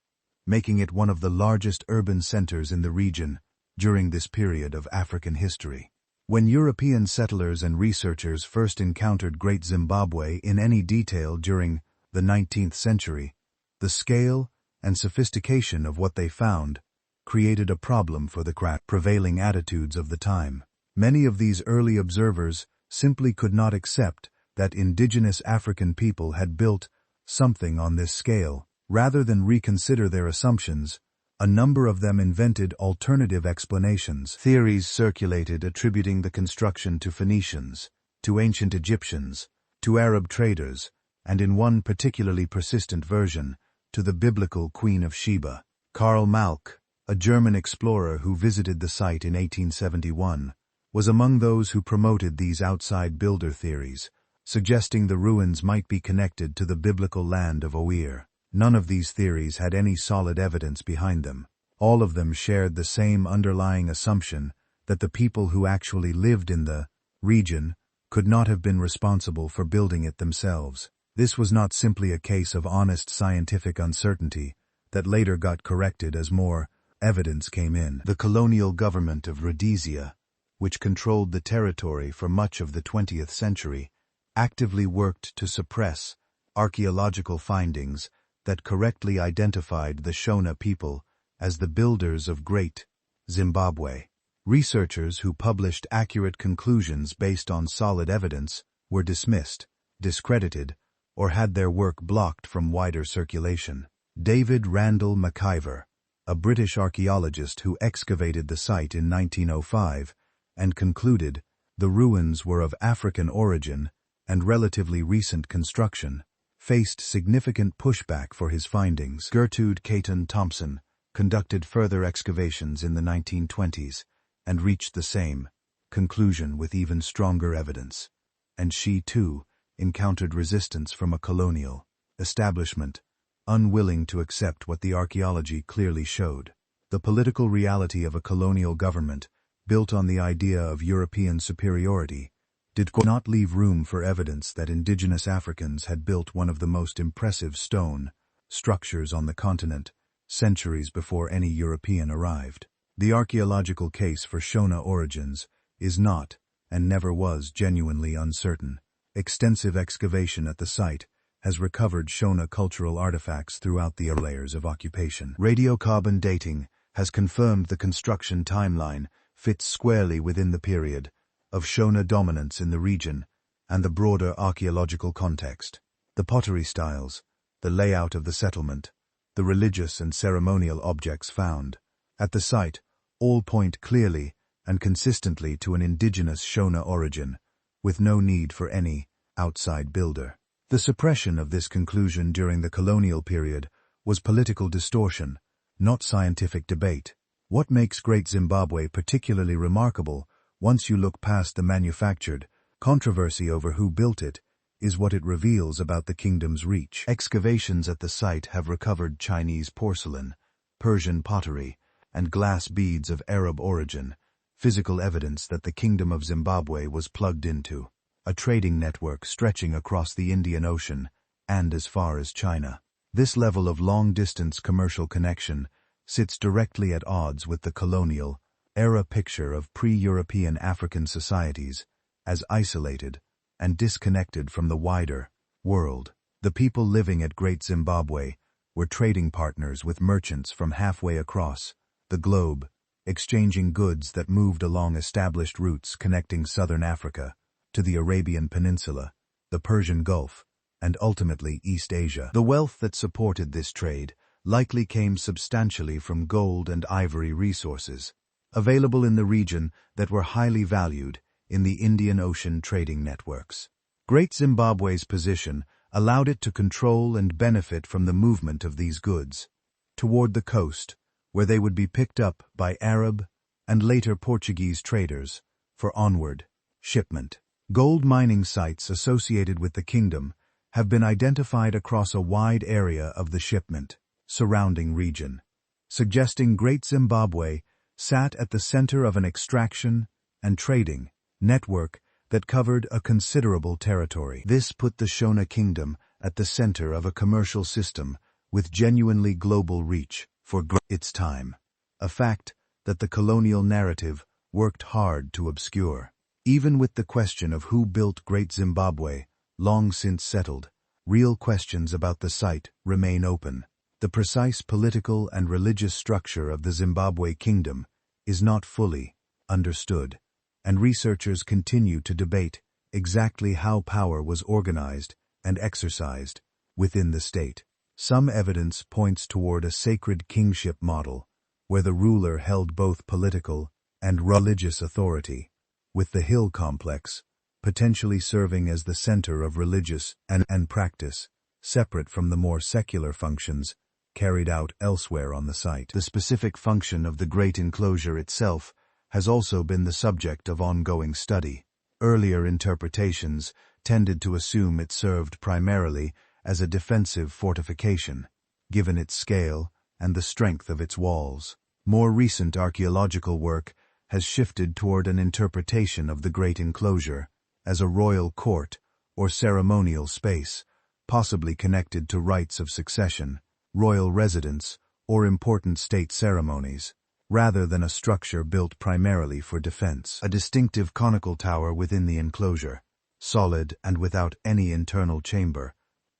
making it one of the largest urban centers in the region during this period of African history. When European settlers and researchers first encountered Great Zimbabwe in any detail during the 19th century, the scale and sophistication of what they found created a problem for the prevailing attitudes of the time. Many of these early observers simply could not accept that indigenous African people had built something on this scale. Rather than reconsider their assumptions, a number of them invented alternative explanations. Theories circulated attributing the construction to Phoenicians, to ancient Egyptians, to Arab traders, and in one particularly persistent version, to the biblical Queen of Sheba. Karl Malk, a German explorer who visited the site in 1871, was among those who promoted these outside builder theories, suggesting the ruins might be connected to the biblical land of Oir. None of these theories had any solid evidence behind them. All of them shared the same underlying assumption that the people who actually lived in the region could not have been responsible for building it themselves. This was not simply a case of honest scientific uncertainty that later got corrected as more evidence came in. The colonial government of Rhodesia, which controlled the territory for much of the 20th century, actively worked to suppress archaeological findings that correctly identified the Shona people as the builders of Great Zimbabwe. Researchers who published accurate conclusions based on solid evidence were dismissed, discredited, or had their work blocked from wider circulation. David Randall McIver, a British archaeologist who excavated the site in 1905 and concluded the ruins were of African origin and relatively recent construction, faced significant pushback for his findings. Gertrude Caton Thompson conducted further excavations in the 1920s and reached the same conclusion with even stronger evidence. And she, too, encountered resistance from a colonial establishment, unwilling to accept what the archaeology clearly showed. The political reality of a colonial government, built on the idea of European superiority, did not leave room for evidence that indigenous Africans had built one of the most impressive stone structures on the continent centuries before any European arrived. The archaeological case for Shona origins is not, and never was, genuinely uncertain. Extensive excavation at the site has recovered Shona cultural artifacts throughout the layers of occupation. Radiocarbon dating has confirmed the construction timeline fits squarely within the period of Shona dominance in the region and the broader archaeological context. The pottery styles, the layout of the settlement, the religious and ceremonial objects found at the site all point clearly and consistently to an indigenous Shona origin, with no need for any outside builder. The suppression of this conclusion during the colonial period was political distortion, not scientific debate. What makes Great Zimbabwe particularly remarkable, once you look past the manufactured controversy over who built it, is what it reveals about the kingdom's reach. Excavations at the site have recovered Chinese porcelain, Persian pottery, and glass beads of Arab origin, physical evidence that the Kingdom of Zimbabwe was plugged into a trading network stretching across the Indian Ocean and as far as China. This level of long-distance commercial connection sits directly at odds with the colonial era picture of pre-European African societies as isolated and disconnected from the wider world. The people living at Great Zimbabwe were trading partners with merchants from halfway across the globe, exchanging goods that moved along established routes connecting southern Africa to the Arabian Peninsula, the Persian Gulf, and ultimately East Asia. The wealth that supported this trade likely came substantially from gold and ivory resources, available in the region that were highly valued in the Indian Ocean trading networks. Great Zimbabwe's position allowed it to control and benefit from the movement of these goods toward the coast, where they would be picked up by Arab and later Portuguese traders for onward shipment. Gold mining sites associated with the kingdom have been identified across a wide area of the shipment surrounding region, suggesting Great Zimbabwe sat at the center of an extraction and trading network that covered a considerable territory. This put the Shona kingdom at the center of a commercial system with genuinely global reach for its time, a fact that the colonial narrative worked hard to obscure. Even with the question of who built Great Zimbabwe long since settled, real questions about the site remain open. The precise political and religious structure of the Zimbabwe kingdom is not fully understood, and researchers continue to debate exactly how power was organized and exercised within the state. Some evidence points toward a sacred kingship model, where the ruler held both political and religious authority, with the hill complex potentially serving as the center of religious and practice, separate from the more secular functions carried out elsewhere on the site. The specific function of the great enclosure itself has also been the subject of ongoing study. Earlier interpretations tended to assume it served primarily as a defensive fortification, given its scale and the strength of its walls. More recent archaeological work has shifted toward an interpretation of the great enclosure as a royal court or ceremonial space, possibly connected to rites of succession, royal residence, or important state ceremonies, rather than a structure built primarily for defense. A distinctive conical tower within the enclosure, solid and without any internal chamber,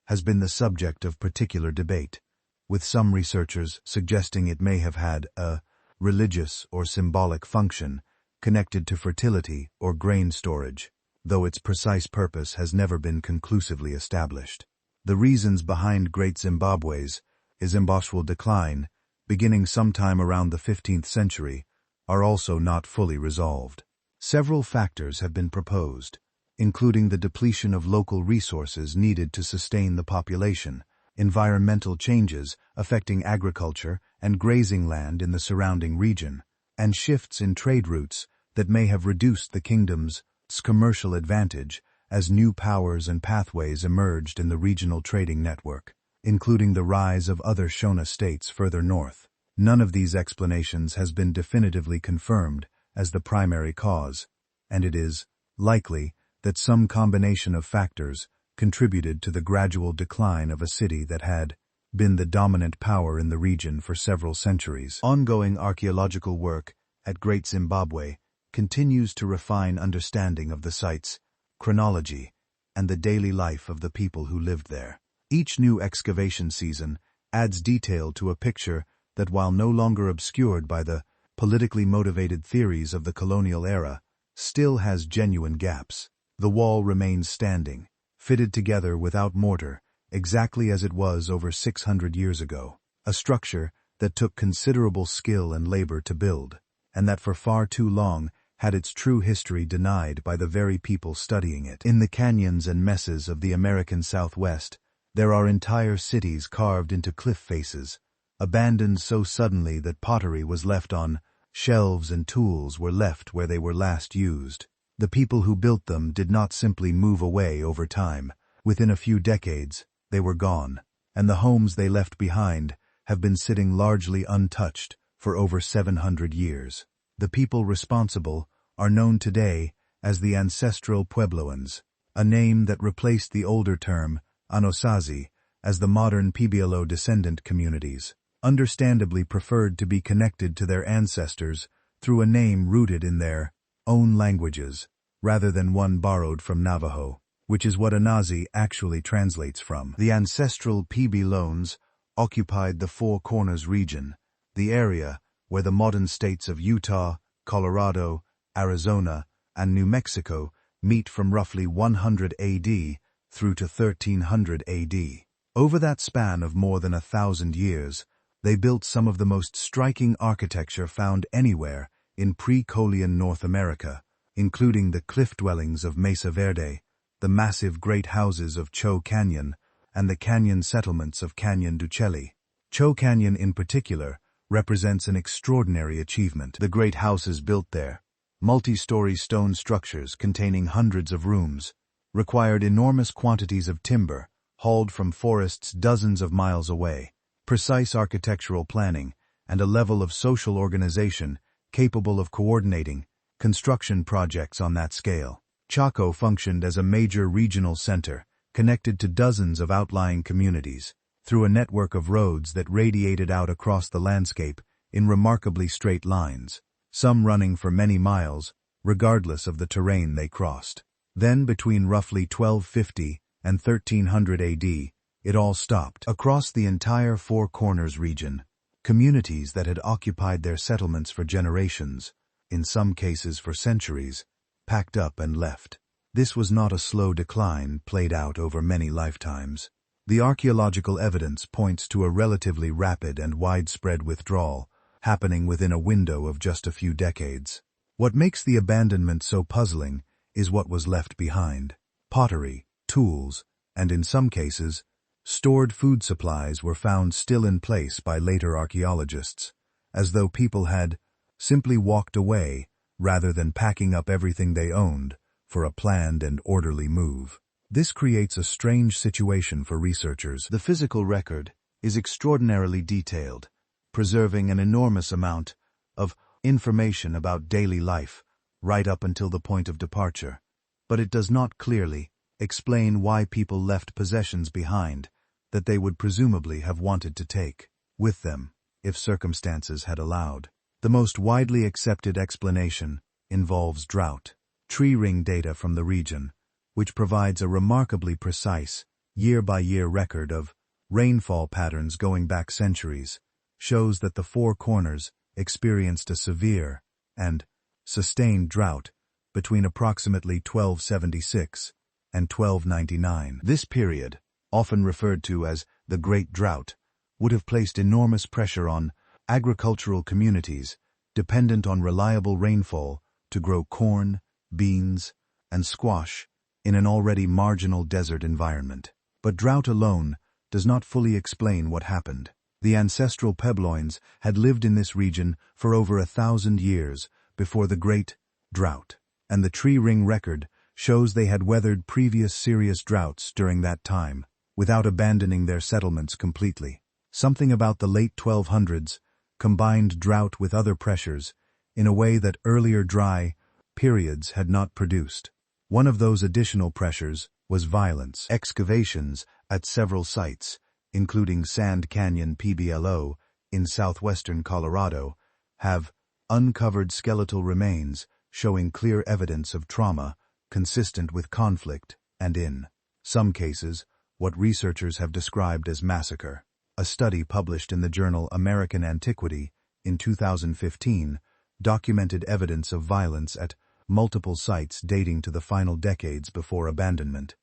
has been the subject of particular debate, with some researchers suggesting it may have had a religious or symbolic function connected to fertility or grain storage, though its precise purpose has never been conclusively established. The reasons behind Great Zimbabwe's eventual decline, beginning sometime around the 15th century, are also not fully resolved. Several factors have been proposed, including the depletion of local resources needed to sustain the population, environmental changes affecting agriculture and grazing land in the surrounding region, and shifts in trade routes that may have reduced the kingdom's commercial advantage as new powers and pathways emerged in the regional trading network, including the rise of other Shona states further north. None of these explanations has been definitively confirmed as the primary cause, and it is likely that some combination of factors contributed to the gradual decline of a city that had been the dominant power in the region for several centuries. Ongoing archaeological work at Great Zimbabwe continues to refine understanding of the site's chronology and the daily life of the people who lived there. Each new excavation season adds detail to a picture that, while no longer obscured by the politically motivated theories of the colonial era, still has genuine gaps. The wall remains standing, fitted together without mortar, exactly as it was over 600 years ago, a structure that took considerable skill and labor to build, and that for far too long had its true history denied by the very people studying it. In the canyons and mesas of the American Southwest, there are entire cities carved into cliff faces, abandoned so suddenly that pottery was left on shelves and tools were left where they were last used. The people who built them did not simply move away over time. Within a few decades, they were gone, and the homes they left behind have been sitting largely untouched for over 700 years. The people responsible are known today as the ancestral Puebloans, a name that replaced the older term Anasazi as the modern Pueblo descendant communities, understandably preferred to be connected to their ancestors through a name rooted in their own languages, rather than one borrowed from Navajo, which is what Anasazi actually translates from. The ancestral Puebloans occupied the Four Corners region, the area where the modern states of Utah, Colorado, Arizona, and New Mexico meet from roughly 100 AD through to 1300 AD. Over that span of more than 1,000 years, they built some of the most striking architecture found anywhere in pre-Columbian North America, including the cliff dwellings of Mesa Verde, the massive great houses of Cho Canyon, and the canyon settlements of Canyon Ducelli. Cho Canyon in particular represents an extraordinary achievement. The great houses built there, multi-story stone structures containing hundreds of rooms, required enormous quantities of timber, hauled from forests dozens of miles away, precise architectural planning, and a level of social organization capable of coordinating construction projects on that scale. Chaco functioned as a major regional center, connected to dozens of outlying communities, through a network of roads that radiated out across the landscape in remarkably straight lines, some running for many miles, regardless of the terrain they crossed. Then, between roughly 1250 and 1300 AD, it all stopped. Across the entire Four Corners region, communities that had occupied their settlements for generations in some cases for centuries, packed up and left. This was not a slow decline played out over many lifetimes. The archaeological evidence points to a relatively rapid and widespread withdrawal, happening within a window of just a few decades. What makes the abandonment so puzzling is what was left behind. Pottery, tools, and in some cases, stored food supplies were found still in place by later archaeologists, as though people had simply walked away rather than packing up everything they owned for a planned and orderly move. This creates a strange situation for researchers. The physical record is extraordinarily detailed, preserving an enormous amount of information about daily life right up until the point of departure. But it does not clearly explain why people left possessions behind that they would presumably have wanted to take with them if circumstances had allowed. The most widely accepted explanation involves drought. Tree ring data from the region, which provides a remarkably precise, year-by-year record of rainfall patterns going back centuries, shows that the Four Corners experienced a severe and sustained drought between approximately 1276 and 1299. This period, often referred to as the Great Drought, would have placed enormous pressure on agricultural communities dependent on reliable rainfall to grow corn, beans, and squash in an already marginal desert environment. But drought alone does not fully explain what happened. The ancestral Puebloans had lived in this region for over 1,000 years before the Great Drought, and the tree ring record shows they had weathered previous serious droughts during that time, without abandoning their settlements completely. Something about the late 1200s combined drought with other pressures in a way that earlier dry periods had not produced. One of those additional pressures was violence. Excavations at several sites, including Sand Canyon PBLO in southwestern Colorado, have uncovered skeletal remains showing clear evidence of trauma consistent with conflict and, in some cases, what researchers have described as massacre. A study published in the journal American Antiquity in 2015 documented evidence of violence at multiple sites dating to the final decades before abandonment,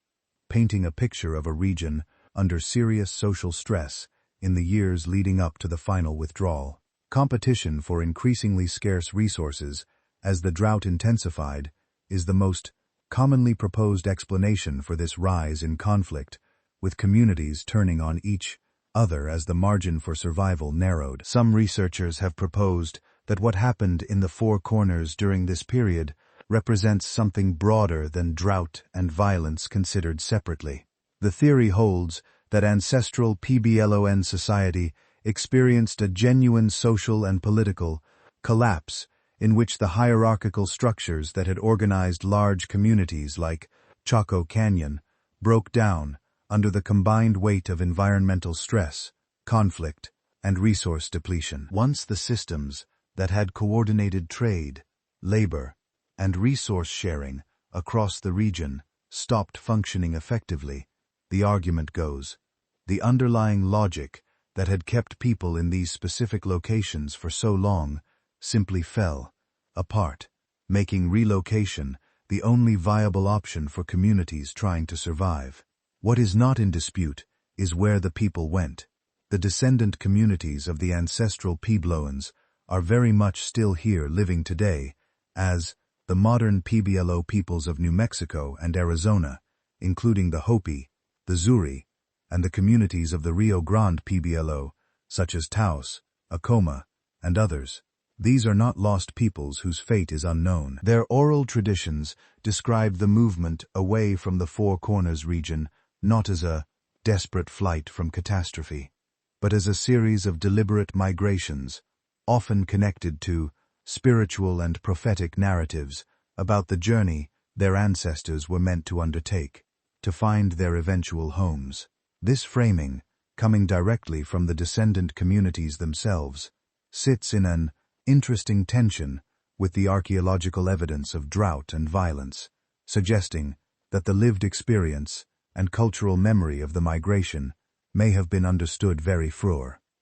painting a picture of a region under serious social stress in the years leading up to the final withdrawal. Competition for increasingly scarce resources as the drought intensified is the most commonly proposed explanation for this rise in conflict, with communities turning on each other as the margin for survival narrowed. Some researchers have proposed that what happened in the Four Corners during this period represents something broader than drought and violence considered separately. The theory holds that ancestral PBLON society experienced a genuine social and political collapse in which the hierarchical structures that had organized large communities like Chaco Canyon broke down under the combined weight of environmental stress, conflict, and resource depletion. Once the systems that had coordinated trade, labor, and resource sharing across the region stopped functioning effectively, the argument goes, the underlying logic that had kept people in these specific locations for so long simply fell apart, making relocation the only viable option for communities trying to survive. What is not in dispute is where the people went. The descendant communities of the ancestral Puebloans are very much still here living today as the modern PBLO peoples of New Mexico and Arizona, including the Hopi, the Zuri, and the communities of the Rio Grande PBLO, such as Taos, Acoma, and others. These are not lost peoples whose fate is unknown. Their oral traditions describe the movement away from the Four Corners region not as a desperate flight from catastrophe, but as a series of deliberate migrations, often connected to spiritual and prophetic narratives about the journey their ancestors were meant to undertake, to find their eventual homes. This framing, coming directly from the descendant communities themselves, sits in an interesting tension with the archaeological evidence of drought and violence, suggesting that the lived experience and cultural memory of the migration may have been understood very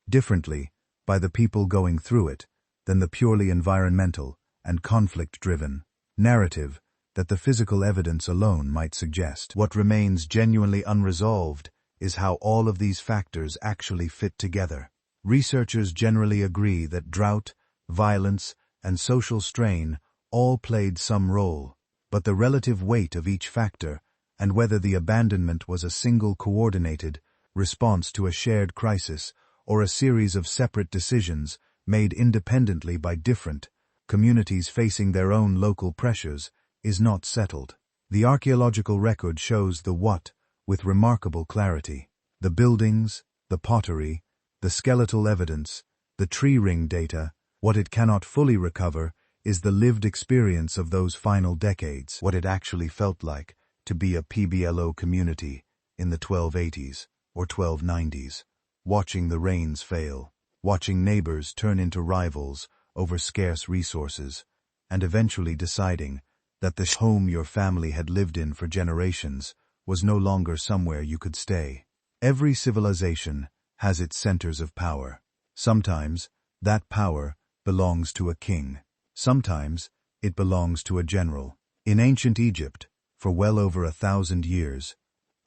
differently by the people going through it than the purely environmental and conflict-driven narrative that the physical evidence alone might suggest. What remains genuinely unresolved is how all of these factors actually fit together. Researchers generally agree that drought, violence, and social strain all played some role, but the relative weight of each factor and whether the abandonment was a single coordinated response to a shared crisis or a series of separate decisions made independently by different communities facing their own local pressures is not settled. The archaeological record shows the what with remarkable clarity. The buildings, the pottery, the skeletal evidence, the tree ring data, what it cannot fully recover is the lived experience of those final decades, what it actually felt like to be a PBLO community in the 1280s or 1290s, watching the rains fail, watching neighbors turn into rivals over scarce resources, and eventually deciding that the home your family had lived in for generations was no longer somewhere you could stay. Every civilization has its centers of power. Sometimes that power belongs to a king. Sometimes it belongs to a general. In ancient Egypt, for well over 1,000 years,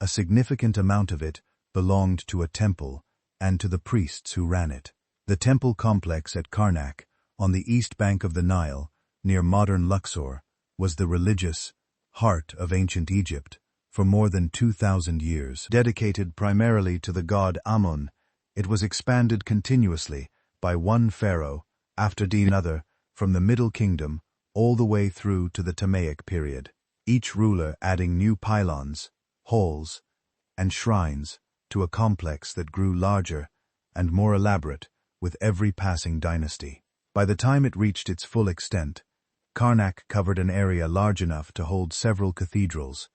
a significant amount of it belonged to a temple and to the priests who ran it. The temple complex at Karnak, on the east bank of the Nile, near modern Luxor, was the religious heart of ancient Egypt for more than 2,000 years. Dedicated primarily to the god Amun, it was expanded continuously by one pharaoh after another from the Middle Kingdom all the way through to the Ptolemaic period, each ruler adding new pylons, halls, and shrines to a complex that grew larger and more elaborate with every passing dynasty. By the time it reached its full extent, Karnak covered an area large enough to hold several cathedrals,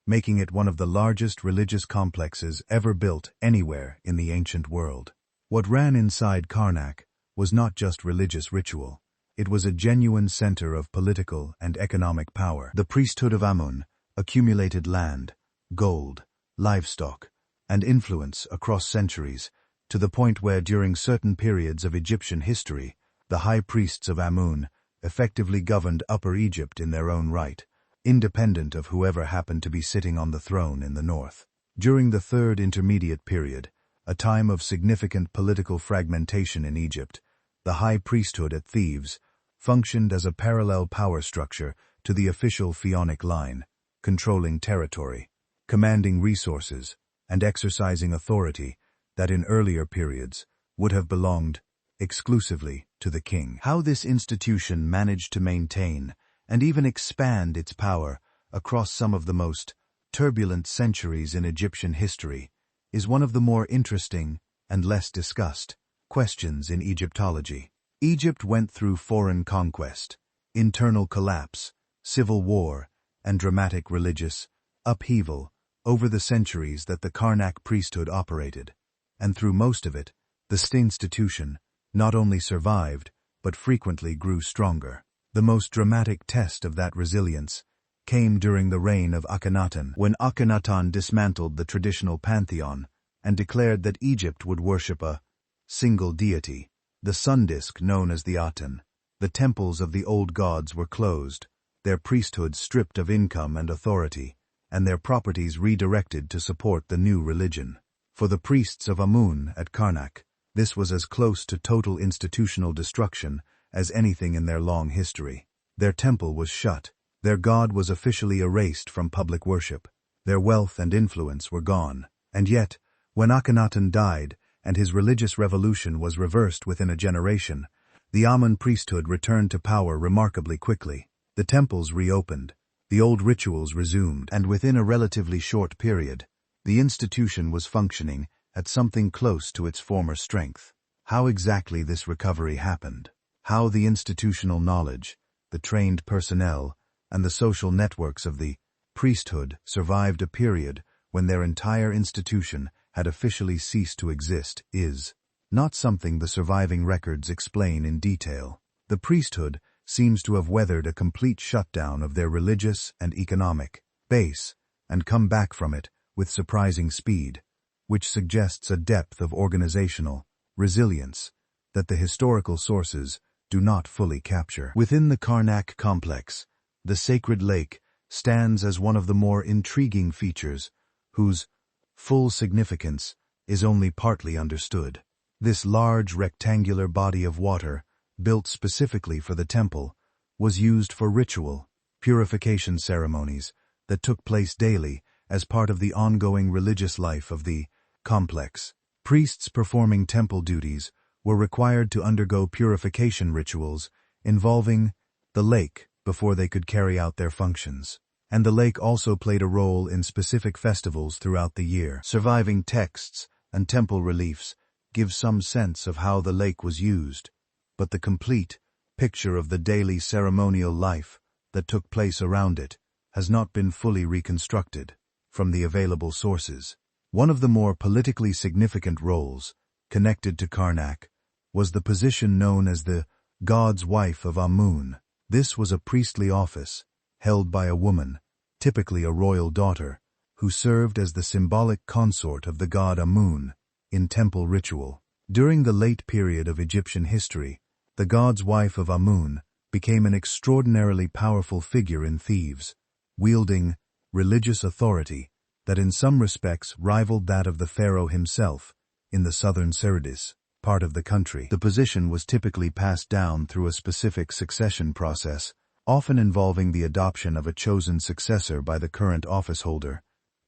making it one of the largest religious complexes ever built anywhere in the ancient world. What ran inside Karnak was not just religious ritual. It was a genuine center of political and economic power. The priesthood of Amun accumulated land, gold, livestock, and influence across centuries, to the point where during certain periods of Egyptian history, the high priests of Amun effectively governed Upper Egypt in their own right, independent of whoever happened to be sitting on the throne in the north. During the Third Intermediate Period, a time of significant political fragmentation in Egypt, the high priesthood at Thebes functioned as a parallel power structure to the official Pharaonic line, controlling territory, commanding resources, and exercising authority that in earlier periods would have belonged exclusively to the king. How this institution managed to maintain and even expand its power across some of the most turbulent centuries in Egyptian history is one of the more interesting and less discussed questions in Egyptology. Egypt went through foreign conquest, internal collapse, civil war, and dramatic religious upheaval over the centuries that the Karnak priesthood operated, and through most of it, the institution not only survived, but frequently grew stronger. The most dramatic test of that resilience came during the reign of Akhenaten, when Akhenaten dismantled the traditional pantheon and declared that Egypt would worship a single deity, the sun disk known as the Aten. The temples of the old gods were closed, their priesthoods stripped of income and authority, and their properties redirected to support the new religion. For the priests of Amun at Karnak, this was as close to total institutional destruction as anything in their long history. Their temple was shut, their god was officially erased from public worship, their wealth and influence were gone. And yet, when Akhenaten died and his religious revolution was reversed within a generation, the Amun priesthood returned to power remarkably quickly. The temples reopened, the old rituals resumed, and within a relatively short period, the institution was functioning at something close to its former strength. How exactly this recovery happened, how the institutional knowledge, the trained personnel, and the social networks of the priesthood survived a period when their entire institution had officially ceased to exist is not something the surviving records explain in detail. The priesthood seems to have weathered a complete shutdown of their religious and economic base and come back from it with surprising speed, which suggests a depth of organizational resilience that the historical sources do not fully capture. Within the Karnak complex, the sacred lake stands as one of the more intriguing features, whose full significance is only partly understood. This large rectangular body of water, built specifically for the temple, was used for ritual, purification ceremonies that took place daily as part of the ongoing religious life of the complex. Priests performing temple duties were required to undergo purification rituals involving the lake before they could carry out their functions. And the lake also played a role in specific festivals throughout the year. Surviving texts and temple reliefs give some sense of how the lake was used, but the complete picture of the daily ceremonial life that took place around it has not been fully reconstructed from the available sources. One of the more politically significant roles connected to Karnak was the position known as the god's wife of Amun. This was a priestly office held by a woman, typically a royal daughter, who served as the symbolic consort of the god Amun in temple ritual. During the late period of Egyptian history, the god's wife of Amun became an extraordinarily powerful figure in Thebes, wielding religious authority that in some respects rivaled that of the pharaoh himself in the southern Sardis part of the country. The position was typically passed down through a specific succession process, often involving the adoption of a chosen successor by the current officeholder,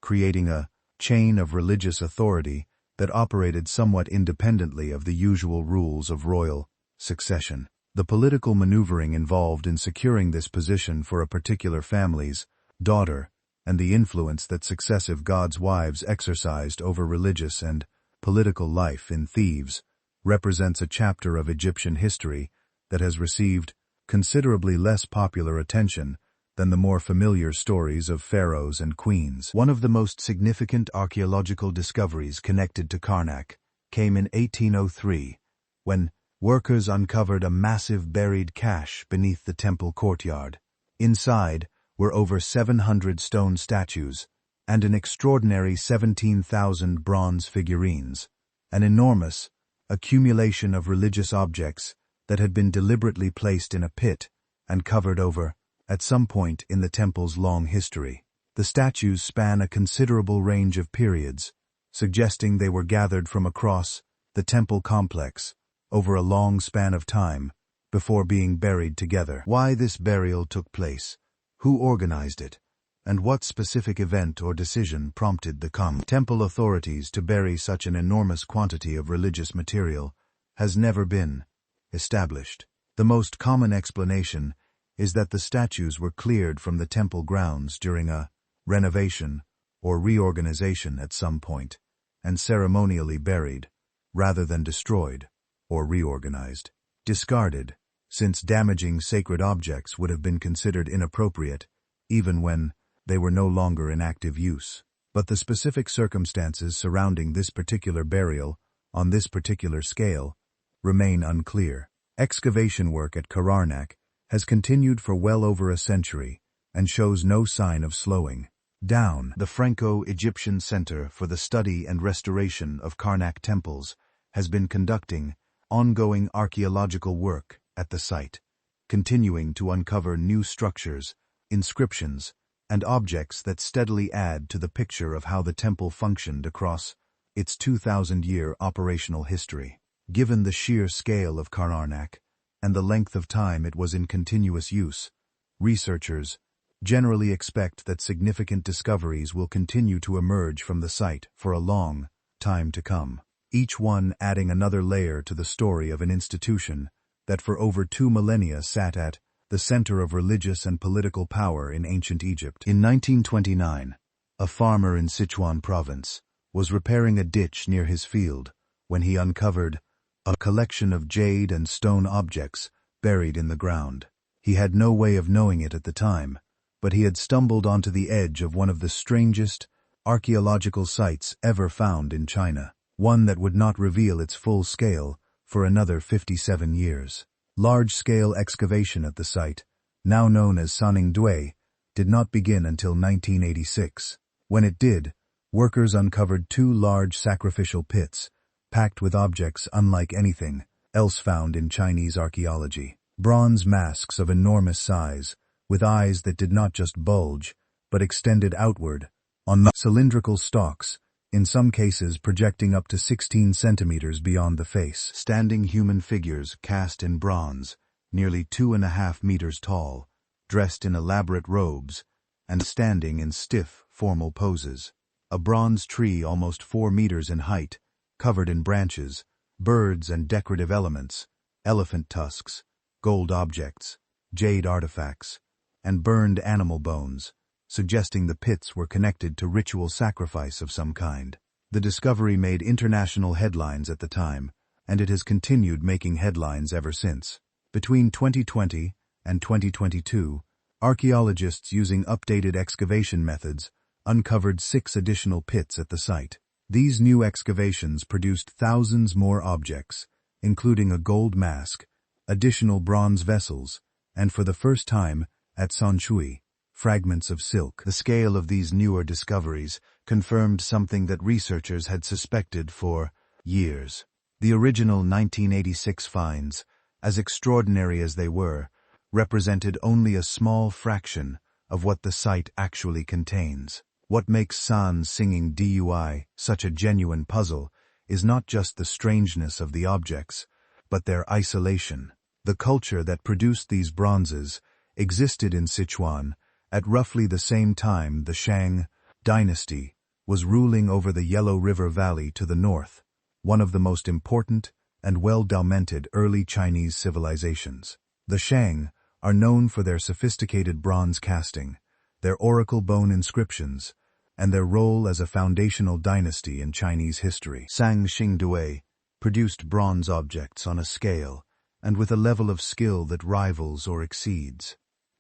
creating a chain of religious authority that operated somewhat independently of the usual rules of royal succession. The political maneuvering involved in securing this position for a particular family's daughter and the influence that successive gods' wives exercised over religious and political life in Thebes represents a chapter of Egyptian history that has received considerably less popular attention than the more familiar stories of pharaohs and queens. One of the most significant archaeological discoveries connected to Karnak came in 1803, when workers uncovered a massive buried cache beneath the temple courtyard. Inside were over 700 stone statues and an extraordinary 17,000 bronze figurines, an enormous accumulation of religious objects that had been deliberately placed in a pit and covered over at some point in the temple's long history. The statues span a considerable range of periods, suggesting they were gathered from across the temple complex over a long span of time before being buried together. Why this burial took place, who organized it, and what specific event or decision prompted the temple authorities to bury such an enormous quantity of religious material has never been established. The most common explanation is that the statues were cleared from the temple grounds during a renovation or reorganization at some point, and ceremonially buried, rather than destroyed or reorganized. Discarded, since damaging sacred objects would have been considered inappropriate, even when they were no longer in active use. But the specific circumstances surrounding this particular burial, on this particular scale, remain unclear. Excavation work at Karnak has continued for well over a century and shows no sign of slowing down. The Franco-Egyptian Center for the Study and Restoration of Karnak Temples has been conducting ongoing archaeological work at the site, continuing to uncover new structures, inscriptions, and objects that steadily add to the picture of how the temple functioned across its 2,000-year operational history. Given the sheer scale of Karnak and the length of time it was in continuous use, researchers generally expect that significant discoveries will continue to emerge from the site for a long time to come, each one adding another layer to the story of an institution that for over 2 millennia sat at the center of religious and political power in ancient Egypt. In 1929, a farmer in Sichuan province was repairing a ditch near his field when he uncovered a collection of jade and stone objects buried in the ground. He had no way of knowing it at the time, but he had stumbled onto the edge of one of the strangest archaeological sites ever found in China, one that would not reveal its full scale for another 57 years. Large-scale excavation at the site, now known as Saningdui, did not begin until 1986. When it did, workers uncovered 2 large sacrificial pits, packed with objects unlike anything else found in Chinese archaeology. Bronze masks of enormous size, with eyes that did not just bulge, but extended outward, on cylindrical stalks, in some cases projecting up to 16 centimeters beyond the face. Standing human figures cast in bronze, nearly 2.5 meters tall, dressed in elaborate robes, and standing in stiff, formal poses. A bronze tree almost 4 meters in height, covered in branches, birds and decorative elements, elephant tusks, gold objects, jade artifacts, and burned animal bones, suggesting the pits were connected to ritual sacrifice of some kind. The discovery made international headlines at the time, and it has continued making headlines ever since. Between 2020 and 2022, archaeologists using updated excavation methods uncovered 6 additional pits at the site. These new excavations produced thousands more objects, including a gold mask, additional bronze vessels, and for the first time, at Sanshui, fragments of silk. The scale of these newer discoveries confirmed something that researchers had suspected for years. The original 1986 finds, as extraordinary as they were, represented only a small fraction of what the site actually contains. What makes San singing DUI such a genuine puzzle is not just the strangeness of the objects, but their isolation. The culture that produced these bronzes existed in Sichuan at roughly the same time the Shang dynasty was ruling over the Yellow River Valley to the north, one of the most important and well-documented early Chinese civilizations. The Shang are known for their sophisticated bronze casting, their oracle bone inscriptions, and their role as a foundational dynasty in Chinese history. Sang Xingdui produced bronze objects on a scale and with a level of skill that rivals or exceeds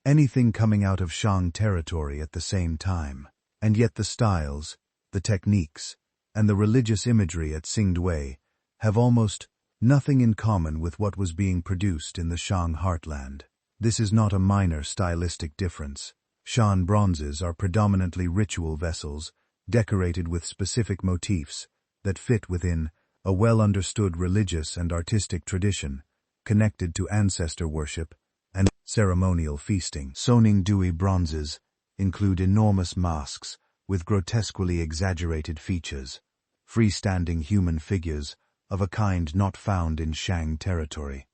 anything coming out of Shang territory at the same time. And yet the styles, the techniques, and the religious imagery at Xingdui have almost nothing in common with what was being produced in the Shang heartland. This is not a minor stylistic difference. Shan bronzes are predominantly ritual vessels, decorated with specific motifs that fit within a well-understood religious and artistic tradition connected to ancestor worship and ceremonial feasting. Soningdui bronzes include enormous masks with grotesquely exaggerated features, freestanding human figures of a kind not found in Shang territory,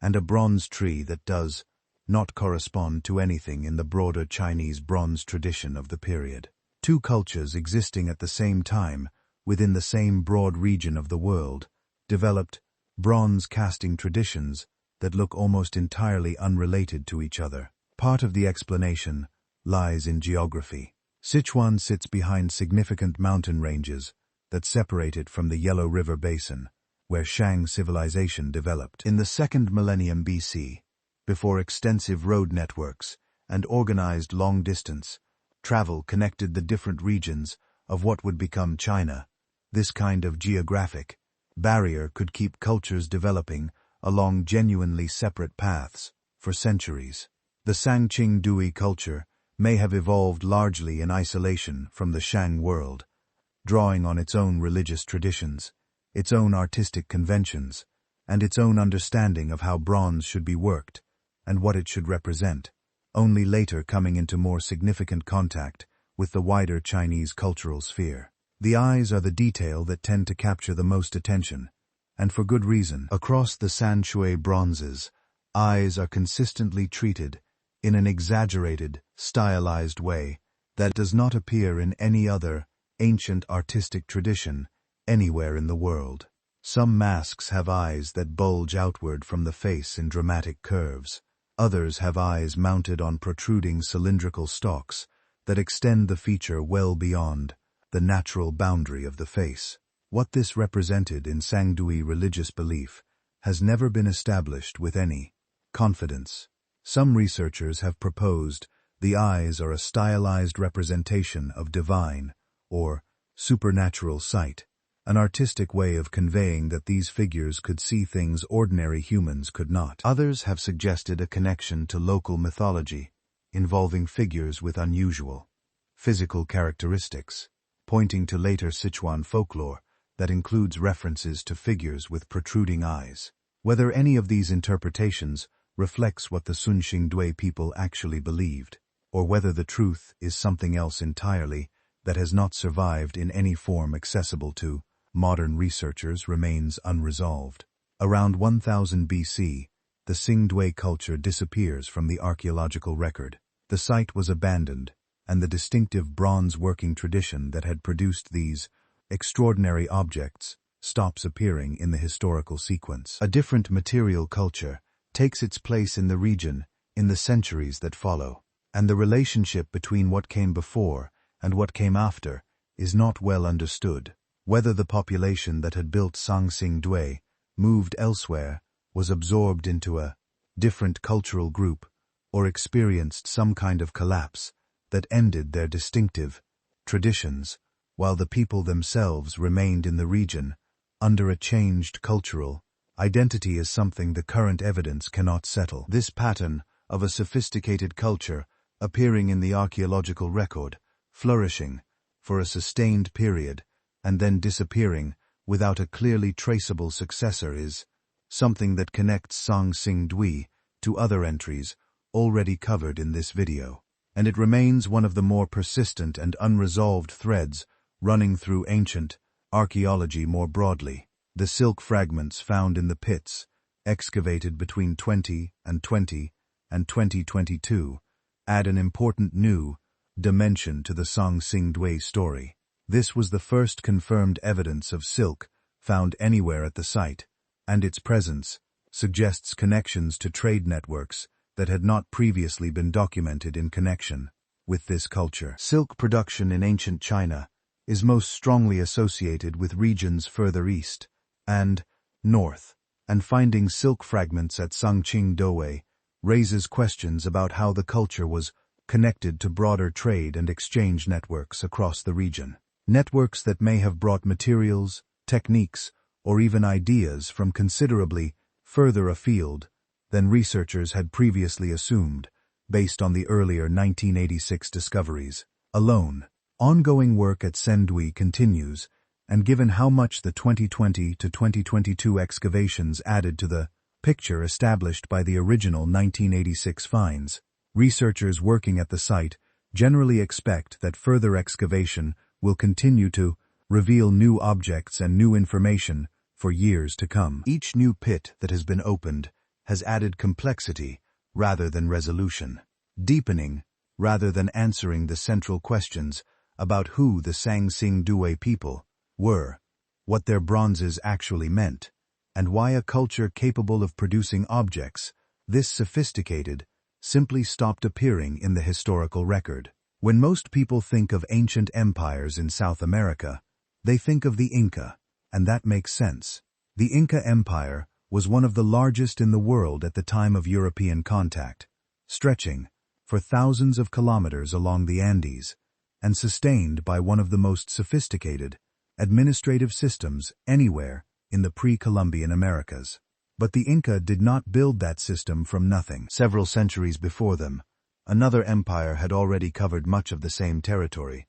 and a bronze tree that does not correspond to anything in the broader Chinese bronze tradition of the period. Two cultures existing at the same time within the same broad region of the world developed bronze casting traditions that look almost entirely unrelated to each other. Part of the explanation lies in geography. Sichuan sits behind significant mountain ranges that separate it from the Yellow River Basin, where Shang civilization developed. In the 2nd millennium BC, before extensive road networks and organized long-distance travel connected the different regions of what would become China, this kind of geographic barrier could keep cultures developing along genuinely separate paths for centuries. The Sangqing-Dui culture may have evolved largely in isolation from the Shang world, drawing on its own religious traditions, its own artistic conventions, and its own understanding of how bronze should be worked and what it should represent, only later coming into more significant contact with the wider Chinese cultural sphere. The eyes are the detail that tend to capture the most attention, and for good reason. Across the Sanshui bronzes, eyes are consistently treated in an exaggerated, stylized way that does not appear in any other ancient artistic tradition anywhere in the world. Some masks have eyes that bulge outward from the face in dramatic curves. Others have eyes mounted on protruding cylindrical stalks that extend the feature well beyond the natural boundary of the face. What this represented in Sangdui religious belief has never been established with any confidence. Some researchers have proposed the eyes are a stylized representation of divine or supernatural sight, an artistic way of conveying that these figures could see things ordinary humans could not. Others have suggested a connection to local mythology, involving figures with unusual physical characteristics, pointing to later Sichuan folklore that includes references to figures with protruding eyes. Whether any of these interpretations reflects what the Sunxingdui people actually believed, or whether the truth is something else entirely that has not survived in any form accessible to modern researchers, remains unresolved. Around 1000 BC, the Xingdui culture disappears from the archaeological record. The site was abandoned, and the distinctive bronze working tradition that had produced these extraordinary objects stops appearing in the historical sequence. A different material culture takes its place in the region in the centuries that follow, and the relationship between what came before and what came after is not well understood. Whether the population that had built Xingdui moved elsewhere, was absorbed into a different cultural group, or experienced some kind of collapse that ended their distinctive traditions, while the people themselves remained in the region under a changed cultural identity, is something the current evidence cannot settle. This pattern of a sophisticated culture appearing in the archaeological record, flourishing for a sustained period, and then disappearing without a clearly traceable successor, is something that connects Xingdui to other entries already covered in this video, and it remains one of the more persistent and unresolved threads running through ancient archaeology more broadly. The silk fragments found in the pits, excavated between 2020 and 2022, add an important new dimension to the Xingdui story. This was the first confirmed evidence of silk found anywhere at the site, and its presence suggests connections to trade networks that had not previously been documented in connection with this culture. Silk production in ancient China is most strongly associated with regions further east and north, and finding silk fragments at Xingdui raises questions about how the culture was connected to broader trade and exchange networks across the region. Networks that may have brought materials, techniques, or even ideas from considerably further afield than researchers had previously assumed, based on the earlier 1986 discoveries alone. Ongoing work at Xingdui continues, and given how much the 2020 to 2022 excavations added to the picture established by the original 1986 finds, researchers working at the site generally expect that further excavation will continue to reveal new objects and new information for years to come. Each new pit that has been opened has added complexity rather than resolution, deepening rather than answering the central questions about who the Xingdui people were, what their bronzes actually meant, and why a culture capable of producing objects this sophisticated simply stopped appearing in the historical record. When most people think of ancient empires in South America, they think of the Inca, and that makes sense. The Inca Empire was one of the largest in the world at the time of European contact, stretching for thousands of kilometers along the Andes, and sustained by one of the most sophisticated administrative systems anywhere in the pre-Columbian Americas. But the Inca did not build that system from nothing. Several centuries before them, another empire had already covered much of the same territory,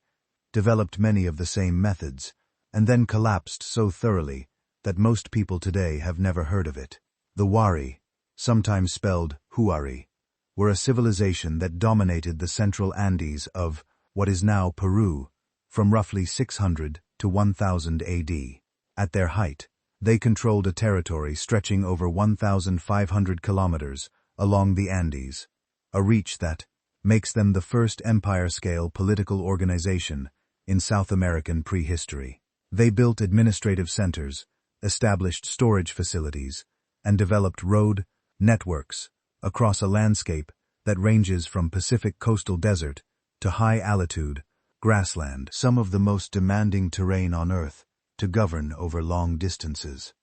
developed many of the same methods, and then collapsed so thoroughly that most people today have never heard of it. The Wari, sometimes spelled Huari, were a civilization that dominated the central Andes of what is now Peru from roughly 600 to 1000 AD. At their height, they controlled a territory stretching over 1,500 kilometers along the Andes, a reach that makes them the first empire-scale political organization in South American prehistory. They built administrative centers, established storage facilities, and developed road networks across a landscape that ranges from Pacific coastal desert to high-altitude grassland, some of the most demanding terrain on Earth to govern over long distances.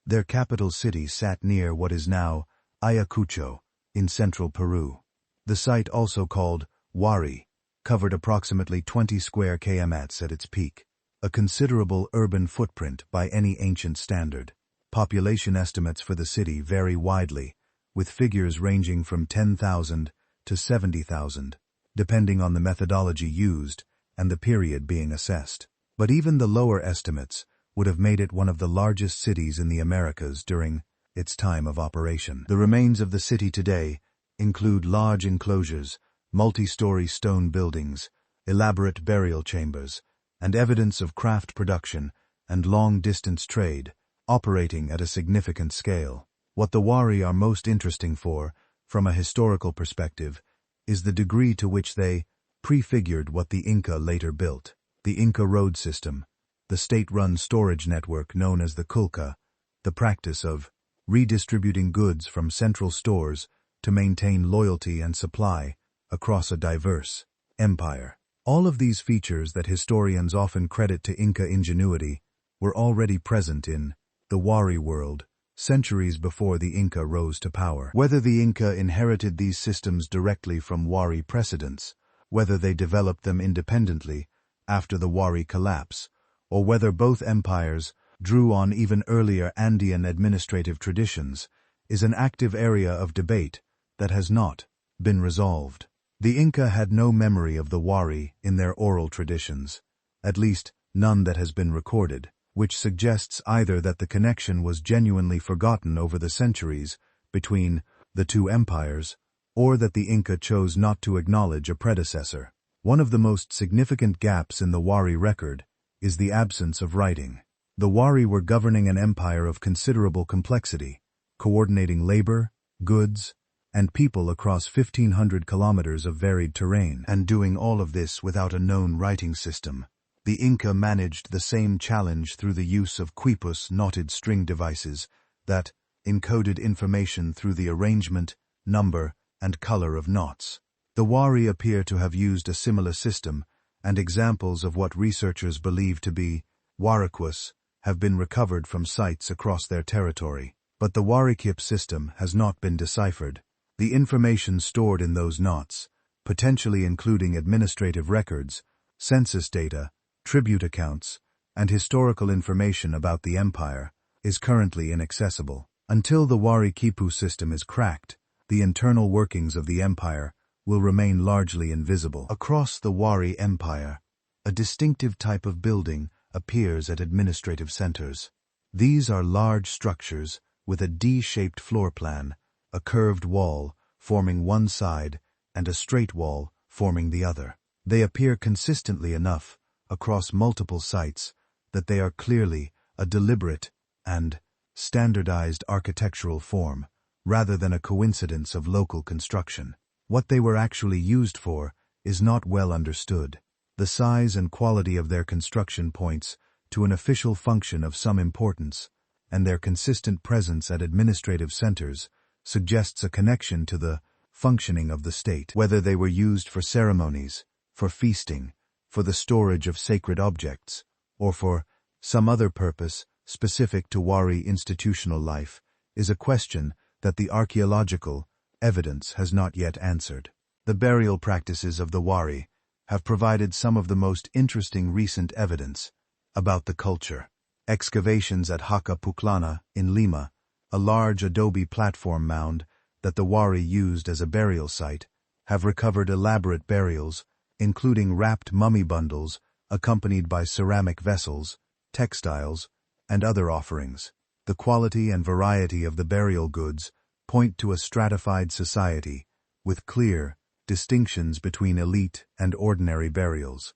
Their capital city sat near what is now Ayacucho in central Peru. The site, also called Wari, covered approximately 20 square kilometers at its peak, a considerable urban footprint by any ancient standard. Population estimates for the city vary widely, with figures ranging from 10,000 to 70,000, depending on the methodology used and the period being assessed. But even the lower estimates would have made it one of the largest cities in the Americas during its time of operation. The remains of the city today include large enclosures, multi-story stone buildings, elaborate burial chambers, and evidence of craft production and long-distance trade operating at a significant scale. What the Wari are most interesting for, from a historical perspective, is the degree to which they prefigured what the Inca later built. The Inca road system, the state-run storage network known as the Kulka, the practice of redistributing goods from central stores to maintain loyalty and supply across a diverse empire. All of these features that historians often credit to Inca ingenuity were already present in the Wari world centuries before the Inca rose to power. Whether the Inca inherited these systems directly from Wari precedents, whether they developed them independently after the Wari collapse, or whether both empires drew on even earlier Andean administrative traditions, is an active area of debate that has not been resolved. The Inca had no memory of the Wari in their oral traditions, at least none that has been recorded, which suggests either that the connection was genuinely forgotten over the centuries between the two empires, or that the Inca chose not to acknowledge a predecessor. One of the most significant gaps in the Wari record is the absence of writing. The Wari were governing an empire of considerable complexity, coordinating labor, goods, and people across 1,500 kilometers of varied terrain, and doing all of this without a known writing system. The Inca managed the same challenge through the use of quipus knotted string devices that encoded information through the arrangement, number, and color of knots. The Wari appear to have used a similar system, and examples of what researchers believe to be wariquus have been recovered from sites across their territory. But the Warikip system has not been deciphered. The information stored in those knots, potentially including administrative records, census data, tribute accounts, and historical information about the empire, is currently inaccessible. Until the Warikipu system is cracked, the internal workings of the empire will remain largely invisible. Across the Wari Empire, a distinctive type of building appears at administrative centers. These are large structures with a D-shaped floor plan, a curved wall forming one side and a straight wall forming the other. They appear consistently enough across multiple sites that they are clearly a deliberate and standardized architectural form, rather than a coincidence of local construction. What they were actually used for is not well understood. The size and quality of their construction points to an official function of some importance, and their consistent presence at administrative centers suggests a connection to the functioning of the state. Whether they were used for ceremonies, for feasting, for the storage of sacred objects, or for some other purpose specific to Wari institutional life, is a question that the archaeological evidence has not yet answered. The burial practices of the Wari have provided some of the most interesting recent evidence about the culture. Excavations at Haka Puklana in Lima, a large adobe platform mound that the Wari used as a burial site, have recovered elaborate burials, including wrapped mummy bundles accompanied by ceramic vessels, textiles, and other offerings. The quality and variety of the burial goods point to a stratified society, with clear distinctions between elite and ordinary burials,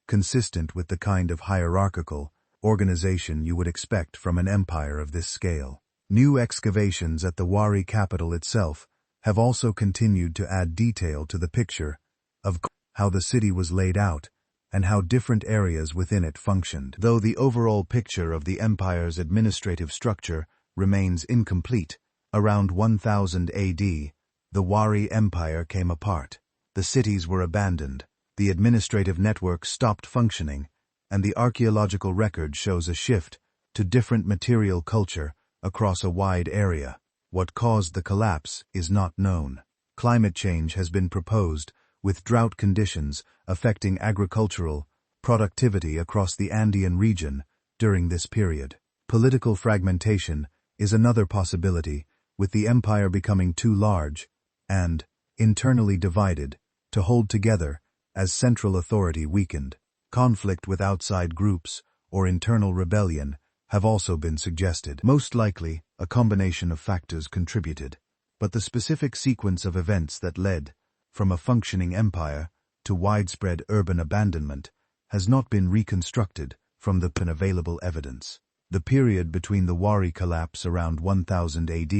consistent with the kind of hierarchical organization you would expect from an empire of this scale. New excavations at the Wari capital itself have also continued to add detail to the picture of how the city was laid out and how different areas within it functioned. Though the overall picture of the empire's administrative structure remains incomplete, around 1000 AD, the Wari Empire came apart. The cities were abandoned, the administrative network stopped functioning, and the archaeological record shows a shift to different material culture across a wide area. What caused the collapse is not known. Climate change has been proposed, with drought conditions affecting agricultural productivity across the Andean region during this period. Political fragmentation is another possibility, with the empire becoming too large and internally divided to hold together as central authority weakened. Conflict with outside groups or internal rebellion have also been suggested. Most likely, a combination of factors contributed, but the specific sequence of events that led from a functioning empire to widespread urban abandonment has not been reconstructed from the available evidence. The period between the Wari collapse around 1000 AD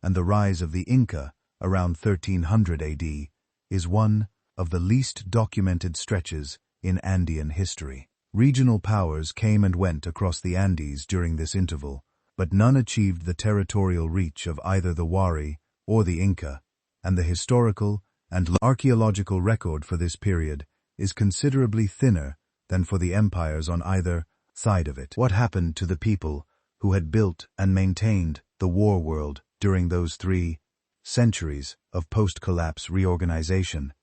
and the rise of the Inca around 1300 AD is one of the least documented stretches in Andean history. Regional powers came and went across the Andes during this interval, but none achieved the territorial reach of either the Wari or the Inca, and the historical and archaeological record for this period is considerably thinner than for the empires on either side of it. What happened to the people who had built and maintained the war world during those 3 centuries of post-collapse reorganization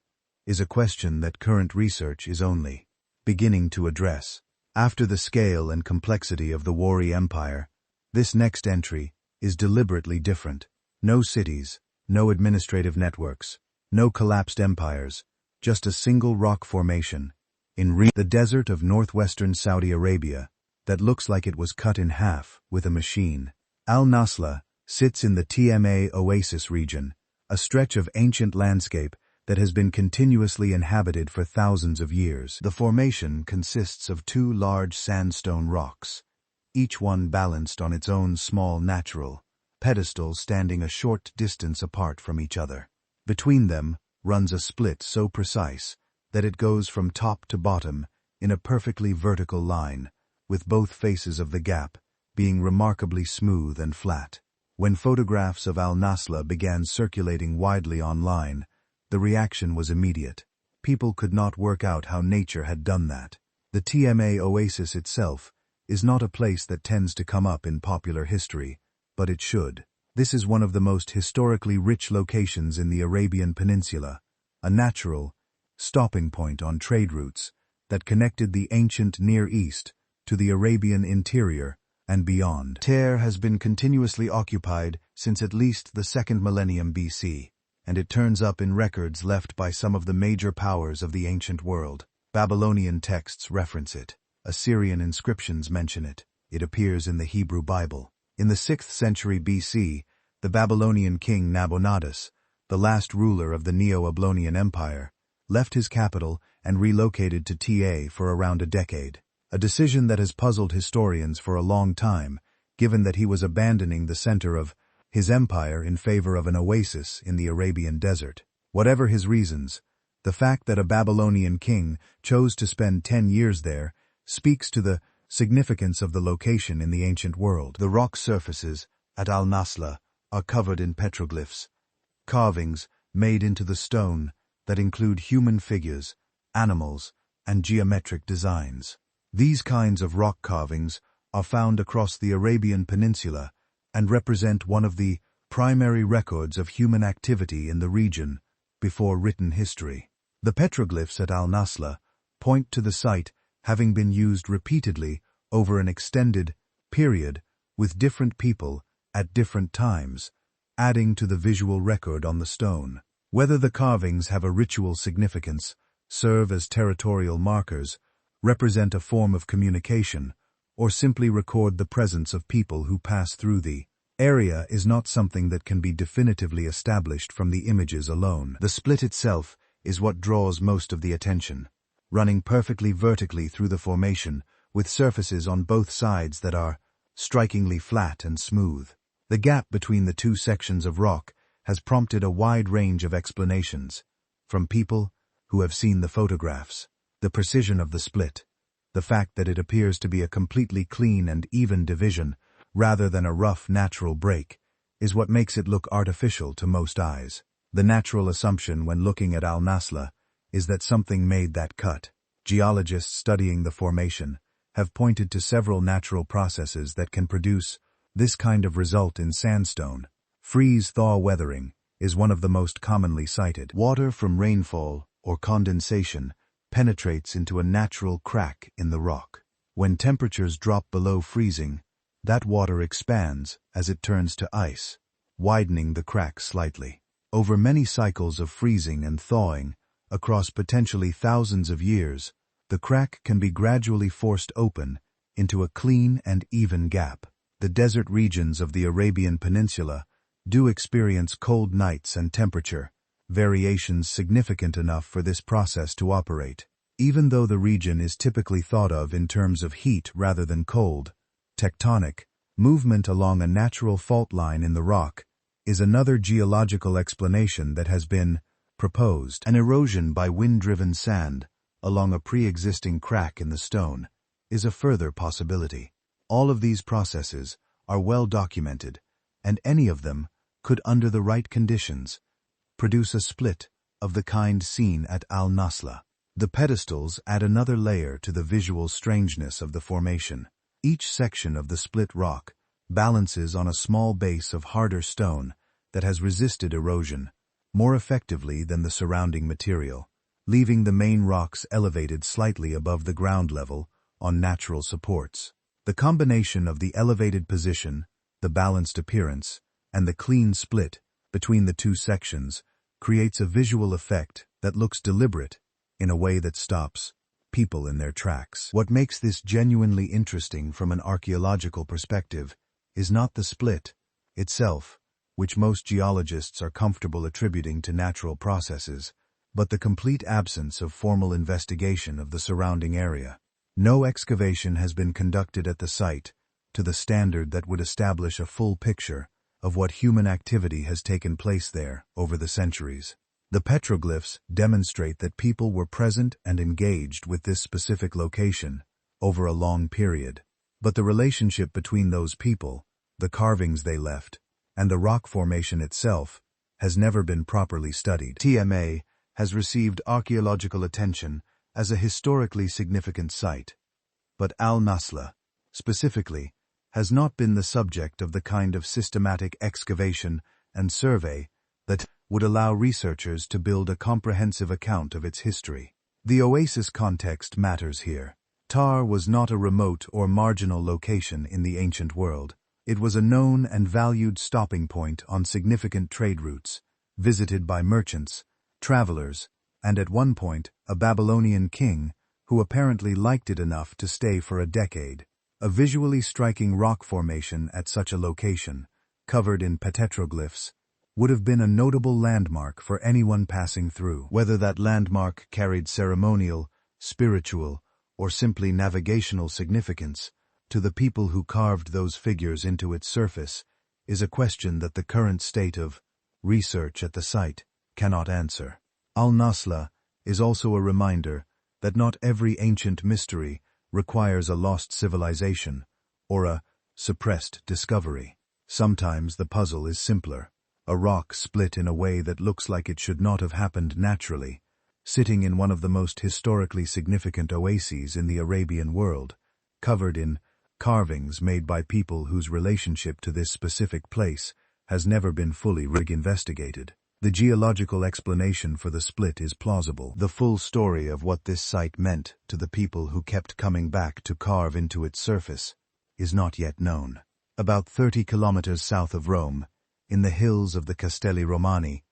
is a question that current research is only beginning to address. After the scale and complexity of the Wari Empire, this next entry is deliberately different. No cities, no administrative networks, no collapsed empires, just a single rock formation in the desert of northwestern Saudi Arabia that looks like it was cut in half with a machine. Al-Nasla sits in the Tma Oasis region, a stretch of ancient landscape that has been continuously inhabited for thousands of years. The formation consists of 2 large sandstone rocks, each one balanced on its own small natural pedestal standing a short distance apart from each other. Between them runs a split so precise that it goes from top to bottom in a perfectly vertical line, with both faces of the gap being remarkably smooth and flat. When photographs of Al-Nasla began circulating widely online, the reaction was immediate. People could not work out how nature had done that. The Tma Oasis itself is not a place that tends to come up in popular history, but it should. This is one of the most historically rich locations in the Arabian Peninsula, a natural stopping point on trade routes that connected the ancient Near East to the Arabian interior and beyond. Ter has been continuously occupied since at least the 2nd millennium BC, and it turns up in records left by some of the major powers of the ancient world. Babylonian texts reference it. Assyrian inscriptions mention it. It appears in the Hebrew Bible. In the 6th century BC, the Babylonian king Nabonidus, the last ruler of the Neo-Ablonian Empire, left his capital and relocated to Ta for around a decade, a decision that has puzzled historians for a long time, given that he was abandoning the center of his empire in favor of an oasis in the Arabian desert. Whatever his reasons, the fact that a Babylonian king chose to spend 10 years there speaks to the significance of the location in the ancient world. The rock surfaces at Al-Nasla are covered in petroglyphs, carvings made into the stone that include human figures, animals, and geometric designs. These kinds of rock carvings are found across the Arabian Peninsula and represent one of the primary records of human activity in the region before written history. The petroglyphs at Al-Nasla point to the site having been used repeatedly over an extended period with different people at different times, adding to the visual record on the stone. Whether the carvings have a ritual significance, serve as territorial markers, represent a form of communication, or simply record the presence of people who pass through the area is not something that can be definitively established from the images alone. The split itself is what draws most of the attention, running perfectly vertically through the formation, with surfaces on both sides that are strikingly flat and smooth. The gap between the 2 sections of rock has prompted a wide range of explanations, from people who have seen the photographs, the precision of the split, the fact that it appears to be a completely clean and even division, rather than a rough natural break, is what makes it look artificial to most eyes. The natural assumption when looking at Al-Nasla is that something made that cut. Geologists studying the formation have pointed to several natural processes that can produce this kind of result in sandstone. Freeze-thaw weathering is one of the most commonly cited. Water from rainfall or condensation penetrates into a natural crack in the rock. When temperatures drop below freezing, that water expands as it turns to ice, widening the crack slightly. Over many cycles of freezing and thawing, across potentially thousands of years, the crack can be gradually forced open into a clean and even gap. The desert regions of the Arabian Peninsula do experience cold nights and temperature variations significant enough for this process to operate. Even though the region is typically thought of in terms of heat rather than cold, tectonic movement along a natural fault line in the rock is another geological explanation that has been proposed. An erosion by wind-driven sand along a pre-existing crack in the stone is a further possibility. All of these processes are well documented, and any of them could, under the right conditions, produce a split of the kind seen at Al-Nasla. The pedestals add another layer to the visual strangeness of the formation. Each section of the split rock balances on a small base of harder stone that has resisted erosion more effectively than the surrounding material, leaving the main rocks elevated slightly above the ground level on natural supports. The combination of the elevated position, the balanced appearance, and the clean split between the two sections creates a visual effect that looks deliberate in a way that stops people in their tracks. What makes this genuinely interesting from an archaeological perspective is not the split itself, which most geologists are comfortable attributing to natural processes, but the complete absence of formal investigation of the surrounding area. No excavation has been conducted at the site to the standard that would establish a full picture of what human activity has taken place there over the centuries. The petroglyphs demonstrate that people were present and engaged with this specific location over a long period, but the relationship between those people, the carvings they left, and the rock formation itself has never been properly studied. TMA has received archaeological attention as a historically significant site, but Al-Nasla, specifically, has not been the subject of the kind of systematic excavation and survey that would allow researchers to build a comprehensive account of its history. The oasis context matters here. Tar was not a remote or marginal location in the ancient world. It was a known and valued stopping point on significant trade routes, visited by merchants, travelers, and at one point, a Babylonian king who apparently liked it enough to stay for a decade. A visually striking rock formation at such a location, covered in petroglyphs, would have been a notable landmark for anyone passing through. Whether that landmark carried ceremonial, spiritual, or simply navigational significance to the people who carved those figures into its surface is a question that the current state of research at the site cannot answer. Al-Nasla is also a reminder that not every ancient mystery requires a lost civilization or a suppressed discovery. Sometimes the puzzle is simpler. A rock split in a way that looks like it should not have happened naturally, sitting in one of the most historically significant oases in the Arabian world, covered in carvings made by people whose relationship to this specific place has never been fully investigated. The geological explanation for the split is plausible. The full story of what this site meant to the people who kept coming back to carve into its surface is not yet known. About 30 kilometers south of Rome, in the hills of the Castelli Romani,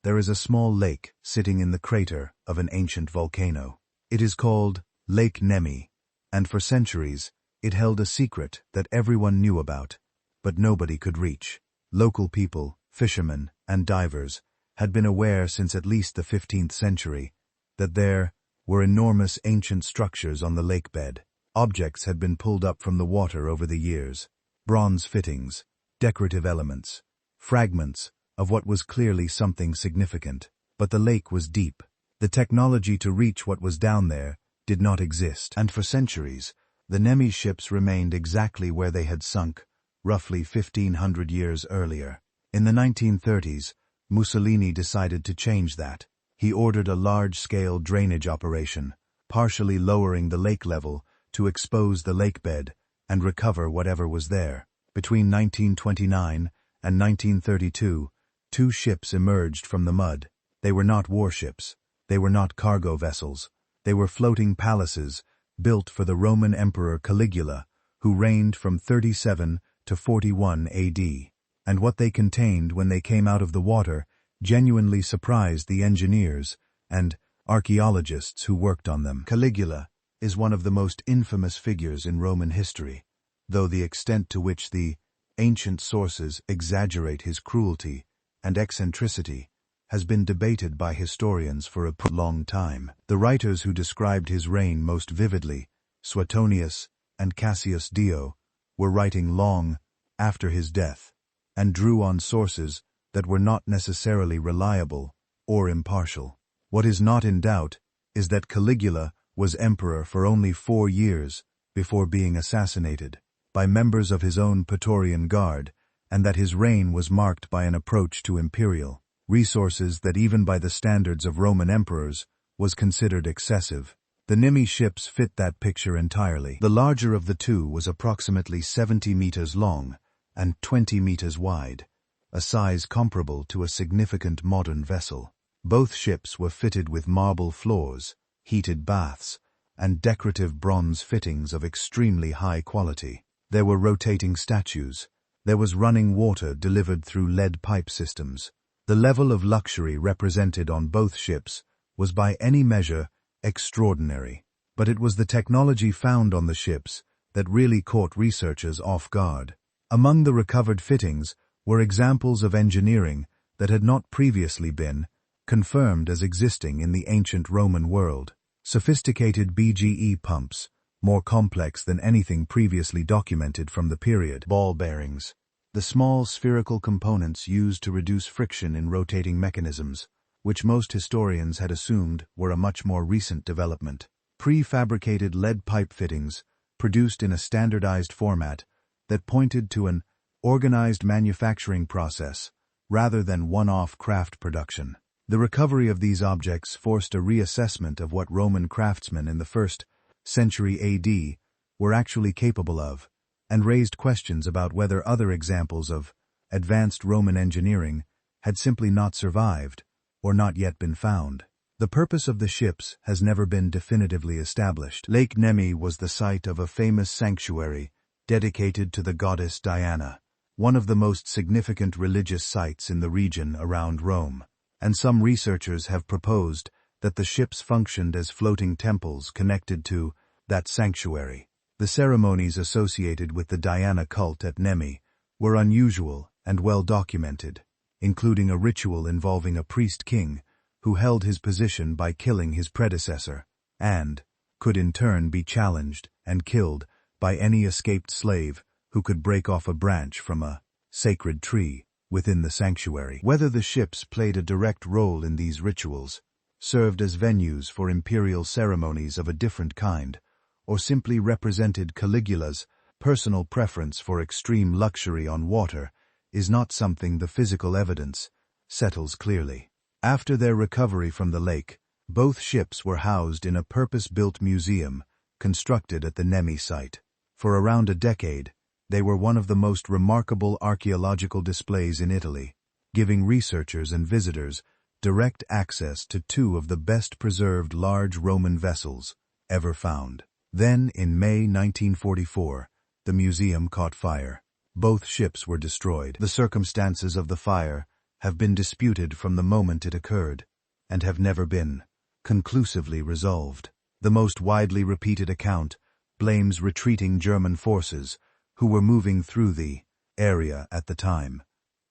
there is a small lake sitting in the crater of an ancient volcano. It is called Lake Nemi, and for centuries it held a secret that everyone knew about, but nobody could reach. Local people, fishermen, and divers had been aware since at least the 15th century that there were enormous ancient structures on the lake bed. Objects had been pulled up from the water over the years: bronze fittings, decorative elements, fragments of what was clearly something significant. But the lake was deep. The technology to reach what was down there did not exist, and for centuries the Nemi ships remained exactly where they had sunk, roughly 1,500 years earlier. In the 1930s, Mussolini decided to change that. He ordered a large-scale drainage operation, partially lowering the lake level to expose the lake bed and recover whatever was there. Between 1929 and 1932, 2 ships emerged from the mud. They were not warships. They were not cargo vessels. They were floating palaces built for the Roman Emperor Caligula, who reigned from 37 to 41 AD. And what they contained when they came out of the water genuinely surprised the engineers and archaeologists who worked on them. Caligula, is one of the most infamous figures in Roman history, though the extent to which the ancient sources exaggerate his cruelty and eccentricity has been debated by historians for a long time. The writers who described his reign most vividly, Suetonius and Cassius Dio, were writing long after his death, and drew on sources that were not necessarily reliable or impartial. What is not in doubt is that Caligula was emperor for only 4 years before being assassinated by members of his own Praetorian Guard, and that his reign was marked by an approach to imperial resources that even by the standards of Roman emperors was considered excessive. The Nemi ships fit that picture entirely. The larger of the two was approximately 70 meters long and 20 meters wide, a size comparable to a significant modern vessel. Both ships were fitted with marble floors, heated baths, and decorative bronze fittings of extremely high quality. There were rotating statues. There was running water delivered through lead pipe systems. The level of luxury represented on both ships was by any measure extraordinary, but it was the technology found on the ships that really caught researchers off guard. Among the recovered fittings were examples of engineering that had not previously been confirmed as existing in the ancient Roman world. Sophisticated BGE pumps, more complex than anything previously documented from the period. Ball bearings, the small spherical components used to reduce friction in rotating mechanisms, which most historians had assumed were a much more recent development. Prefabricated lead pipe fittings, produced in a standardized format that pointed to an organized manufacturing process rather than one-off craft production. The recovery of these objects forced a reassessment of what Roman craftsmen in the 1st century AD were actually capable of, and raised questions about whether other examples of advanced Roman engineering had simply not survived or not yet been found. The purpose of the ships has never been definitively established. Lake Nemi was the site of a famous sanctuary dedicated to the goddess Diana, one of the most significant religious sites in the region around Rome, and some researchers have proposed that the ships functioned as floating temples connected to that sanctuary. The ceremonies associated with the Diana cult at Nemi were unusual and well documented, including a ritual involving a priest-king who held his position by killing his predecessor, and could in turn be challenged and killed by any escaped slave who could break off a branch from a sacred tree within the sanctuary. Whether the ships played a direct role in these rituals, served as venues for imperial ceremonies of a different kind, or simply represented Caligula's personal preference for extreme luxury on water, is not something the physical evidence settles clearly. After their recovery from the lake, both ships were housed in a purpose-built museum constructed at the Nemi site. For around a decade, they were one of the most remarkable archaeological displays in Italy, giving researchers and visitors direct access to 2 of the best-preserved large Roman vessels ever found. Then, in May 1944, the museum caught fire. Both ships were destroyed. The circumstances of the fire have been disputed from the moment it occurred, and have never been conclusively resolved. The most widely repeated account blames retreating German forces who were moving through the area at the time,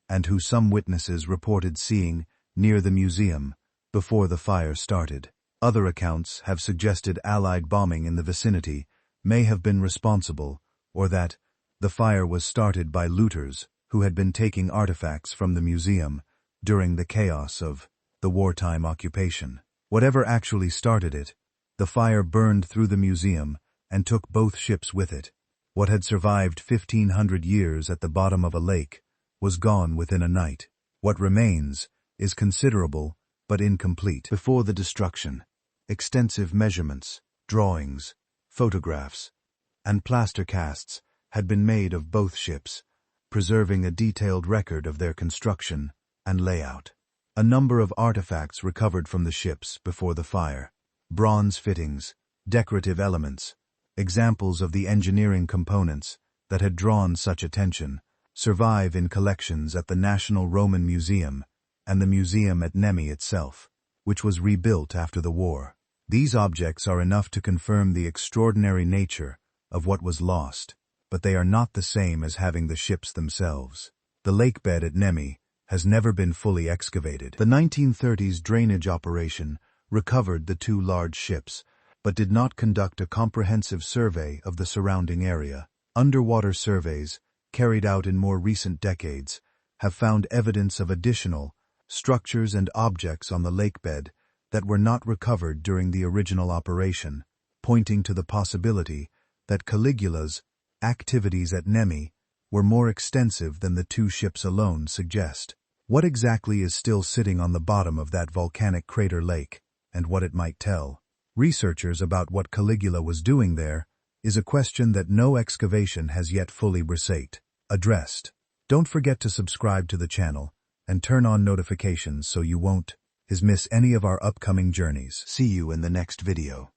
and who some witnesses reported seeing near the museum before the fire started. Other accounts have suggested Allied bombing in the vicinity may have been responsible, or that the fire was started by looters who had been taking artifacts from the museum during the chaos of the wartime occupation. Whatever actually started it, the fire burned through the museum and took both ships with it. What had survived 1,500 years at the bottom of a lake was gone within a night. What remains is considerable but incomplete. Before the destruction, extensive measurements, drawings, photographs, and plaster casts had been made of both ships, preserving a detailed record of their construction and layout. A number of artifacts recovered from the ships before the fire, bronze fittings, decorative elements, examples of the engineering components that had drawn such attention, survive in collections at the National Roman Museum and the museum at Nemi itself, which was rebuilt after the war. These objects are enough to confirm the extraordinary nature of what was lost, but they are not the same as having the ships themselves. The lake bed at Nemi has never been fully excavated. The 1930s drainage operation recovered the two large ships, but did not conduct a comprehensive survey of the surrounding area. Underwater surveys, carried out in more recent decades, have found evidence of additional structures and objects on the lake bed that were not recovered during the original operation, pointing to the possibility that Caligula's activities at Nemi were more extensive than the two ships alone suggest. What exactly is still sitting on the bottom of that volcanic crater lake, and what it might tell researchers about what Caligula was doing there is a question that no excavation has yet fully addressed. Don't forget to subscribe to the channel and turn on notifications so you won't miss any of our upcoming journeys. See you in the next video.